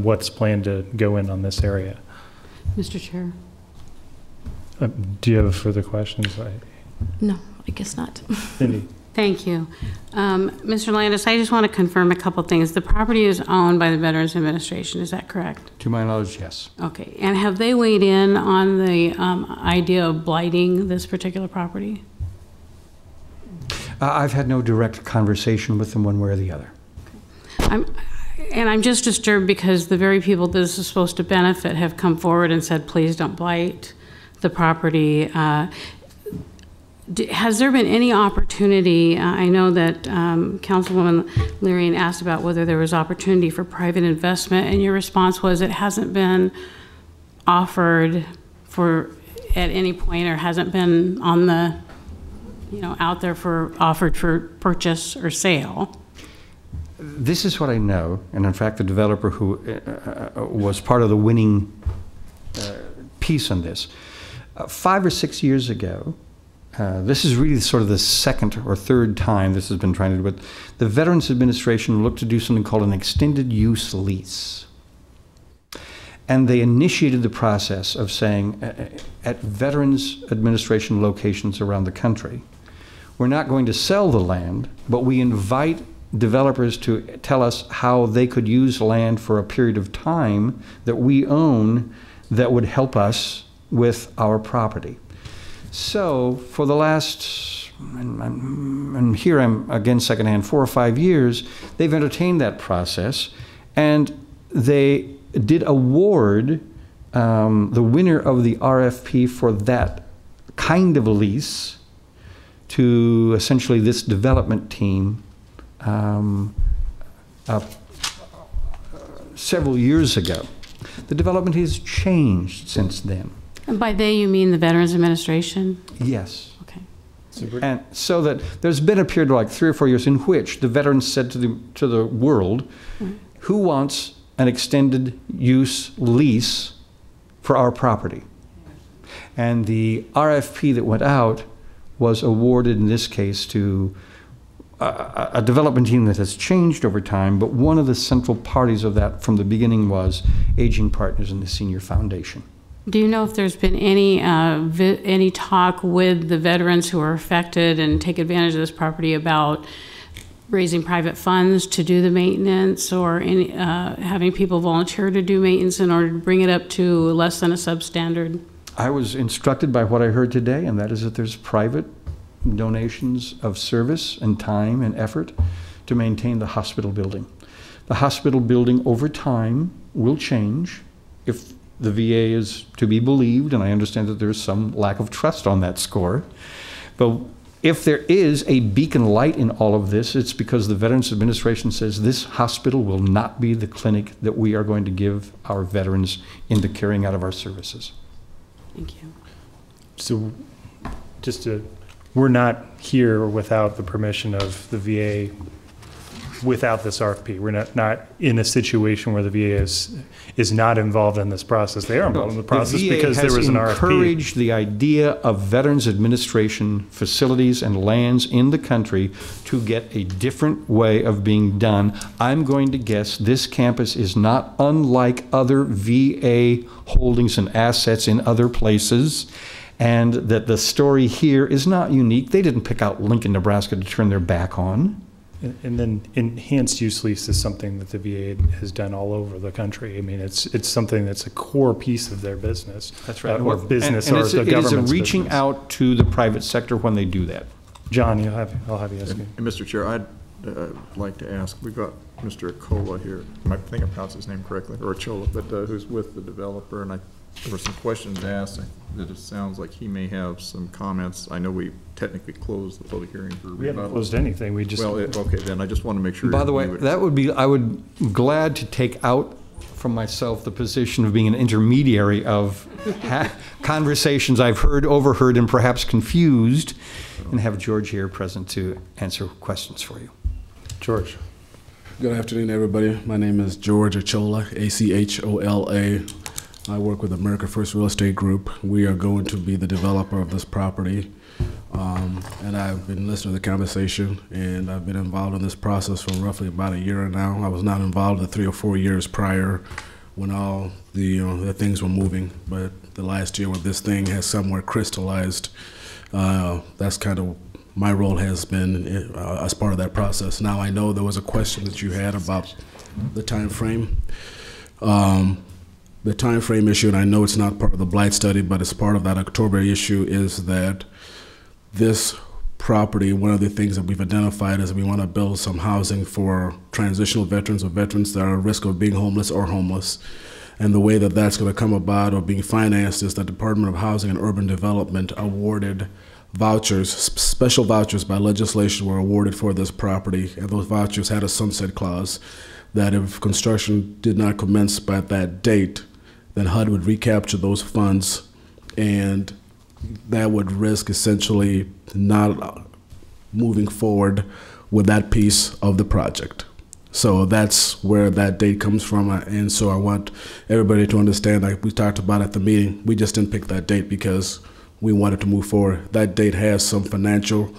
what's planned to go in on this area. Mr. Chair. Do you have further questions? No, I guess not. Cindy. Thank you. Mr. Landis, I just want to confirm a couple things. The property is owned by the Veterans Administration, is that correct? To my knowledge, yes. Okay, and have they weighed in on the idea of blighting this particular property? I've had no direct conversation with them one way or the other. And I'm just disturbed because the very people this is supposed to benefit have come forward and said, please don't blight the property. Has there been any opportunity, I know that Councilwoman Lyrian asked about whether there was opportunity for private investment, and your response was it hasn't been offered for at any point, or hasn't been on the, out there for offered for purchase or sale. This is what I know, and in fact, the developer who was part of the winning piece on this, 5 or 6 years ago, this is really sort of the second or third time this has been trying to do it. The Veterans Administration looked to do something called an extended use lease. And they initiated the process of saying, at Veterans Administration locations around the country, we're not going to sell the land, but we invite developers to tell us how they could use land for a period of time that we own that would help us with our property. So for the last, and here I'm again secondhand, 4 or 5 years, they've entertained that process, and they did award the winner of the RFP for that kind of a lease to essentially this development team several years ago. The development has changed since then. And by they, you mean the Veterans Administration? Yes. Okay. And so that there's been a period of like 3 or 4 years in which the veterans said to the world, who wants an extended use lease for our property? And the RFP that went out was awarded in this case to a development team that has changed over time, but one of the central parties of that from the beginning was Aging Partners and the Senior Foundation. Do you know if there's been any talk with the veterans who are affected and take advantage of this property about raising private funds to do the maintenance, or any, having people volunteer to do maintenance in order to bring it up to less than a substandard? I was instructed by what I heard today, and that is that there's private donations of service and time and effort to maintain the hospital building. The hospital building over time will change if the VA is to be believed, and I understand that there's some lack of trust on that score. But if there is a beacon light in all of this, it's because the Veterans Administration says this hospital will not be the clinic that we are going to give our veterans in the carrying out of our services. Thank you. So we're not here without the permission of the VA, without this RFP. We're not in a situation where the VA is not involved in this process. They are involved in the process because there was an RFP. The VA has encouraged the idea of Veterans Administration facilities and lands in the country to get a different way of being done. I'm going to guess this campus is not unlike other VA holdings and assets in other places, and that the story here is not unique. They didn't pick out Lincoln, Nebraska to turn their back on. And then enhanced use lease is something that the VA has done all over the country. I mean, it's something that's a core piece of their business. That's right. Or business, and or the government's it is a reaching business. out to the private sector when they do that. John, I'll have you ask me. And Mr. Chair, I'd like to ask, we've got Mr. Acola here. I think I pronounced his name correctly, or Achola, but who's with the developer, and there were some questions asked that it sounds like he may have some comments. I know we technically closed the public hearing for rebuttal. We haven't closed anything. We just. Well, okay, then I just want to make sure. By the way, I would glad to take out from myself the position of being an intermediary of conversations I've heard, overheard, and perhaps confused, and have George here present to answer questions for you. George. Good afternoon, everybody. My name is George Achola, A-C-H-O-L-A. I work with America First Real Estate Group. We are going to be the developer of this property. And I've been listening to the conversation, and I've been involved in this process for roughly about a year now. I was not involved the 3 or 4 years prior when all the things were moving, but the last year when this thing has somewhere crystallized, that's kind of my role has been as part of that process. Now, I know there was a question that you had about the time frame. The time frame issue, and I know it's not part of the blight study, but it's part of that October issue, is that this property, one of the things that we've identified is we want to build some housing for transitional veterans or veterans that are at risk of being homeless or homeless. And the way that that's going to come about or being financed is the Department of Housing and Urban Development awarded vouchers, special vouchers by legislation were awarded for this property, and those vouchers had a sunset clause that if construction did not commence by that date, then HUD would recapture those funds, and that would risk essentially not moving forward with that piece of the project. So that's where that date comes from, and so I want everybody to understand, like we talked about at the meeting, we just didn't pick that date because we wanted to move forward. That date has some financial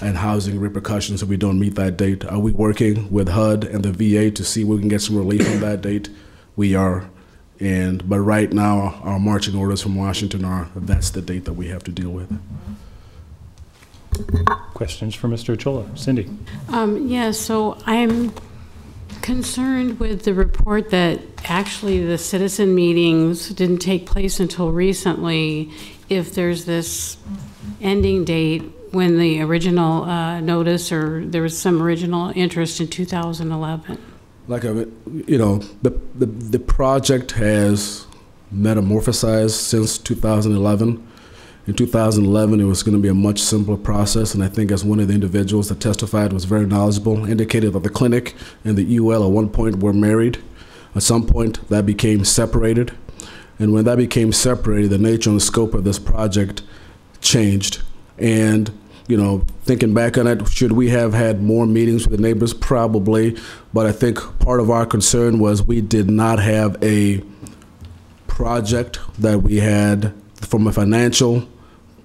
and housing repercussions if we don't meet that date. Are we working with HUD and the VA to see if we can get some relief on that date? We are. But right now, our marching orders from Washington are that's the date that we have to deal with. Questions for Mr. Ochola? Cindy? Yeah, so I'm concerned with the report that actually the citizen meetings didn't take place until recently. If there's this ending date when the original notice or there was some original interest in 2011. Like, you know, the project has metamorphosized since 2011. In 2011, it was going to be a much simpler process, and I think as one of the individuals that testified was very knowledgeable, indicated that the clinic and the UL at one point were married. At some point, that became separated. And when that became separated, the nature and the scope of this project changed. And, you know, thinking back on it, should we have had more meetings with the neighbors? Probably. But I think part of our concern was we did not have a project that we had from a financial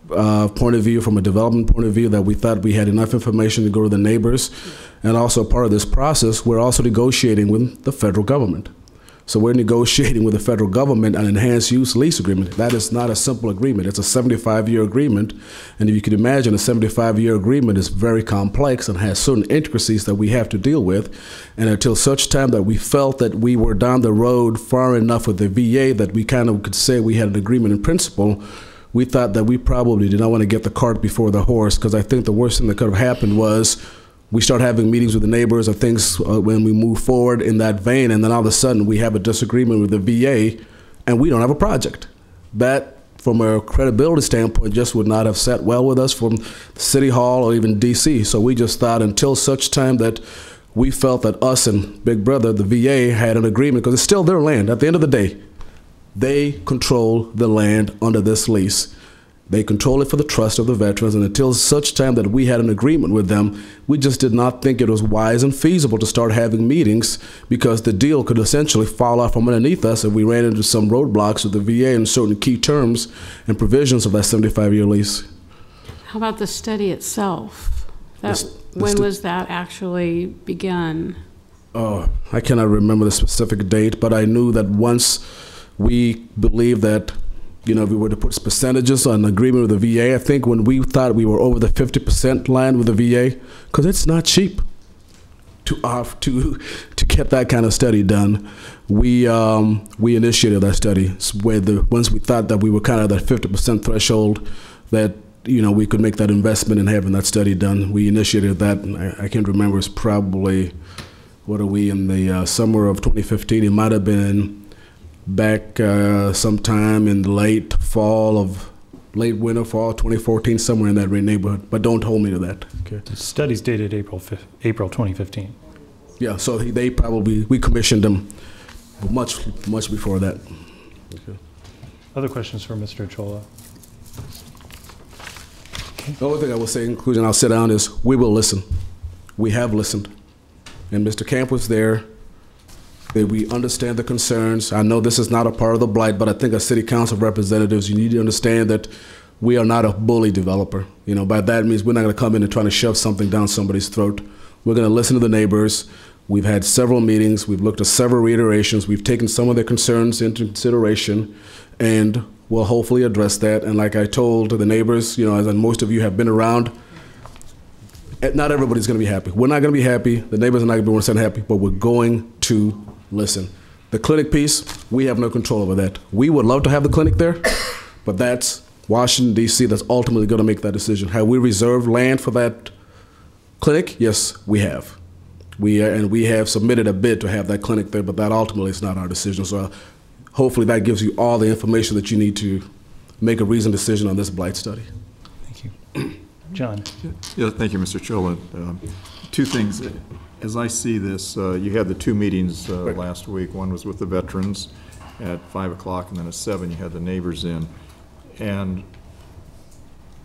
point of view, from a development point of view, that we thought we had enough information to go to the neighbors. And also part of this process, we're also negotiating with the federal government. So we're negotiating with the federal government an enhanced use lease agreement. That is not a simple agreement. It's a 75-year agreement. And if you can imagine, a 75-year agreement is very complex and has certain intricacies that we have to deal with. And until such time that we felt that we were down the road far enough with the VA that we kind of could say we had an agreement in principle, we thought that we probably did not want to get the cart before the horse, because I think the worst thing that could have happened was we start having meetings with the neighbors or things when we move forward in that vein, and then all of a sudden we have a disagreement with the VA and we don't have a project. That, from a credibility standpoint, just would not have sat well with us from City Hall or even DC. So we just thought until such time that we felt that us and Big Brother, the VA, had an agreement, because it's still their land. At the end of the day, they control the land under this lease. They control it for the trust of the veterans, and until such time that we had an agreement with them, we just did not think it was wise and feasible to start having meetings, because the deal could essentially fall off from underneath us if we ran into some roadblocks with the VA in certain key terms and provisions of that 75-year lease. How about the study itself? When was that actually begun? Oh, I cannot remember the specific date, but I knew that once we believed that, you know, if we were to put percentages on agreement with the VA, I think when we thought we were over the 50% line with the VA, because it's not cheap to get that kind of study done, we initiated that study. Once we thought that we were kind of that 50% threshold, that, you know, we could make that investment in having that study done, we initiated that. And I can't remember, it's probably, what are we, in the summer of 2015? It might have been back sometime in the late winter, fall 2014, somewhere in that neighborhood. But don't hold me to that. Okay. The study's dated April 2015. Yeah, so we commissioned them much before that. Okay. Other questions for Mr. Ochola? Okay. The only thing I will say in conclusion, I'll sit down, is we will listen. We have listened. And Mr. Camp was there. That we understand the concerns. I know this is not a part of the blight, but I think as city council representatives, you need to understand that we are not a bully developer. You know, by that means we're not going to come in and try to shove something down somebody's throat. We're going to listen to the neighbors. We've had several meetings. We've looked at several reiterations. We've taken some of their concerns into consideration, and we'll hopefully address that. And like I told the neighbors, you know, as most of you have been around, not everybody's going to be happy. We're not going to be happy. The neighbors are not going to be 100% happy, but we're going to listen. The clinic piece, we have no control over that. We would love to have the clinic there, but that's Washington, D.C. that's ultimately going to make that decision. Have we reserved land for that clinic? Yes, we have. We have submitted a bid to have that clinic there, but that ultimately is not our decision. So hopefully that gives you all the information that you need to make a reasoned decision on this blight study. Thank you. John. Yeah, thank you, Mr. Chola. Two things. As I see this, you had the two meetings last week. One was with the veterans at 5 o'clock, and then at 7 you had the neighbors in. And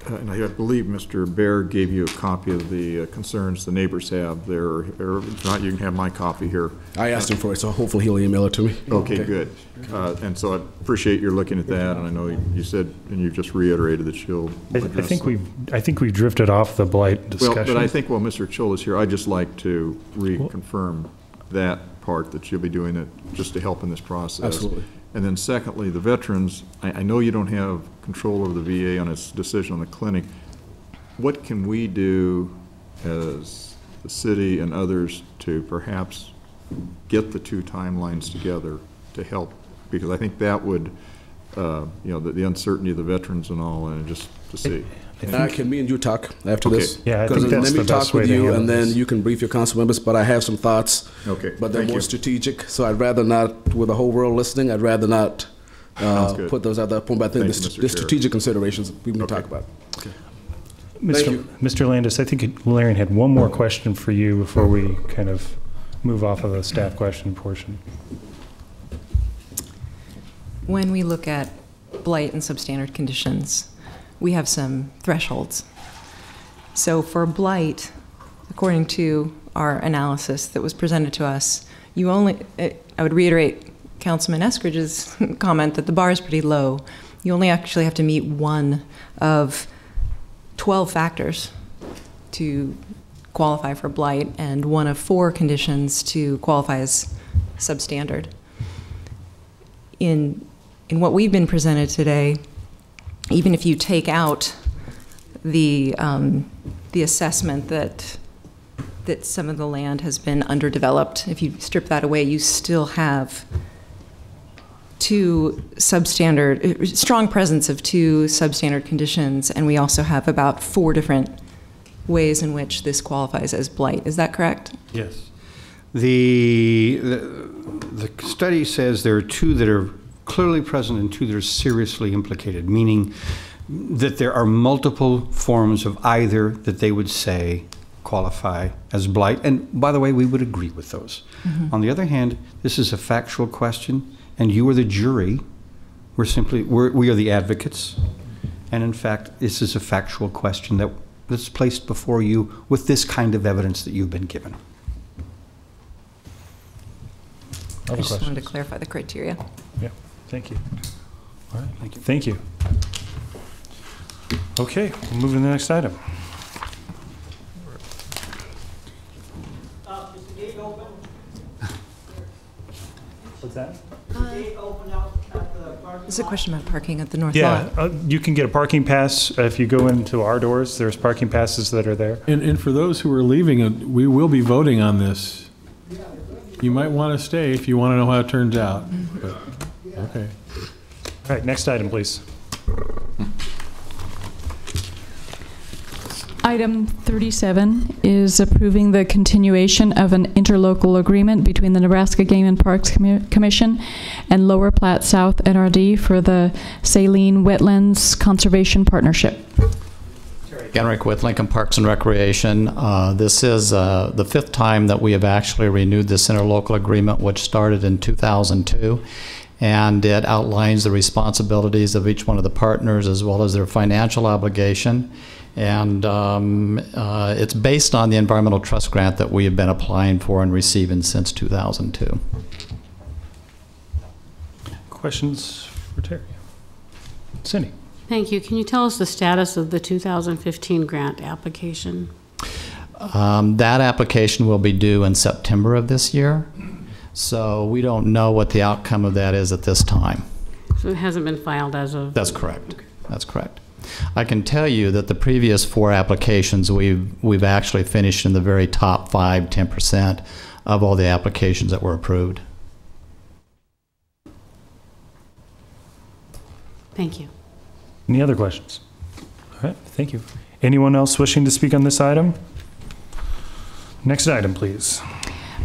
I believe Mr. Bear gave you a copy of the concerns the neighbors have there, or if not, you can have my copy here. I asked him for it, so hopefully he'll email it to me. Okay, good. And so I appreciate your looking at that, and I know you said, and you just reiterated that you'll address. I think we've drifted off the blight discussion. Well, but I think while Mr. Chola's here, I'd just like to reconfirm that part, that you'll be doing it just to help in this process. Absolutely. And then secondly, the veterans, I know you don't have control over the VA on its decision on the clinic. What can we do as the city and others to perhaps get the two timelines together to help? Because I think that would, you know, the uncertainty of the veterans and all, and just to see. Can me and you talk after this? Yeah, I think that's let me the best talk way with to you, handle and then this. you can brief your council members. But I have some thoughts. Okay, but they're thank more you. strategic. So I'd rather not, with the whole world listening, I'd rather not put those out there. But I think the strategic considerations we can talk about. Okay. Mr. Landis, I think Larian had one more question for you before we kind of move off of the staff question portion. When we look at blight and substandard conditions, we have some thresholds. So for blight, according to our analysis that was presented to us, you only, I would reiterate Councilman Eskridge's comment that the bar is pretty low. You only actually have to meet one of 12 factors to qualify for blight, and one of 4 conditions to qualify as substandard. In what we've been presented today, even if you take out the assessment that some of the land has been underdeveloped, if you strip that away, you still have strong presence of 2 substandard conditions, and we also have about 4 different ways in which this qualifies as blight. Is that correct? Yes. The study says there are 2 that are clearly present and 2 that are seriously implicated, meaning that there are multiple forms of either that they would say qualify as blight. And by the way, we would agree with those. Mm-hmm. On the other hand, this is a factual question, and you are the jury. We are the advocates. And in fact, this is a factual question that's placed before you with this kind of evidence that you've been given. I just wanted to clarify the criteria. Yeah, thank you. All right, thank you. Thank you. Okay, we'll move to the next item. Is the gate open? What's that? Is the gate open out at the parking This is a question about parking at the north Yeah, lot. you can get a parking pass if you go into our doors. There's parking passes that are there. And for those who are leaving, we will be voting on this. You might want to stay if you want to know how it turns out. But, okay. All right, next item, please. Item 37 is approving the continuation of an interlocal agreement between the Nebraska Game and Parks Commission and Lower Platte South NRD for the Saline Wetlands Conservation Partnership. Genrick with Lincoln Parks and Recreation. This is the 5th time that we have actually renewed this interlocal agreement, which started in 2002. And it outlines the responsibilities of each one of the partners as well as their financial obligation. And it's based on the environmental trust grant that we have been applying for and receiving since 2002. Questions for Terry? Cindy. Thank you. Can you tell us the status of the 2015 grant application? That application will be due in September of this year. So we don't know what the outcome of that is at this time. So it hasn't been filed as of... That's correct. Okay. That's correct. I can tell you that the previous 4 applications, we've actually finished in the very top 5–10% of all the applications that were approved. Thank you. Any other questions? All right, thank you. Anyone else wishing to speak on this item? Next item, please.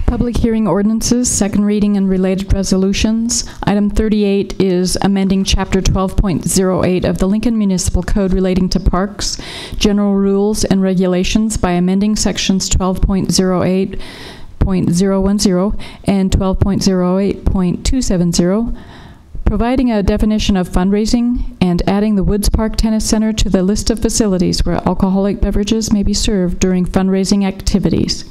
Public hearing ordinances, second reading and related resolutions. Item 38 is amending Chapter 12.08 of the Lincoln Municipal Code relating to parks, general rules and regulations by amending sections 12.08.010 and 12.08.270, providing a definition of fundraising, and adding the Woods Park Tennis Center to the list of facilities where alcoholic beverages may be served during fundraising activities.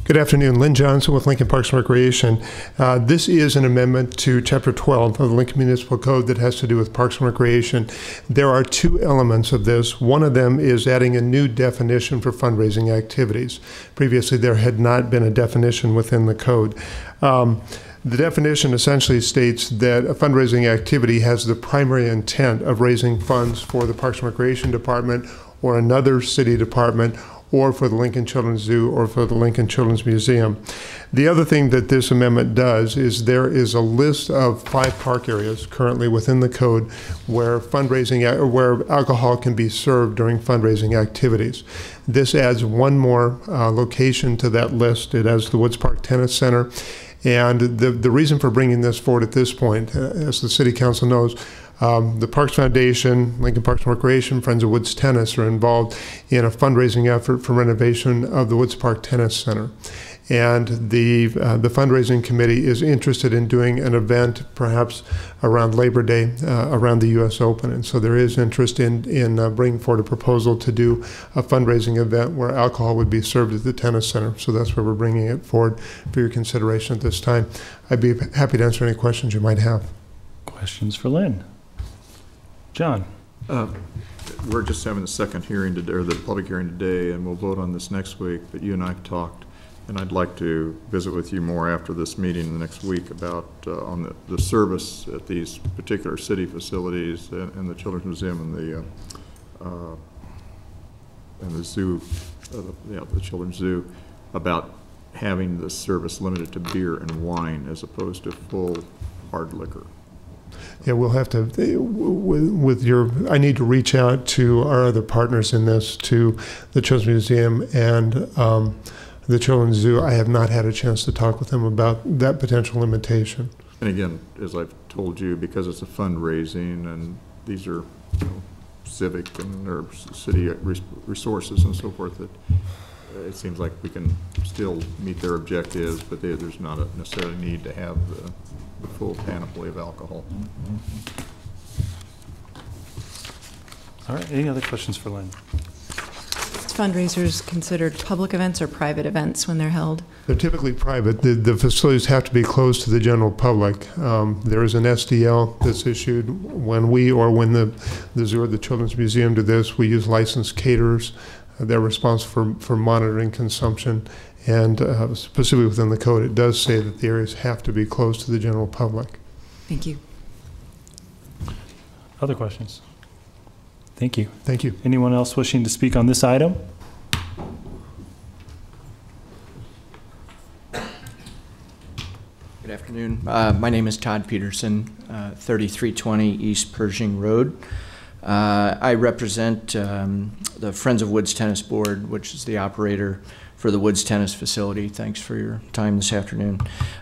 Good afternoon. Lynn Johnson with Lincoln Parks and Recreation. This is an amendment to Chapter 12 of the Lincoln Municipal Code that has to do with Parks and Recreation. There are two elements of this. One of them is adding a new definition for fundraising activities. Previously, there had not been a definition within the code. The definition essentially states that a fundraising activity has the primary intent of raising funds for the Parks and Recreation Department or another city department, or for the Lincoln Children's Zoo, or for the Lincoln Children's Museum. The other thing that this amendment does is there is a list of 5 park areas currently within the code where where alcohol can be served during fundraising activities. This adds one more location to that list. It adds the Woods Park Tennis Center. And the reason for bringing this forward at this point, as the City Council knows, the Parks Foundation, Lincoln Parks and Recreation, Friends of Woods Tennis are involved in a fundraising effort for renovation of the Woods Park Tennis Center. And the fundraising committee is interested in doing an event perhaps around Labor Day, around the U.S. Open. And so there is interest in bringing forward a proposal to do a fundraising event where alcohol would be served at the tennis center. So that's why we're bringing it forward for your consideration at this time. I'd be happy to answer any questions you might have. Questions for Lynn? John? We're just having the second hearing today, or the public hearing today, and we'll vote on this next week. But you and I have talked, and I'd like to visit with you more after this meeting the next week about on the service at these particular city facilities and the Children's Museum and the zoo, the Children's Zoo, about having the service limited to beer and wine as opposed to full hard liquor. Yeah, we'll have to, I need to reach out to our other partners in this, to the Children's Museum and the Children's Zoo. I have not had a chance to talk with them about that potential limitation. And again, as I've told you, because it's a fundraising and these are civic and or city resources and so forth, that it seems like we can still meet their objectives, but there's not a necessarily need to have the full panoply of alcohol. All right, any other questions for Lynn? Is fundraisers considered public events or private events when they're held? They're typically private. The facilities have to be closed to the general public. There is an SDL that's issued when we or when the zoo or the Children's Museum do this. We use licensed caterers. They're responsible for monitoring consumption. And specifically within the code, it does say that the areas have to be closed to the general public. Thank you. Other questions? Thank you. Thank you. Anyone else wishing to speak on this item? Good afternoon. My name is Todd Peterson, 3320 East Pershing Road. I represent the Friends of Woods Tennis Board, which is the operator for the Woods Tennis facility. Thanks for your time this afternoon.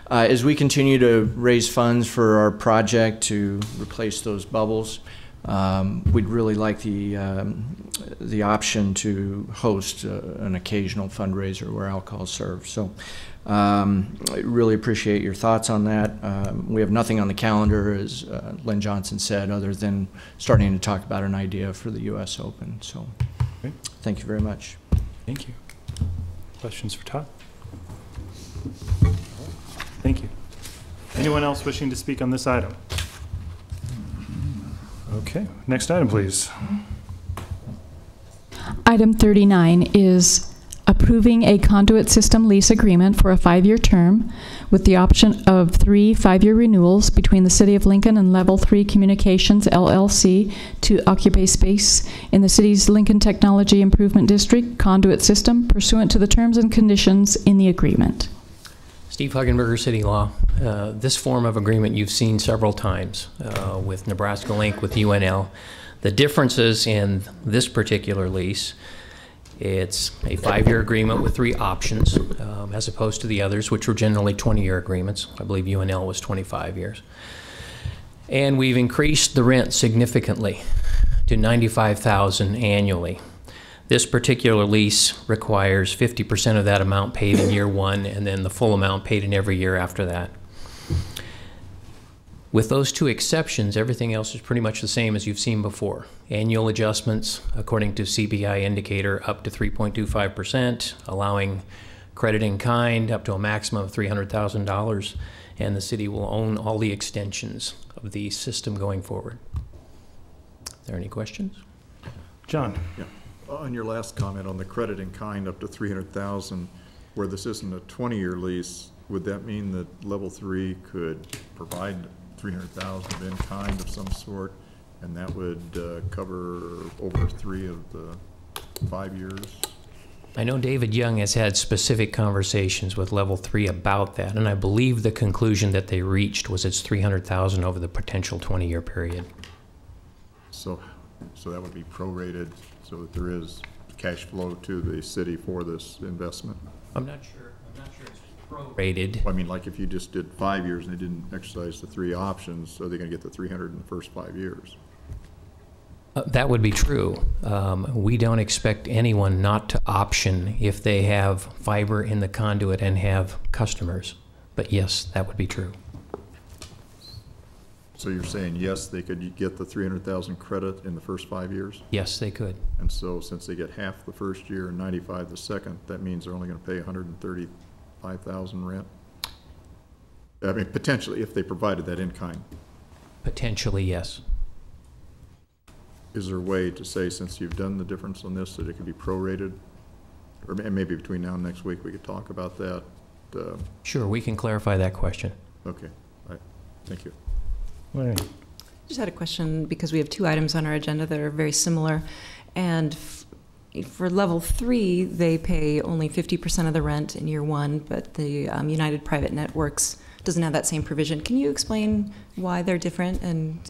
As we continue to raise funds for our project to replace those bubbles, we'd really like the option to host an occasional fundraiser where alcohol is served. So I really appreciate your thoughts on that. We have nothing on the calendar, as Lynn Johnson said, other than starting to talk about an idea for the U.S. Open. So thank you very much. Thank you. Questions for Todd? Thank you. Anyone else wishing to speak on this item? Okay, next item, please. Item 39 is approving a conduit system lease agreement for a 5-year term with the option of 3 5-year renewals between the City of Lincoln and Level 3 Communications, LLC, to occupy space in the city's Lincoln Technology Improvement District conduit system pursuant to the terms and conditions in the agreement. Steve Huggenberger, City Law. This form of agreement you've seen several times with Nebraska Link, with UNL. The differences in this particular lease, it's a 5-year agreement with 3 options, as opposed to the others, which were generally 20-year agreements. I believe UNL was 25 years. And we've increased the rent significantly to $95,000 annually. This particular lease requires 50% of that amount paid in year 1, and then the full amount paid in every year after that. With those 2 exceptions, everything else is pretty much the same as you've seen before. Annual adjustments, according to CPI indicator, up to 3.25%, allowing credit in kind up to a maximum of $300,000, and the city will own all the extensions of the system going forward. Are there any questions? John? Yeah. On your last comment on the credit in kind up to $300,000, where this isn't a 20-year lease, would that mean that level 3 could provide $300,000 of in kind of some sort, and that would cover over 3 of the 5 years? I know David Young has had specific conversations with level 3 about that, and I believe the conclusion that they reached was it's $300,000 over the potential 20-year period. So that would be prorated so that there is cash flow to the city for this investment? I'm not sure it's prorated. Well, I mean, like if you just did 5 years and they didn't exercise the 3 options, are they going to get the 300 in the first 5 years? That would be true. We don't expect anyone not to option if they have fiber in the conduit and have customers. But yes, that would be true. So you're saying yes, they could get the 300,000 credit in the first 5 years? Yes, they could. And so since they get half the first year and 95 the second, that means they're only going to pay 135,000 rent? I mean, potentially, if they provided that in kind. Potentially, yes. Is there a way to say, since you've done the difference on this, that it could be prorated? Or maybe between now and next week we could talk about that? Sure, we can clarify that question. Okay. All right. Thank you. Larry. Just had a question because we have 2 items on our agenda that are very similar. And for level 3, they pay only 50% of the rent in year 1, but the United Private Networks doesn't have that same provision. Can you explain why they're different and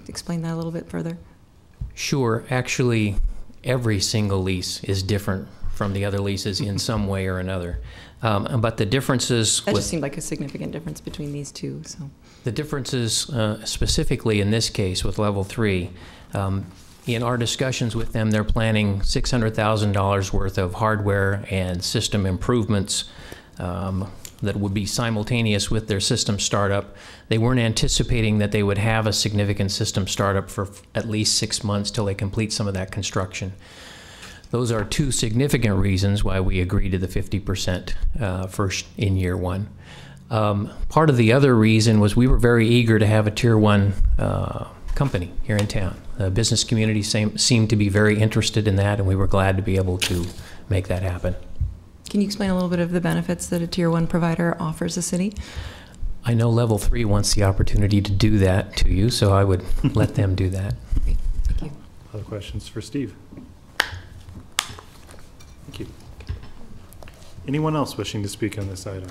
explain that a little bit further? Sure. Actually, every single lease is different from the other leases in some way or another. But the differences... That just seemed like a significant difference between these 2. So the differences specifically in this case with level 3, in our discussions with them, they're planning $600,000 worth of hardware and system improvements that would be simultaneous with their system startup. They weren't anticipating that they would have a significant system startup for at least 6 months till they complete some of that construction. Those are 2 significant reasons why we agreed to the 50% first in year 1. Part of the other reason was we were very eager to have a tier 1 company here in town. The business community seemed to be very interested in that, and we were glad to be able to make that happen. can you explain a little bit of the benefits that a tier 1 provider offers the city? I know level 3 wants the opportunity to do that to you, so I would let them do that. Great. Thank you. Other questions for Steve? Thank you. Anyone else wishing to speak on this item?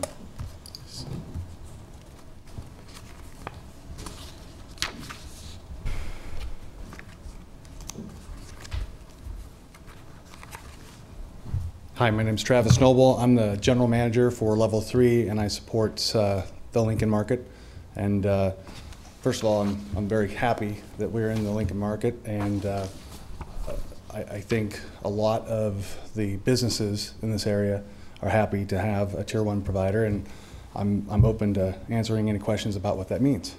Hi, my name is Travis Noble. I'm the general manager for Level 3, and I support the Lincoln market. And first of all, I'm very happy that we're in the Lincoln market, and I think a lot of the businesses in this area are happy to have a Tier 1 provider, and I'm open to answering any questions about what that means.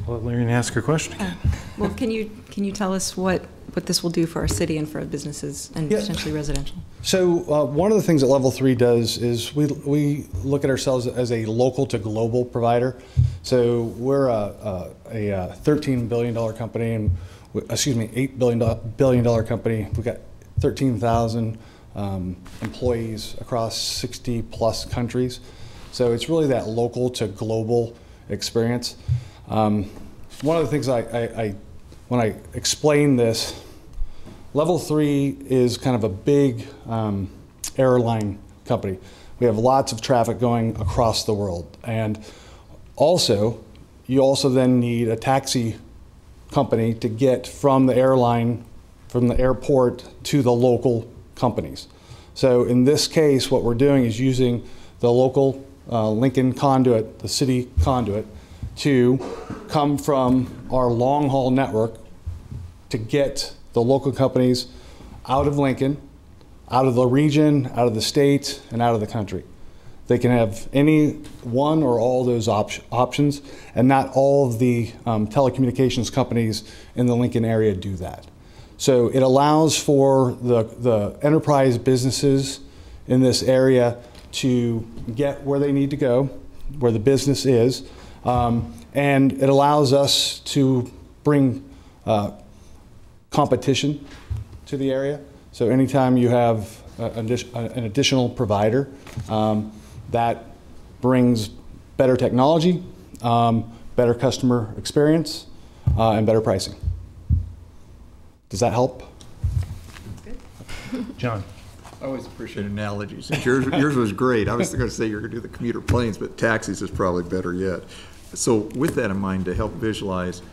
Well, let Larry ask her question again. Well, can you tell us what this will do for our city and for our businesses and potentially residential? So one of the things that Level 3 does is we look at ourselves as a local to global provider. So we're a $13 billion company, and $8 billion company. We've got 13,000 employees across 60 plus countries. So it's really that local to global experience. One of the things when I explain this, Level 3 is kind of a big airline company. We have lots of traffic going across the world. And also, you also then need a taxi company to get from the airline, from the airport to the local companies. So in this case, what we're doing is using the local Lincoln conduit, the city conduit, to come from our long haul network to get the local companies out of Lincoln, out of the region, out of the state, and out of the country. They can have any one or all those options, and not all of the telecommunications companies in the Lincoln area do that. So it allows for the enterprise businesses in this area to get where they need to go, where the business is, and it allows us to bring competition to the area. So anytime you have an additional provider, that brings better technology, better customer experience, and better pricing. Does that help? John. I always appreciate analogies. Yours was great. I was going to say you're going to do the commuter planes, but taxis is probably better yet. So with that in mind, to help visualize,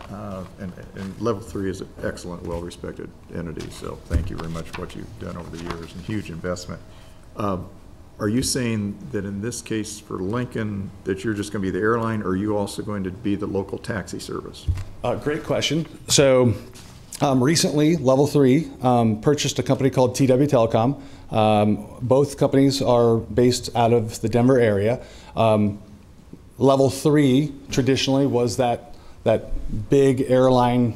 and Level 3 is an excellent, well-respected entity, so thank you very much for what you've done over the years, and huge investment. Are you saying that in this case for Lincoln that you're just going to be the airline, or are you also going to be the local taxi service? Great question. So recently, Level 3 purchased a company called TW Telecom. Both companies are based out of the Denver area. Level 3 traditionally was that big airline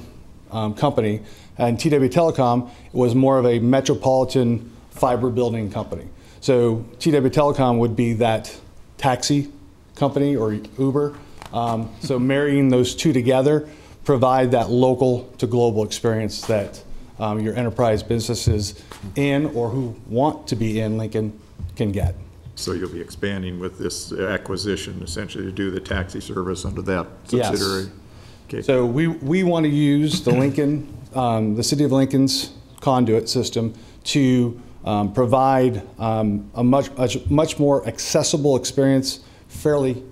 company, and TW Telecom was more of a metropolitan fiber building company. So TW Telecom would be that taxi company or Uber. So marrying those two together provide that local to global experience that your enterprise businesses in or who want to be in Lincoln can get. So you'll be expanding with this acquisition essentially to do the taxi service under that subsidiary? Yes. Okay. So we want to use the Lincoln, the City of Lincoln's conduit system to provide a much more accessible experience fairly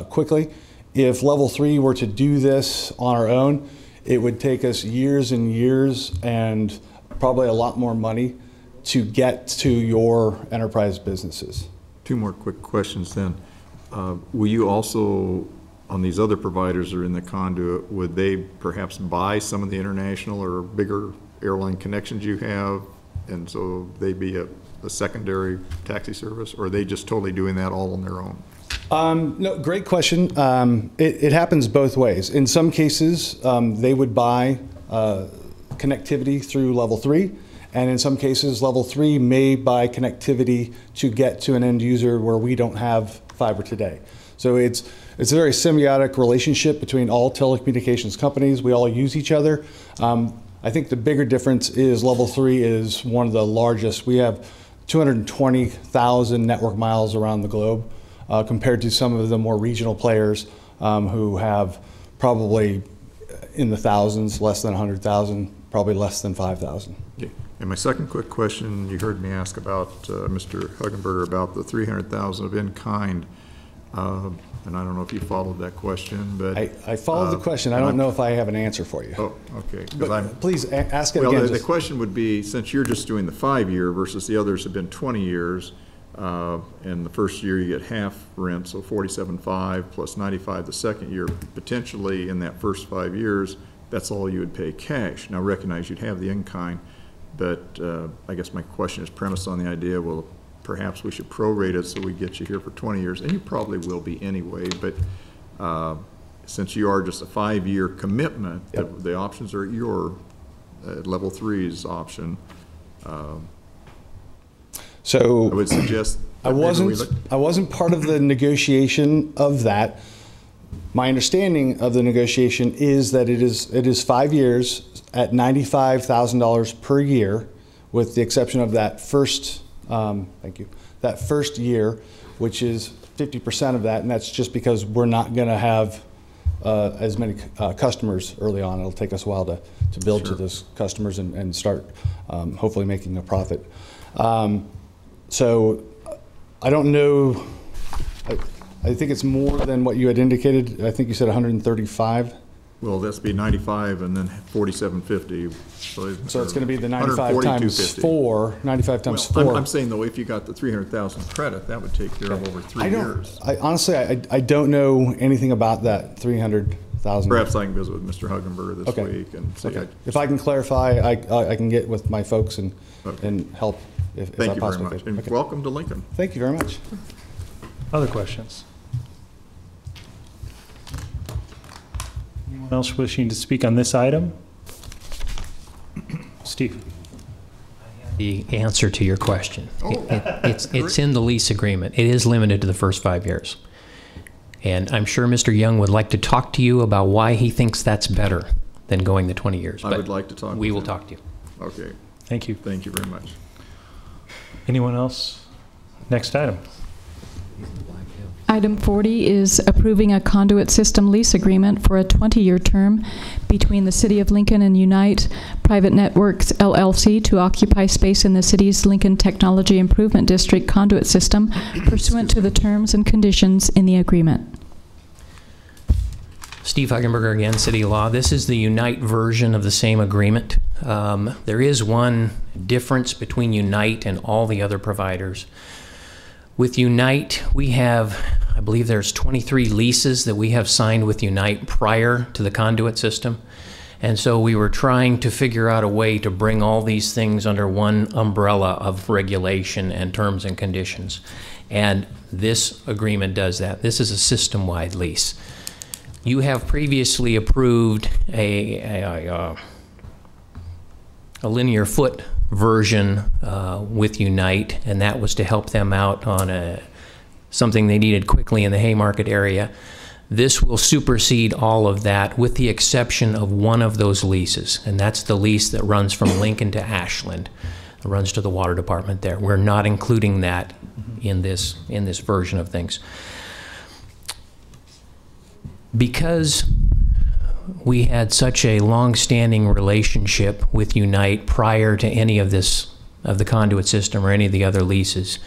quickly. If Level 3 were to do this on our own, it would take us years and years and probably a lot more money to get to your enterprise businesses. Two more quick questions then. Will you also, on these other providers that are in the conduit, would they perhaps buy some of the international or bigger airline connections you have, and so they be a secondary taxi service, or are they just totally doing that all on their own? No, great question. It happens both ways. In some cases, they would buy connectivity through Level 3, and in some cases, Level 3 may buy connectivity to get to an end user where we don't have fiber today. So it's a very symbiotic relationship between all telecommunications companies. We all use each other. I think the bigger difference is Level 3 is one of the largest. We have 220,000 network miles around the globe compared to some of the more regional players who have probably in the thousands, less than 100,000, probably less than 5,000. Okay. And my second quick question, you heard me ask about Mr. Huggenberger about the 300,000 of in-kind. And I don't know if you followed that question, but I followed the question. I don't know if I have an answer for you. Oh, okay. But please ask it again. Well, the question would be, since you're just doing the 5-year versus the others have been 20 years, and the first year you get half rent, so 47.5 plus 95 the second year, potentially in that first 5 years, that's all you would pay cash. Now recognize you'd have the in-kind, but I guess my question is premised on the idea, well, perhaps we should prorate it so we get you here for 20 years, and you probably will be anyway, but since you are just a 5-year commitment, yep, the options are at your Level 3's option. So I would suggest I wasn't part of the negotiation of that. My understanding of the negotiation is that it is 5 years at $95,000 per year, with the exception of that first that first year, which is 50% of that, and that's just because we're not going to have as many customers early on. It'll take us a while to build to those customers and start hopefully making a profit. So I don't know. I think it's more than what you had indicated. I think you said 135. Well, that's be 95 and then 4750. So it's going to be the 95 times 4. 95 times 4. I'm saying though, if you got the 300,000 credit, that would take care of over 3 years. Honestly, I don't know anything about that 300,000. Perhaps I can visit with Mr. Huggenberger this week and see. If I can clarify, I can get with my folks and help. Thank you very much, and welcome to Lincoln. Thank you very much. Other questions? Anyone else wishing to speak on this item? Steve. The answer to your question. It's in the lease agreement. It is limited to the first 5 years. And I'm sure Mr. Young would like to talk to you about why he thinks that's better than going the 20 years. I would like to talk. We will talk to you. Okay. Thank you. Thank you very much. Anyone else? Next item. Item 40 is approving a conduit system lease agreement for a 20-year term between the City of Lincoln and Unite Private Networks, LLC, to occupy space in the city's Lincoln Technology Improvement District conduit system pursuant to the terms and conditions in the agreement. Steve Huggenberger again, City Law. This is the Unite version of the same agreement. There is one difference between Unite and all the other providers. With Unite, we have, I believe there's 23 leases that we have signed with Unite prior to the conduit system. And so we were trying to figure out a way to bring all these things under one umbrella of regulation and terms and conditions. And this agreement does that. This is a system-wide lease. You have previously approved a linear foot version with Unite, and that was to help them out on something they needed quickly in the Haymarket area. This will supersede all of that with the exception of one of those leases, and that's the lease that runs from Lincoln to Ashland. It runs to the water department there. We're not including that in this version of things. Because we had such a long-standing relationship with Unite prior to any of this, of the conduit system or any of the other leases,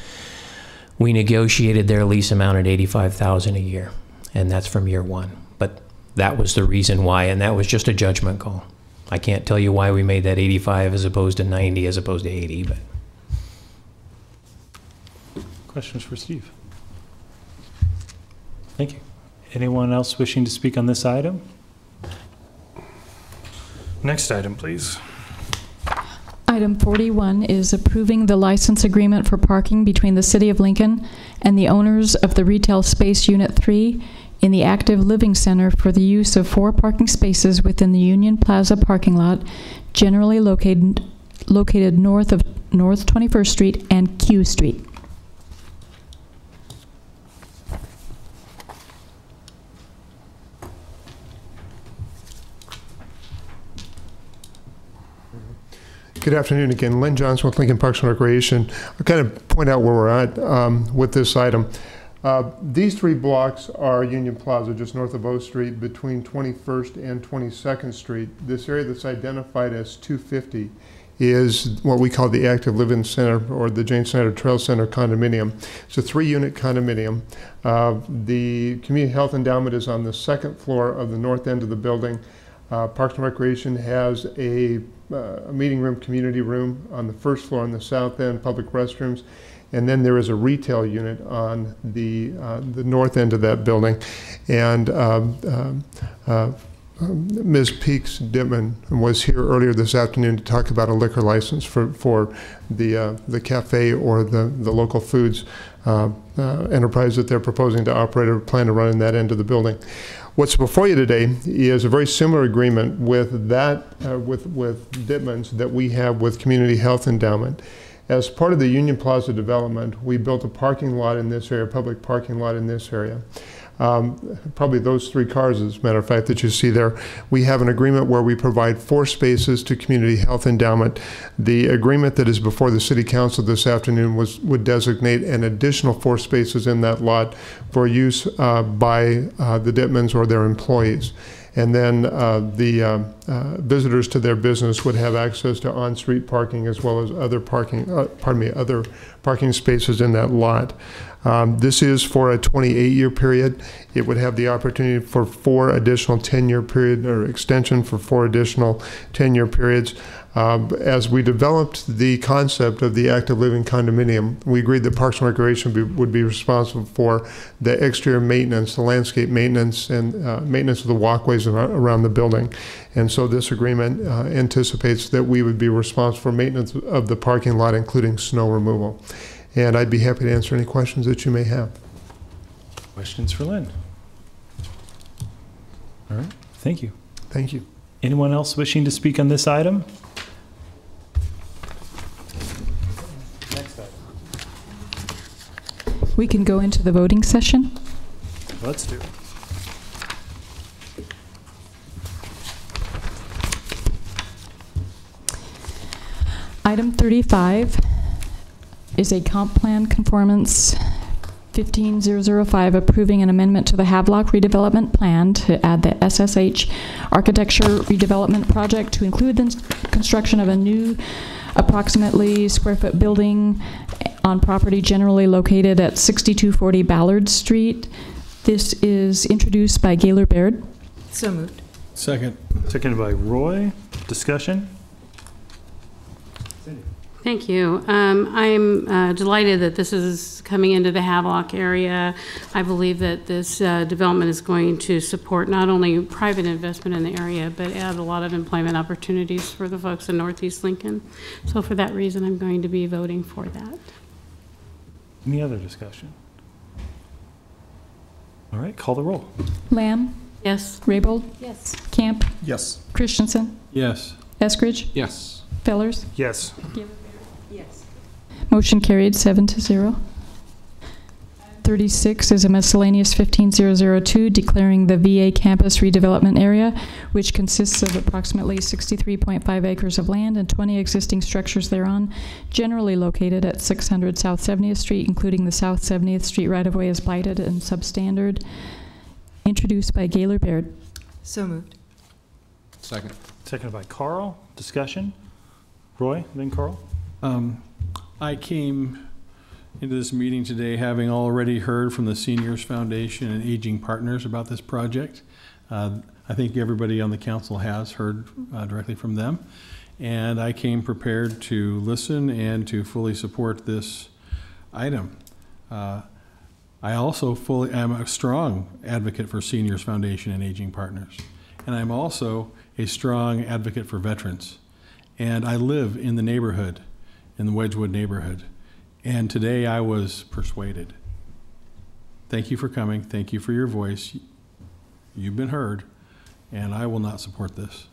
we negotiated their lease amount at $85,000 a year, and that's from year one. But that was the reason why, and that was just a judgment call. I can't tell you why we made that 85 as opposed to 90 as opposed to 80, but. Questions for Steve? Thank you. Anyone else wishing to speak on this item? Next item, please. Item 41 is approving the license agreement for parking between the City of Lincoln and the owners of the Retail Space Unit 3 in the Active Living Center for the use of 4 parking spaces within the Union Plaza parking lot, generally located north of North 21st Street and Q Street. Good afternoon again. Len Johnson with Lincoln Parks and Recreation. I'll kind of point out where we're at with this item. These 3 blocks are Union Plaza, just north of O Street, between 21st and 22nd Street. This area that's identified as 250 is what we call the Active Living Center, or the Jane Snyder Trail Center condominium. It's a 3-unit condominium. The Community Health Endowment is on the 2nd floor of the north end of the building. Parks and Recreation has a meeting room, community room on the 1st floor on the south end, public restrooms, and then there is a retail unit on the north end of that building. And Ms. Peeks Dittman was here earlier this afternoon to talk about a liquor license for the cafe or the local foods enterprise that they're proposing to operate or plan to run in that end of the building. What's before you today is a very similar agreement with that, with Dittman's that we have with Community Health Endowment. As part of the Union Plaza development, we built a parking lot in this area, public parking lot in this area. Probably those 3 cars, as a matter of fact, that you see there. We have an agreement where we provide 4 spaces to Community Health Endowment. The agreement that is before the City Council this afternoon would designate an additional 4 spaces in that lot for use by the Dittmans or their employees. And then the visitors to their business would have access to on-street parking as well as other parking, other parking spaces in that lot. This is for a 28-year period. It would have the opportunity for 4 additional 10-year period, or extension for 4 additional 10-year periods. As we developed the concept of the active living condominium, we agreed that Parks and Recreation would be responsible for the exterior maintenance, the landscape maintenance, and maintenance of the walkways around the building. And so this agreement anticipates that we would be responsible for maintenance of the parking lot, including snow removal. And I'd be happy to answer any questions that you may have. Questions for Lynn? All right, thank you. Thank you. Anyone else wishing to speak on this item? Next item. We can go into the voting session. Let's do it. Item 35 is a comp plan conformance 15005, approving an amendment to the Havelock redevelopment plan to add the SSH architecture redevelopment project to include the construction of a new approximately square foot building on property generally located at 6240 Ballard Street. This is introduced by Gaylor Baird. So moved. Second. Seconded by Roy. Discussion? Thank you. I'm delighted that this is coming into the Havelock area. I believe that this development is going to support not only private investment in the area, but add a lot of employment opportunities for the folks in Northeast Lincoln. So for that reason, I'm going to be voting for that. Any other discussion? All right, call the roll. Lamb? Yes. Raybold? Yes. Camp? Yes. Christensen? Yes. Eskridge? Yes. Fellers? Yes. Yes. Motion carried 7-0. 36 is a miscellaneous 15002, declaring the VA campus redevelopment area, which consists of approximately 63.5 acres of land and 20 existing structures thereon, generally located at 600 South 70th Street, including the South 70th Street right-of-way is blighted and substandard. Introduced by Gaylor Baird. So moved. Second. Seconded by Carl. Discussion? Roy, then Carl. I came into this meeting today having already heard from the Seniors Foundation and Aging Partners about this project. I think everybody on the council has heard directly from them. And I came prepared to listen and to fully support this item. I also am a strong advocate for Seniors Foundation and Aging Partners. And I'm also a strong advocate for veterans. And I live in the neighborhood, in the Wedgwood neighborhood. And today I was persuaded. Thank you for coming. Thank you for your voice. You've been heard, and I will not support this.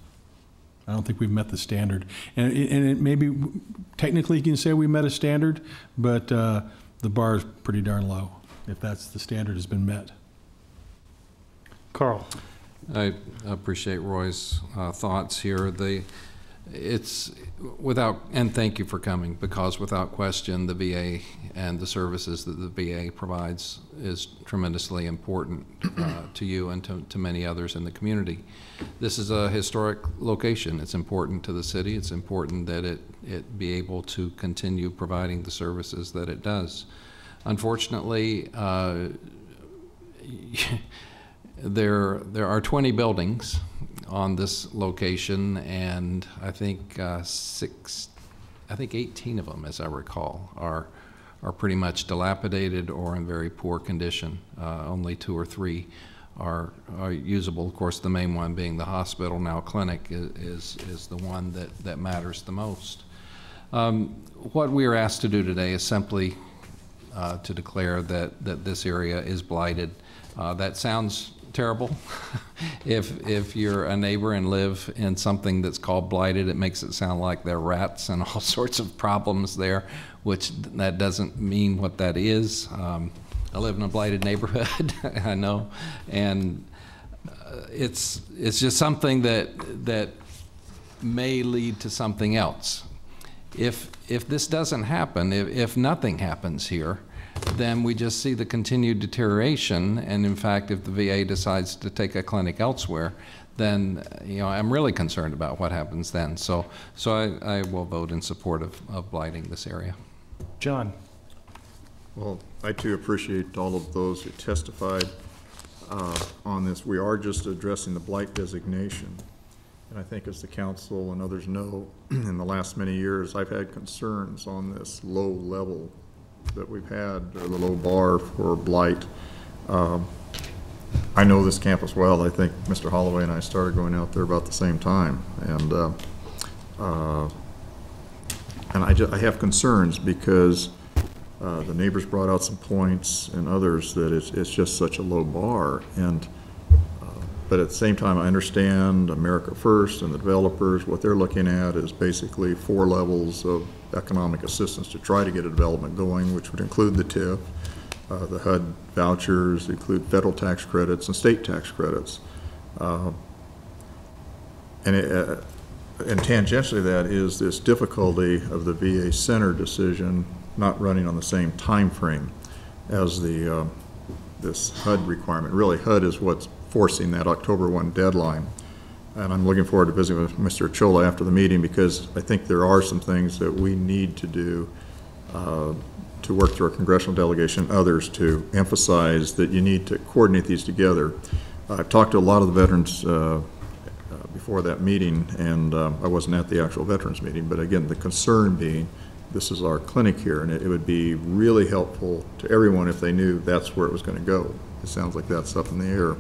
I don't think we've met the standard. And it maybe, technically you can say we met a standard, but the bar is pretty darn low if that's the standard has been met. Carl. I appreciate Roy's thoughts here. It's without, and thank you for coming, because without question the VA and the services that the VA provides is tremendously important to you and to many others in the community. This is a historic location. It's important to the city. It's important that it be able to continue providing the services that it does. Unfortunately, there are 20 buildings on this location, and I think 18 of them, as I recall, are pretty much dilapidated or in very poor condition. Only 2 or 3 are usable. Of course, the main one being the hospital, now clinic, is the one that matters the most. What we are asked to do today is simply to declare that this area is blighted. That sounds terrible. If you're a neighbor and live in something that's called blighted, it makes it sound like there are rats and all sorts of problems there, which that doesn't mean what that is. I live in a blighted neighborhood, I know, and it's just something that may lead to something else. If this doesn't happen, if nothing happens here, then we just see the continued deterioration, and in fact, if the VA decides to take a clinic elsewhere, then I'm really concerned about what happens then. So I will vote in support of blighting this area. John. Well, I too appreciate all of those who testified on this. We are just addressing the blight designation. And I think as the council and others know, in the last many years, I've had concerns on this low level that we've had, or the low bar for blight. I know this campus well. I think Mr. Holloway and I started going out there about the same time. And I have concerns because the neighbors brought out some points and others that it's just such a low bar. And but at the same time, I understand America First and the developers, what they're looking at is basically 4 levels of economic assistance to try to get a development going, which would include the TIF, the HUD vouchers, include federal tax credits and state tax credits. And tangentially that is this difficulty of the VA center decision not running on the same time frame as the this HUD requirement. Really, HUD is what's forcing that October 1 deadline. And I'm looking forward to visiting with Mr. Chola after the meeting, because I think there are some things that we need to do to work through our congressional delegation, others, to emphasize that you need to coordinate these together. I've talked to a lot of the veterans before that meeting, and I wasn't at the actual veterans meeting, but again, the concern being this is our clinic here, and it would be really helpful to everyone if they knew that's where it was going to go. It sounds like that's up in the air.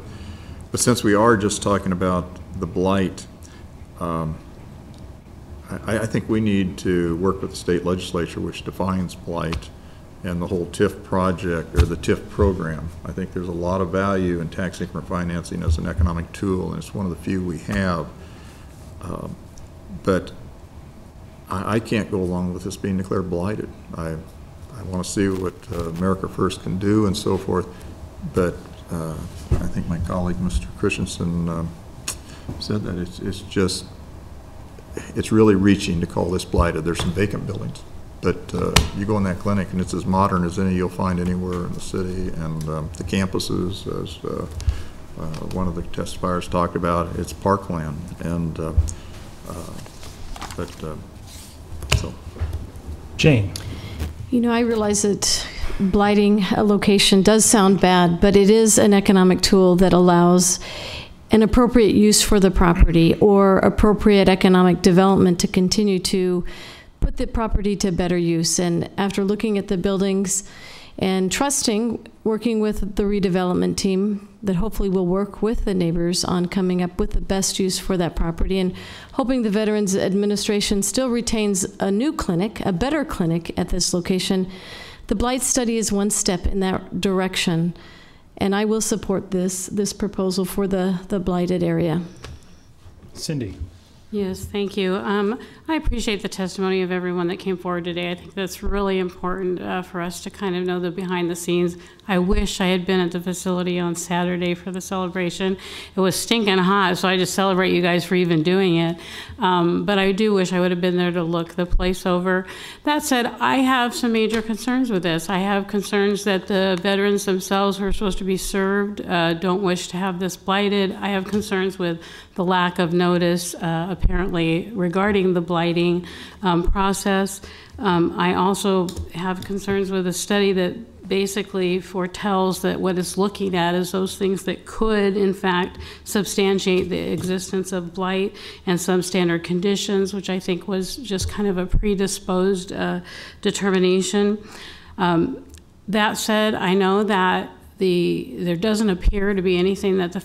But since we are just talking about the blight, I think we need to work with the state legislature, which defines blight, and the whole TIF project, or the TIF program. I think there's a lot of value in tax increment financing as an economic tool, and it's one of the few we have. But I can't go along with this being declared blighted. I want to see what America First can do and so forth, but I think my colleague, Mr. Christensen, said that it's really reaching to call this blighted. There's some vacant buildings, but you go in that clinic and it's as modern as any you'll find anywhere in the city, and the campuses, as one of the testifiers talked about, it's parkland, and so. Jane. I realize that blighting a location does sound bad, but it is an economic tool that allows an appropriate use for the property or appropriate economic development to continue to put the property to better use. And after looking at the buildings and trusting, working with the redevelopment team that hopefully will work with the neighbors on coming up with the best use for that property, and hoping the Veterans Administration still retains a new clinic, a better clinic at this location, the blight study is one step in that direction. And I will support this proposal for the blighted area. Cindy. Yes, thank you. I appreciate the testimony of everyone that came forward today. I think that's really important for us to kind of know the behind the scenes. I wish I had been at the facility on Saturday for the celebration. It was stinking hot, so I just celebrate you guys for even doing it. But I do wish I would have been there to look the place over. That said, I have some major concerns with this. I have concerns that the veterans themselves who are supposed to be served don't wish to have this blighted. I have concerns with the lack of notice, apparently, regarding the blighting process. I also have concerns with a study that basically foretells that what it's looking at is those things that could, in fact, substantiate the existence of blight and substandard conditions, which I think was just kind of a predisposed determination. That said, I know that there doesn't appear to be anything that the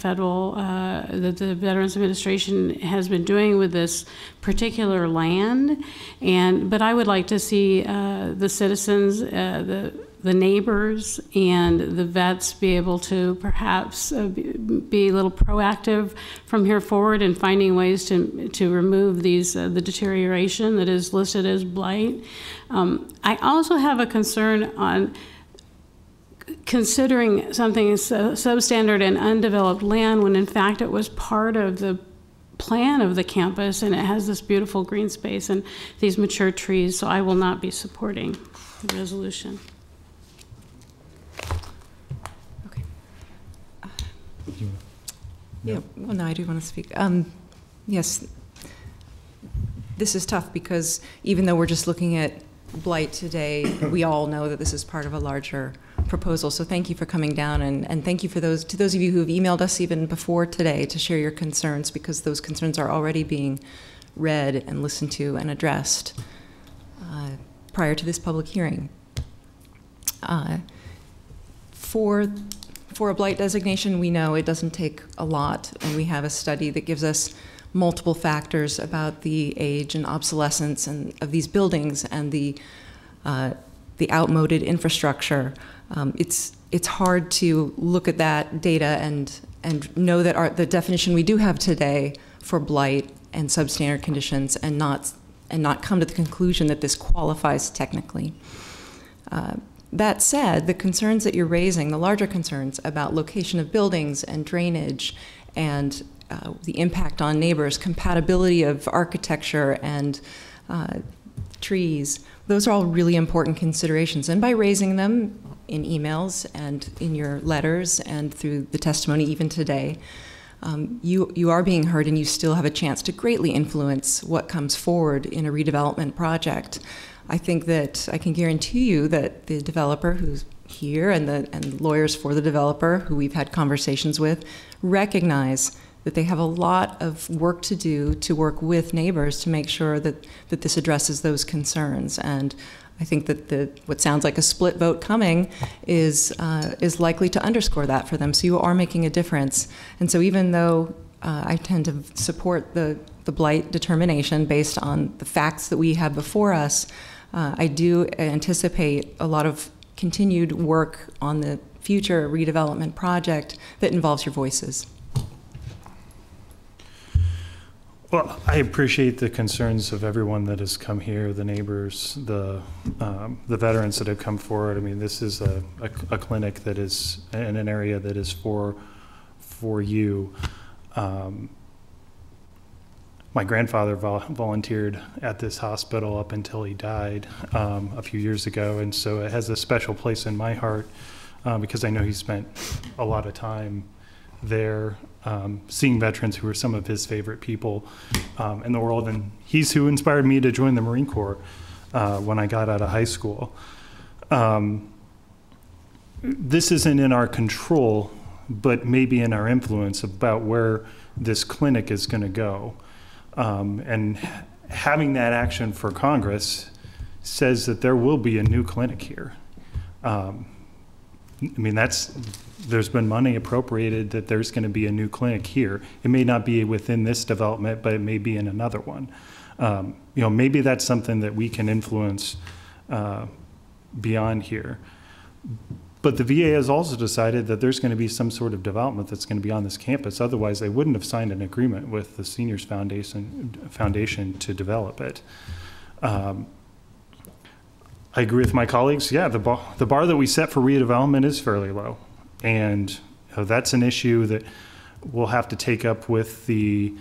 Veterans Administration has been doing with this particular land, but I would like to see the citizens, the neighbors, and the vets be able to perhaps be a little proactive from here forward in finding ways to remove the deterioration that is listed as blight. I also have a concern on considering something as substandard and undeveloped land when in fact it was part of the plan of the campus, and it has this beautiful green space and these mature trees, so I will not be supporting the resolution. Okay. Yeah, well, no, I do want to speak. Yes, this is tough because even though we're just looking at blight today, we all know that this is part of a larger proposal. So thank you for coming down, and thank you for those of you who have emailed us even before today to share your concerns, because those concerns are already being read and listened to and addressed prior to this public hearing. For a blight designation, we know it doesn't take a lot, and we have a study that gives us multiple factors about the age and obsolescence of these buildings and the outmoded infrastructure. It's hard to look at that data and know that the definition we do have today for blight and substandard conditions and not come to the conclusion that this qualifies technically. That said, the concerns that you're raising, the larger concerns about location of buildings and drainage and the impact on neighbors, compatibility of architecture and trees, those are all really important considerations. And by raising them in emails and in your letters and through the testimony even today, you are being heard, and you still have a chance to greatly influence what comes forward in a redevelopment project. I think that I can guarantee you that the developer who's here and lawyers for the developer who we've had conversations with recognize that they have a lot of work to do to work with neighbors to make sure that this addresses those concerns. And I think that what sounds like a split vote coming is likely to underscore that for them. So you are making a difference. And so even though I tend to support the blight determination based on the facts that we have before us, I do anticipate a lot of continued work on the future redevelopment project that involves your voices. Well, I appreciate the concerns of everyone that has come here, the neighbors, the veterans that have come forward. I mean, this is a clinic that is in an area that is for you. My grandfather volunteered at this hospital up until he died a few years ago, and so it has a special place in my heart because I know he spent a lot of time there seeing veterans who were some of his favorite people in the world, and he's who inspired me to join the Marine Corps when I got out of high school. This isn't in our control, but maybe in our influence about where this clinic is going to go. And having that action for Congress says that there will be a new clinic here. I mean, there's been money appropriated that there's going to be a new clinic here. It may not be within this development, but it may be in another one. Maybe that's something that we can influence beyond here. But the VA has also decided that there's going to be some sort of development that's going to be on this campus. Otherwise, they wouldn't have signed an agreement with the Seniors Foundation to develop it. I agree with my colleagues. Yeah, the bar that we set for redevelopment is fairly low. And that's an issue that we'll have to take up with the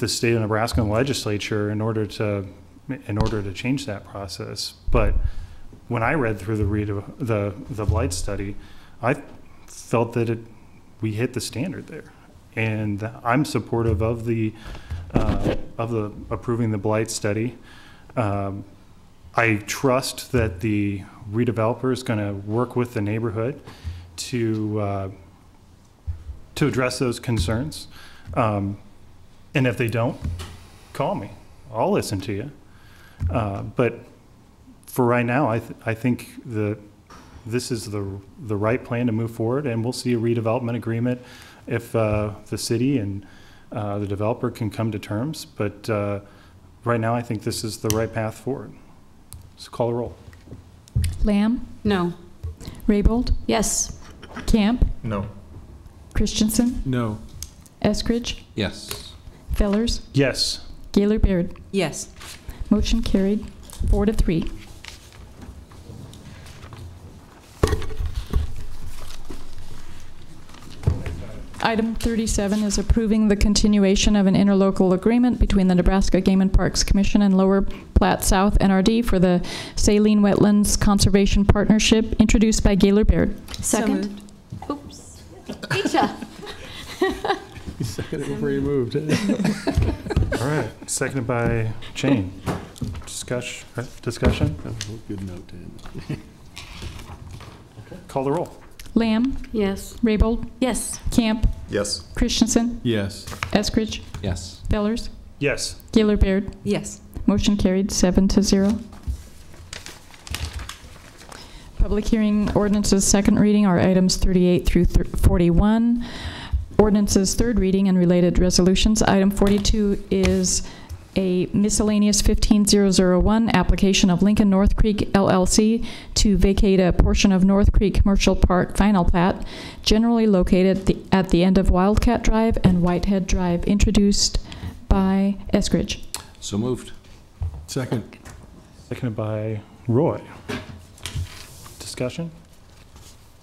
state of Nebraska and legislature in order to change that process. But when I read through the blight study, I felt that we hit the standard there, and I'm supportive of the approving the blight study. I trust that the redeveloper is going to work with the neighborhood to address those concerns, and if they don't, call me. I'll listen to you. But for right now, I think this is the right plan to move forward, and we'll see a redevelopment agreement if the city and the developer can come to terms. But right now, I think this is the right path forward. So call a roll. Lamb? No. Raybold? Yes. Camp? No. Christensen? No. Eskridge? Yes. Fellers? Yes. Gaylor Baird? Yes. Motion carried 4-3. Item 37 is approving the continuation of an interlocal agreement between the Nebraska Game and Parks Commission and Lower Platte South NRD for the Saline Wetlands Conservation Partnership, introduced by Gaylor Baird. Second. Oops. Keisha. You seconded before you moved. All right, seconded by Jane. Discussion? Good note, Dan. Call the roll. Lamb? Yes. Raybold? Yes. Camp? Yes. Christensen? Yes. Eskridge? Yes. Fellers? Yes. Gaylor Baird? Yes. Motion carried 7-0. Public hearing ordinances second reading are items 38 through 41. Ordinances third reading and related resolutions. Item 42 is a miscellaneous 15001 application of Lincoln North Creek LLC to vacate a portion of North Creek Commercial Park final plat, generally located at the end of Wildcat Drive and Whitehead Drive, introduced by Eskridge. So moved. Second. Seconded by Roy. Discussion?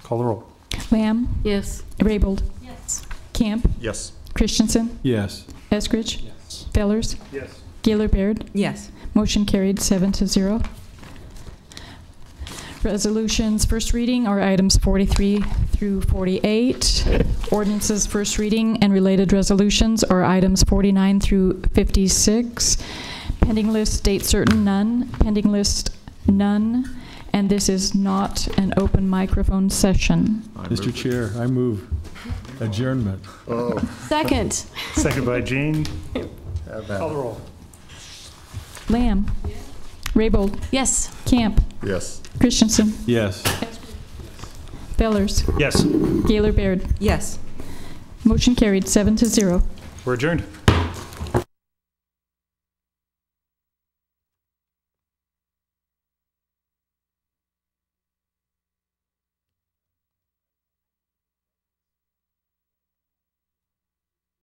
Call the roll. Lamb? Yes. Raybold? Yes. Camp? Yes. Christensen? Yes. Eskridge? Yes. Fellers? Yes. Gaylor Baird? Yes. Motion carried 7-0. Resolutions first reading are items 43 through 48. Ordinances first reading and related resolutions are items 49 through 56. Pending list, date certain, none. Pending list, none. And this is not an open microphone session. Mr. Chair, I move adjournment. Oh. Second. Seconded by Jane. Call the roll. Lamb? Raybold? Yes. Camp? Yes. Christensen? Yes. Fellers? Yes. Gaylor Baird? Yes. Motion carried 7-0. We're adjourned.